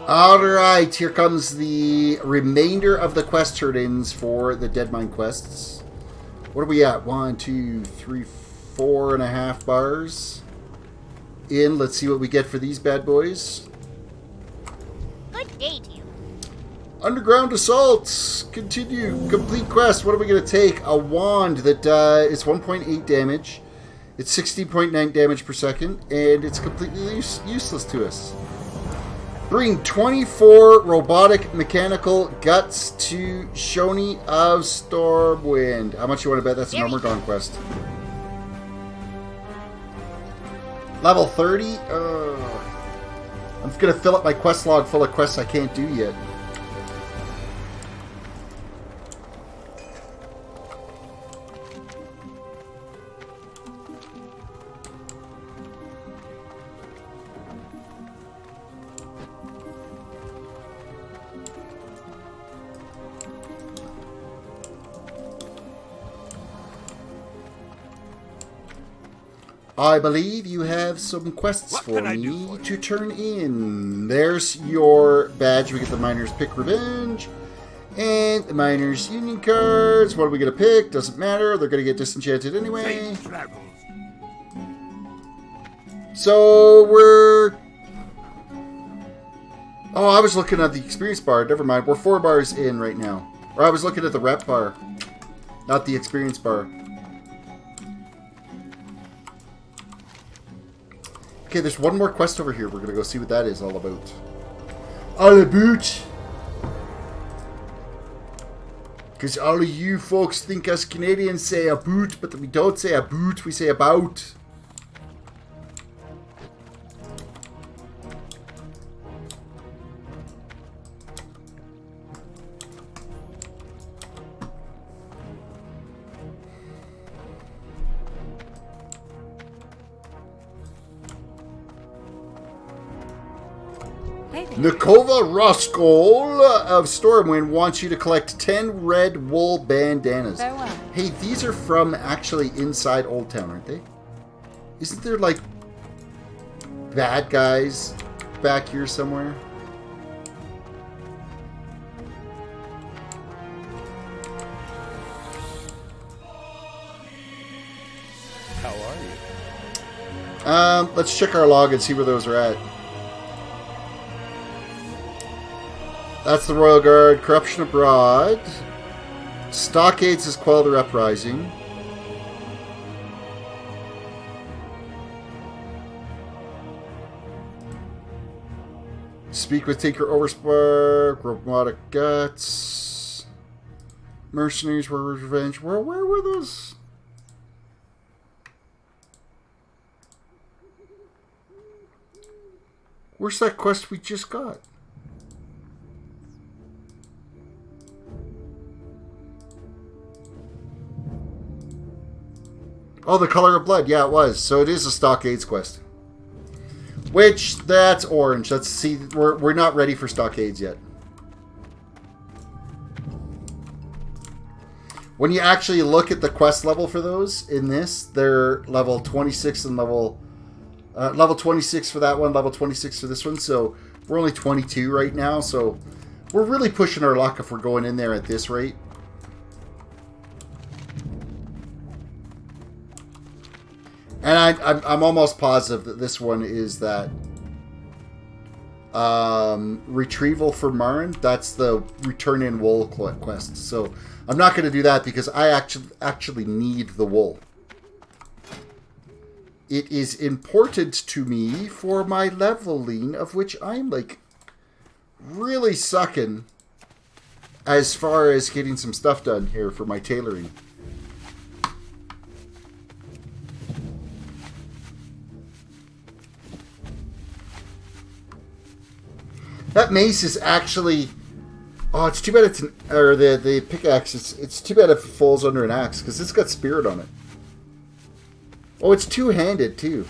Alright, here comes the remainder of the quest turn-ins for the Deadmine quests. What are we at? 1, 2, 3, 4.5 bars in. Let's see what we get for these bad boys. Good day to you. Underground Assaults. Continue. Complete quest. What are we going to take? A wand that is 1.8 damage. It's 16.9 damage per second. And it's completely useless to us. Bring 24 robotic mechanical guts to Shoni of Stormwind. How much you want to bet that's an Nomergon quest? Level 30? I'm going to fill up my quest log full of quests I can't do yet. I believe you have some quests for me to turn in. There's your badge. We get the Miner's Pick Revenge. And the Miner's Union cards. What are we going to pick? Doesn't matter. They're going to get disenchanted anyway. So we're... Oh, I was looking at the experience bar. Never mind. We're 4 bars in right now. Or I was looking at the rep bar. Not the experience bar. Okay, there's one more quest over here. We're going to go see what that is all about. All about. Because all of you folks think us Canadians say about, but we don't say about, we say about. Nikova Roskol of Stormwind wants you to collect 10 red wool bandanas. Farewell. Hey, these are from actually inside Old Town, aren't they? Isn't there like bad guys back here somewhere? How are you? Let's check our log and see where those are at. That's the Royal Guard. Corruption Abroad. Stockades has quelled the uprising. Speak with Tinker Overspark. Robotic Guts. Mercenaries, Warriors Revenge. Where were those? Where's that quest we just got? Oh, the Color of Blood. Yeah, it was. So it is a Stockades quest. Which, that's orange. Let's see. We're not ready for Stockades yet. When you actually look at the quest level for those in this, they're level 26 and level 26 for that one, level 26 for this one. So we're only 22 right now. So we're really pushing our luck if we're going in there at this rate. And I'm almost positive that this one is that Retrieval for Marin. That's the return in wool quest. So I'm not going to do that because I actually need the wool. It is important to me for my leveling, of which I'm like really sucking as far as getting some stuff done here for my tailoring. That mace is actually... Oh, it's too bad it's... Or the pickaxe, it's too bad it falls under an axe, because it's got spirit on it. Oh, it's two-handed, too.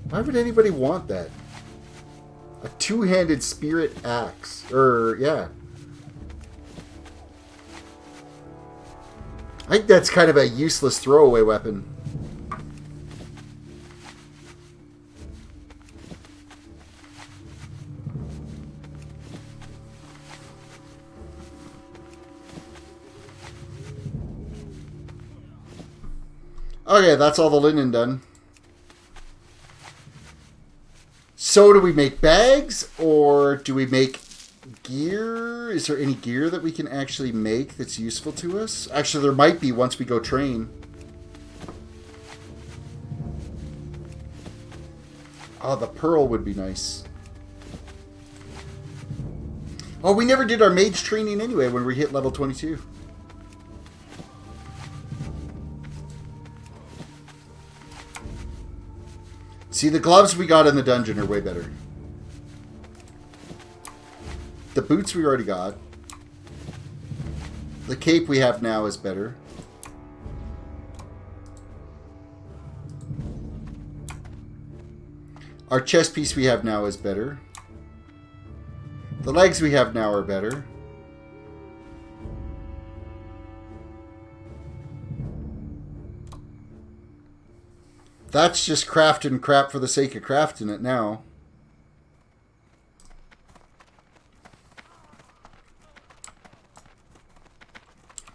Why would anybody want that? A two-handed spirit axe. Yeah. I think that's kind of a useless throwaway weapon. Okay, that's all the linen done. So do we make bags or do we make gear? Is there any gear that we can actually make that's useful to us? Actually, there might be once we go train. Oh, the pearl would be nice. Oh, we never did our mage training anyway when we hit level 22. See, the gloves we got in the dungeon are way better. The boots we already got. The cape we have now is better. Our chest piece we have now is better. The legs we have now are better. That's just crafting crap for the sake of crafting it now.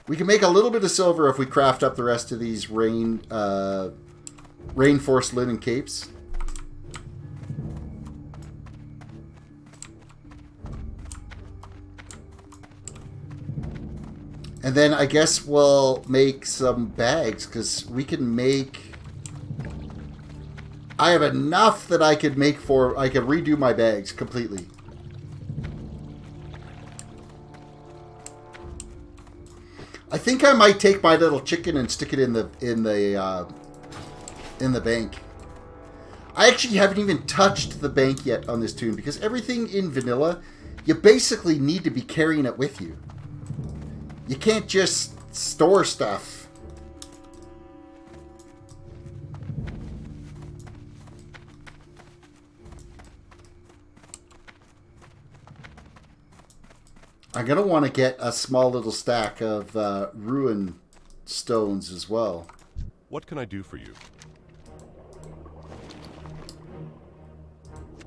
We can make a little bit of silver if we craft up the rest of these rainforest linen capes. And then I guess we'll make some bags, because we can make... I have enough that I could make for... I could redo my bags completely. I think I might take my little chicken and stick it in the bank. I actually haven't even touched the bank yet on this tune, because everything in vanilla, you basically need to be carrying it with you. You can't just store stuff. I'm going to want to get a small little stack of ruin stones as well. What can I do for you?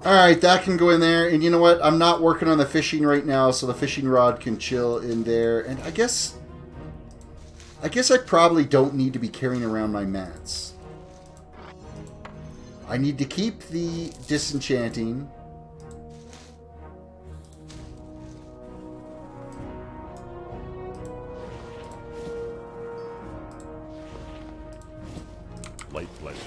Alright, that can go in there. And you know what? I'm not working on the fishing right now, so the fishing rod can chill in there. And I guess I probably don't need to be carrying around my mats. I need to keep the disenchanting. Light bless you.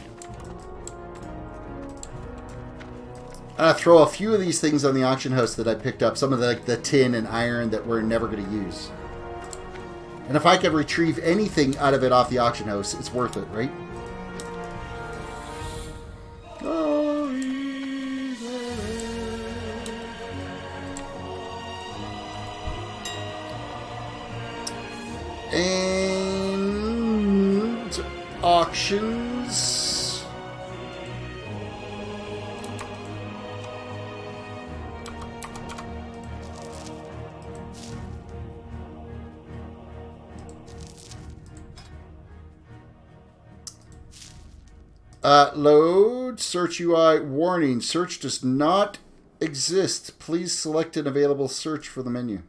Throw a few of these things on the auction house that I picked up. Some of the tin and iron that we're never going to use. And if I could retrieve anything out of it off the auction house, it's worth it, right? And auctions. Load, search UI, warning, search does not exist. Please select an available search for the menu.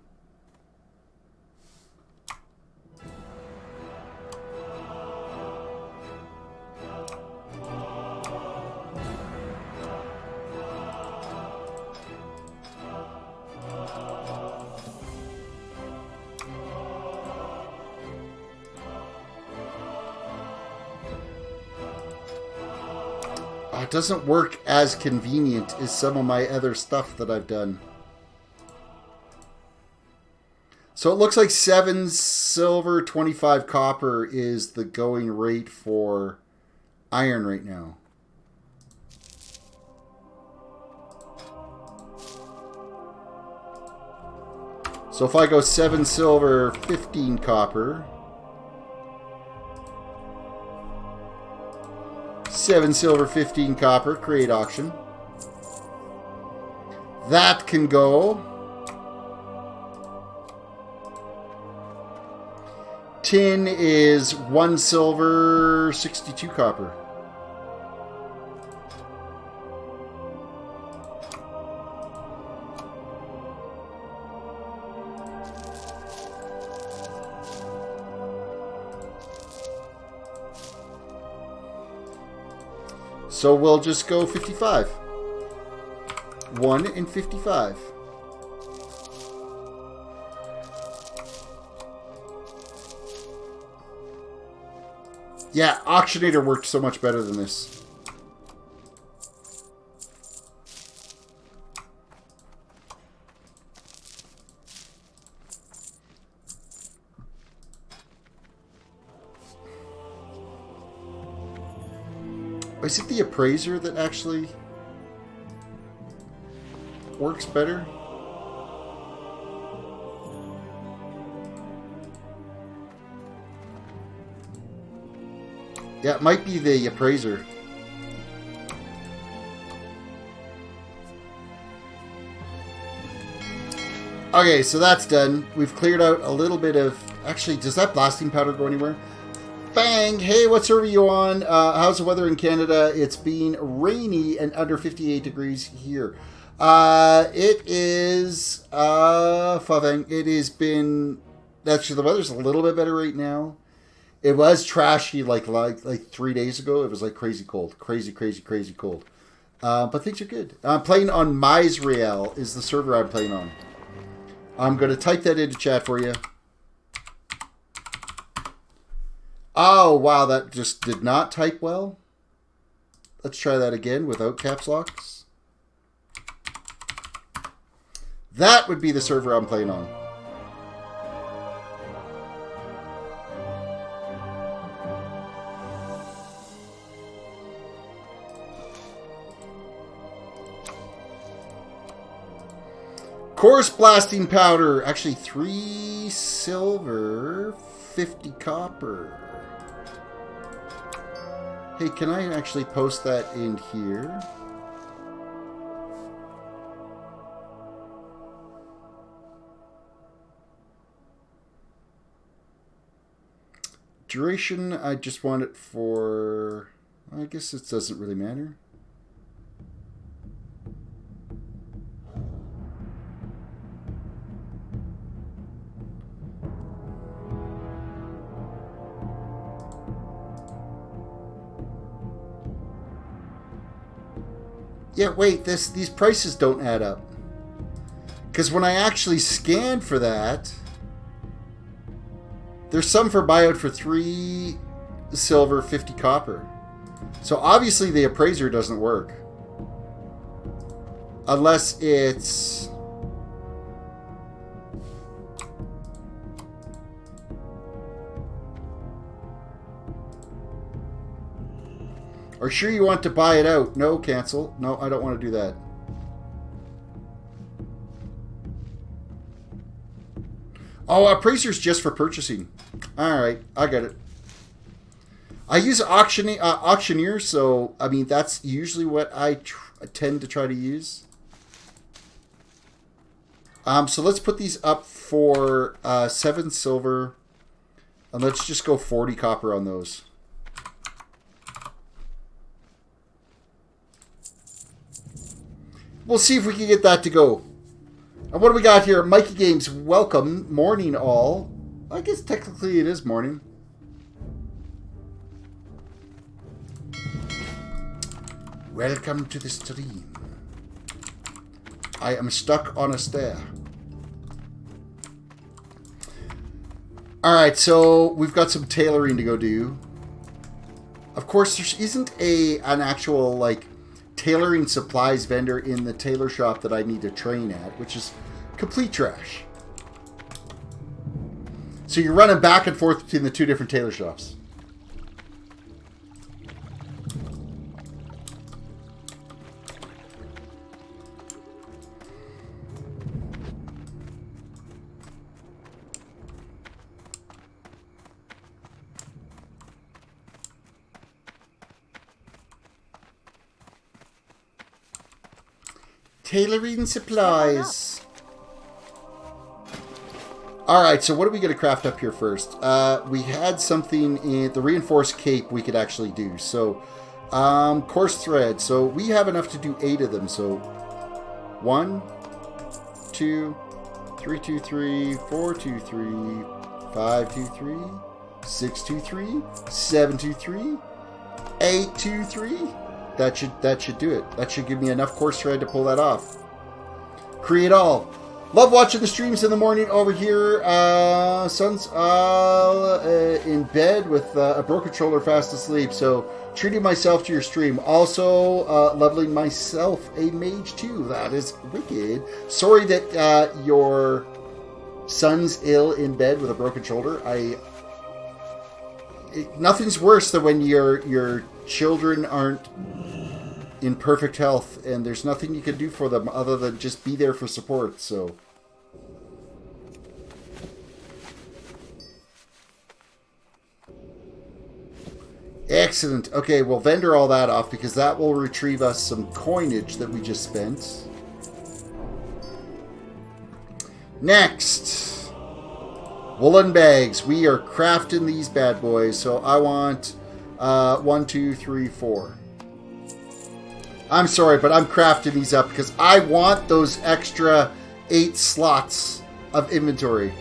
it doesn't work as convenient as some of my other stuff that I've done. So it looks like 7 silver, 25 copper is the going rate for iron right now. So if I go 7 silver, 15 copper. 7 silver, 15 copper, create auction. That can go. Tin is 1 silver, 62 copper. So we'll just go 55. 1 and 55. Yeah, Auctionator worked so much better than this. Is it the appraiser that actually works better? Yeah, it might be the appraiser. Okay, so that's done. We've cleared out a little bit of... Actually, does that blasting powder go anywhere? Bang! Hey, what server are you on? How's the weather in Canada? It's been rainy and under 58 degrees here. It is... Favang. It has been... Actually, the weather's a little bit better right now. It was trashy like 3 days ago. It was like crazy cold. Crazy cold. But things are good. I'm playing on Misrael is the server I'm playing on. I'm going to type that into chat for you. Oh, wow, that just did not type well. Let's try that again without caps locks. That would be the server I'm playing on. Course blasting powder. Actually, 3 silver, 50 copper. Hey, can I actually post that in here? Duration, I just want it for... I guess it doesn't really matter. Yeah, wait, these prices don't add up. Because when I actually scanned for that, there's some for buyout for 3 silver, 50 copper. So obviously the appraiser doesn't work. Unless it's... Are sure you want to buy it out? No, cancel. No, I don't want to do that. Oh, appraiser's just for purchasing. Alright, I got it. I use auctioneer, so, I mean, that's usually what I tend to try to use. So let's put these up for 7 silver. And let's just go 40 copper on those. We'll see if we can get that to go. And what do we got here? Mikey Games, welcome. Morning, all. I guess technically it is morning. Welcome to the stream. I am stuck on a stair. Alright, so we've got some tailoring to go do. Of course, there isn't an actual, like, tailoring supplies vendor in the tailor shop that I need to train at, which is complete trash. So you're running back and forth between the two different tailor shops. Tailoring supplies. Alright, so what are we going to craft up here first? We had something in the reinforced cape we could actually do. So, coarse thread. So we have enough to do 8 of them. So, 1, 2, 3, 2, 3, 4, 2, 3, 5, 2, 3, 6, 2, 3, 7, 2, 3, 8, 2, 3. That should do it. That should give me enough coarse thread to pull that off. Create all. Love watching the streams in the morning over here. Son's in bed with a broken shoulder, fast asleep. So treating myself to your stream. Also leveling myself a mage too. That is wicked. Sorry that your son's ill in bed with a broken shoulder. Nothing's worse than when your children aren't in perfect health and there's nothing you can do for them other than just be there for support. So excellent. Okay, we'll vendor all that off because that will retrieve us some coinage that we just spent. Next, woolen bags. We are crafting these bad boys. So I want 1, 2, 3, 4. I'm sorry, but I'm crafting these up because I want those extra 8 slots of inventory.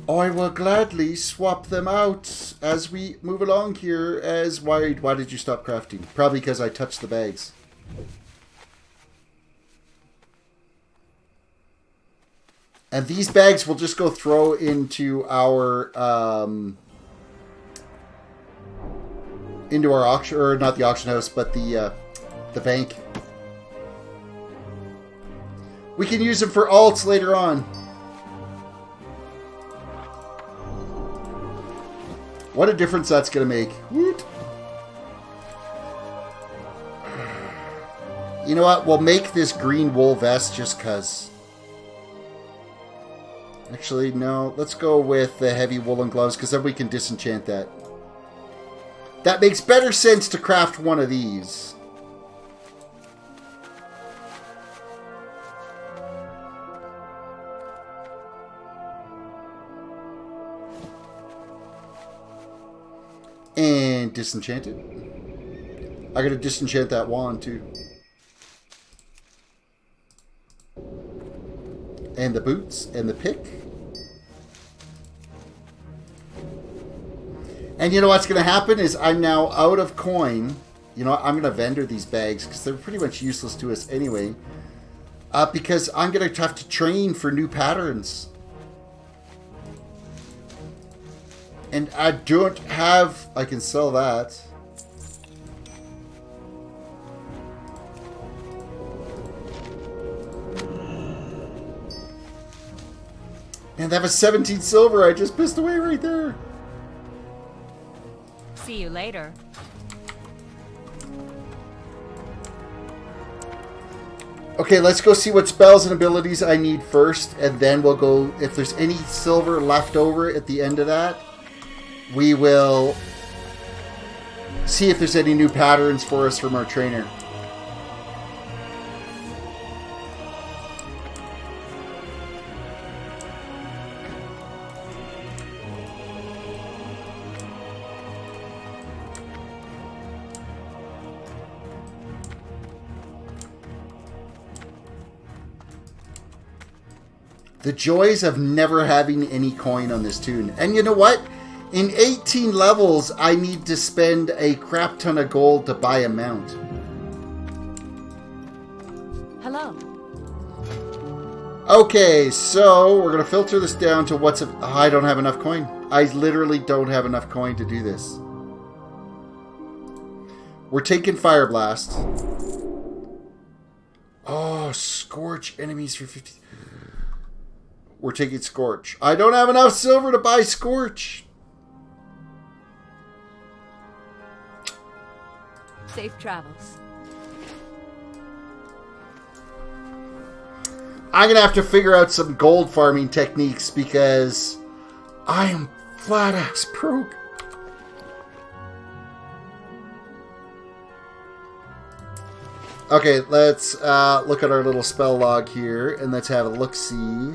I will gladly swap them out as we move along here. Why did you stop crafting? Probably because I touched the bags. And these bags will just go throw into our auction, or not the auction house, but the bank. We can use them for alts later on. What a difference that's going to make. Woot. You know what? We'll make this green wool vest just because. Actually, no. Let's go with the heavy woolen gloves because then we can disenchant that. That makes better sense to craft one of these. And disenchanted. I gotta disenchant that wand too. And the boots and the pick. And you know what's gonna happen is I'm now out of coin. You know what? I'm gonna vendor these bags because they're pretty much useless to us anyway. Because I'm gonna have to train for new patterns. And I don't have... I can sell that. And that was 17 silver I just pissed away right there. See you later. Okay, let's go see what spells and abilities I need first. And then we'll go... If there's any silver left over at the end of that, we will see if there's any new patterns for us from our trainer. The joys of never having any coin on this tune. And you know what? In 18 levels, I need to spend a crap ton of gold to buy a mount. Hello. Okay, so we're going to filter this down to what's... I don't have enough coin. I literally don't have enough coin to do this. We're taking Fire Blast. Oh, Scorch enemies for 50. We're taking Scorch. I don't have enough silver to buy Scorch. Safe travels. I'm going to have to figure out some gold farming techniques because I am flat ass broke. Okay, let's look at our little spell log here and let's have a look-see.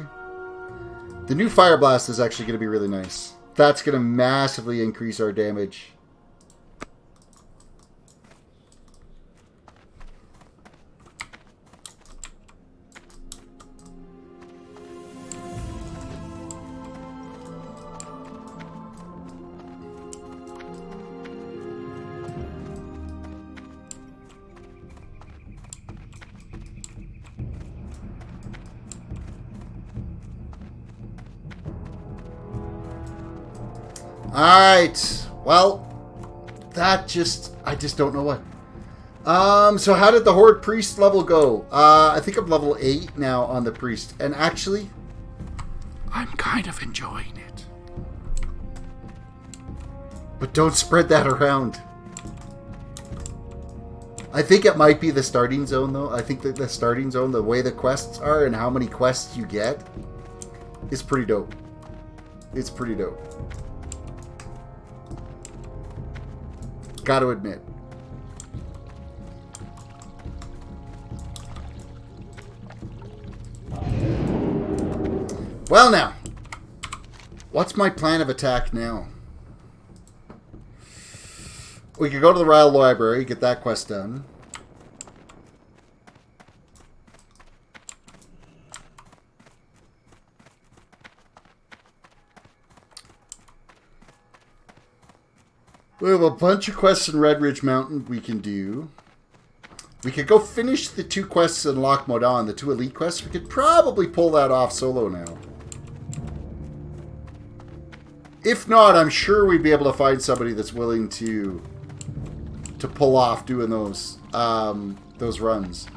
The new Fire Blast is actually going to be really nice. That's going to massively increase our damage. Alright, well, I just don't know what. So how did the Horde Priest level go? I think I'm level 8 now on the Priest, and actually, I'm kind of enjoying it. But don't spread that around. I think it might be the starting zone, though. I think that the starting zone, the way the quests are and how many quests you get, is pretty dope. It's pretty dope. Got to admit. Well now, what's my plan of attack now? We could go to the Royal Library, get that quest done. We have a bunch of quests in Red Ridge Mountain we can do. We could go finish the 2 quests in Loch Modan, the 2 elite quests. We could probably pull that off solo now. If not, I'm sure we'd be able to find somebody that's willing to pull off doing those runs.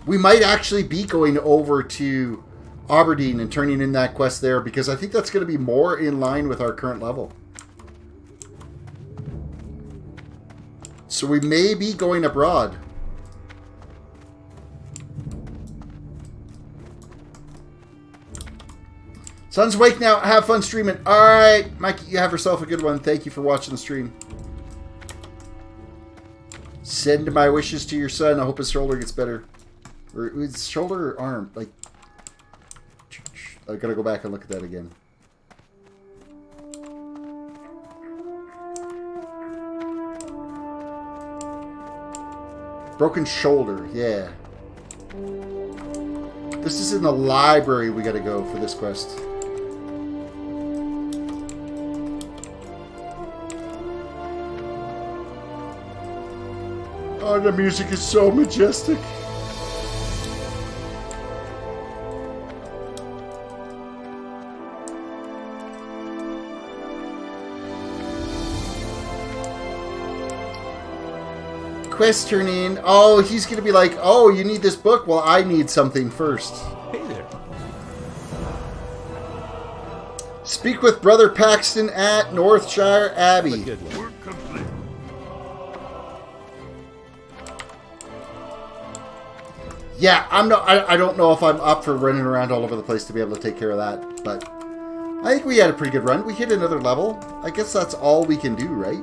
We might actually be going over to Aberdeen and turning in that quest there because I think that's going to be more in line with our current level. So we may be going abroad. Sun's awake now. Have fun streaming. Alright, Mikey, you have yourself a good one. Thank you for watching the stream. Send my wishes to your son. I hope his shoulder gets better. Or his shoulder or arm? Like, I gotta go back and look at that again. Broken shoulder, yeah. This is in the library we gotta go for this quest. Oh, the music is so majestic. Quest turn in. Oh, he's going to be like, oh, you need this book? Well, I need something first. Hey there. Speak with Brother Paxton at Northshire Abbey. Good one. Work complete. Yeah, I don't know if I'm up for running around all over the place to be able to take care of that, but I think we had a pretty good run. We hit another level. I guess that's all we can do, right?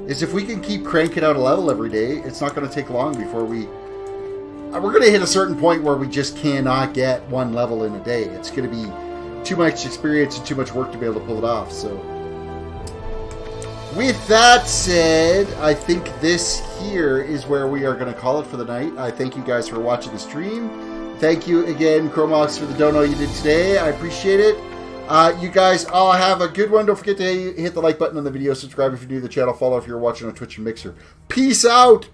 Is if we can keep cranking out a level every day, it's not going to take long before we're going to hit a certain point where we just cannot get one level in a day. It's going to be too much experience and too much work to be able to pull it off. So, with that said, I think this here is where we are going to call it for the night. I thank you guys for watching the stream. Thank you again, Chromox, for the dono you did today. I appreciate it. You guys all have a good one. Don't forget to hit the like button on the video. Subscribe if you're new to the channel. Follow if you're watching on Twitch and Mixer. Peace out.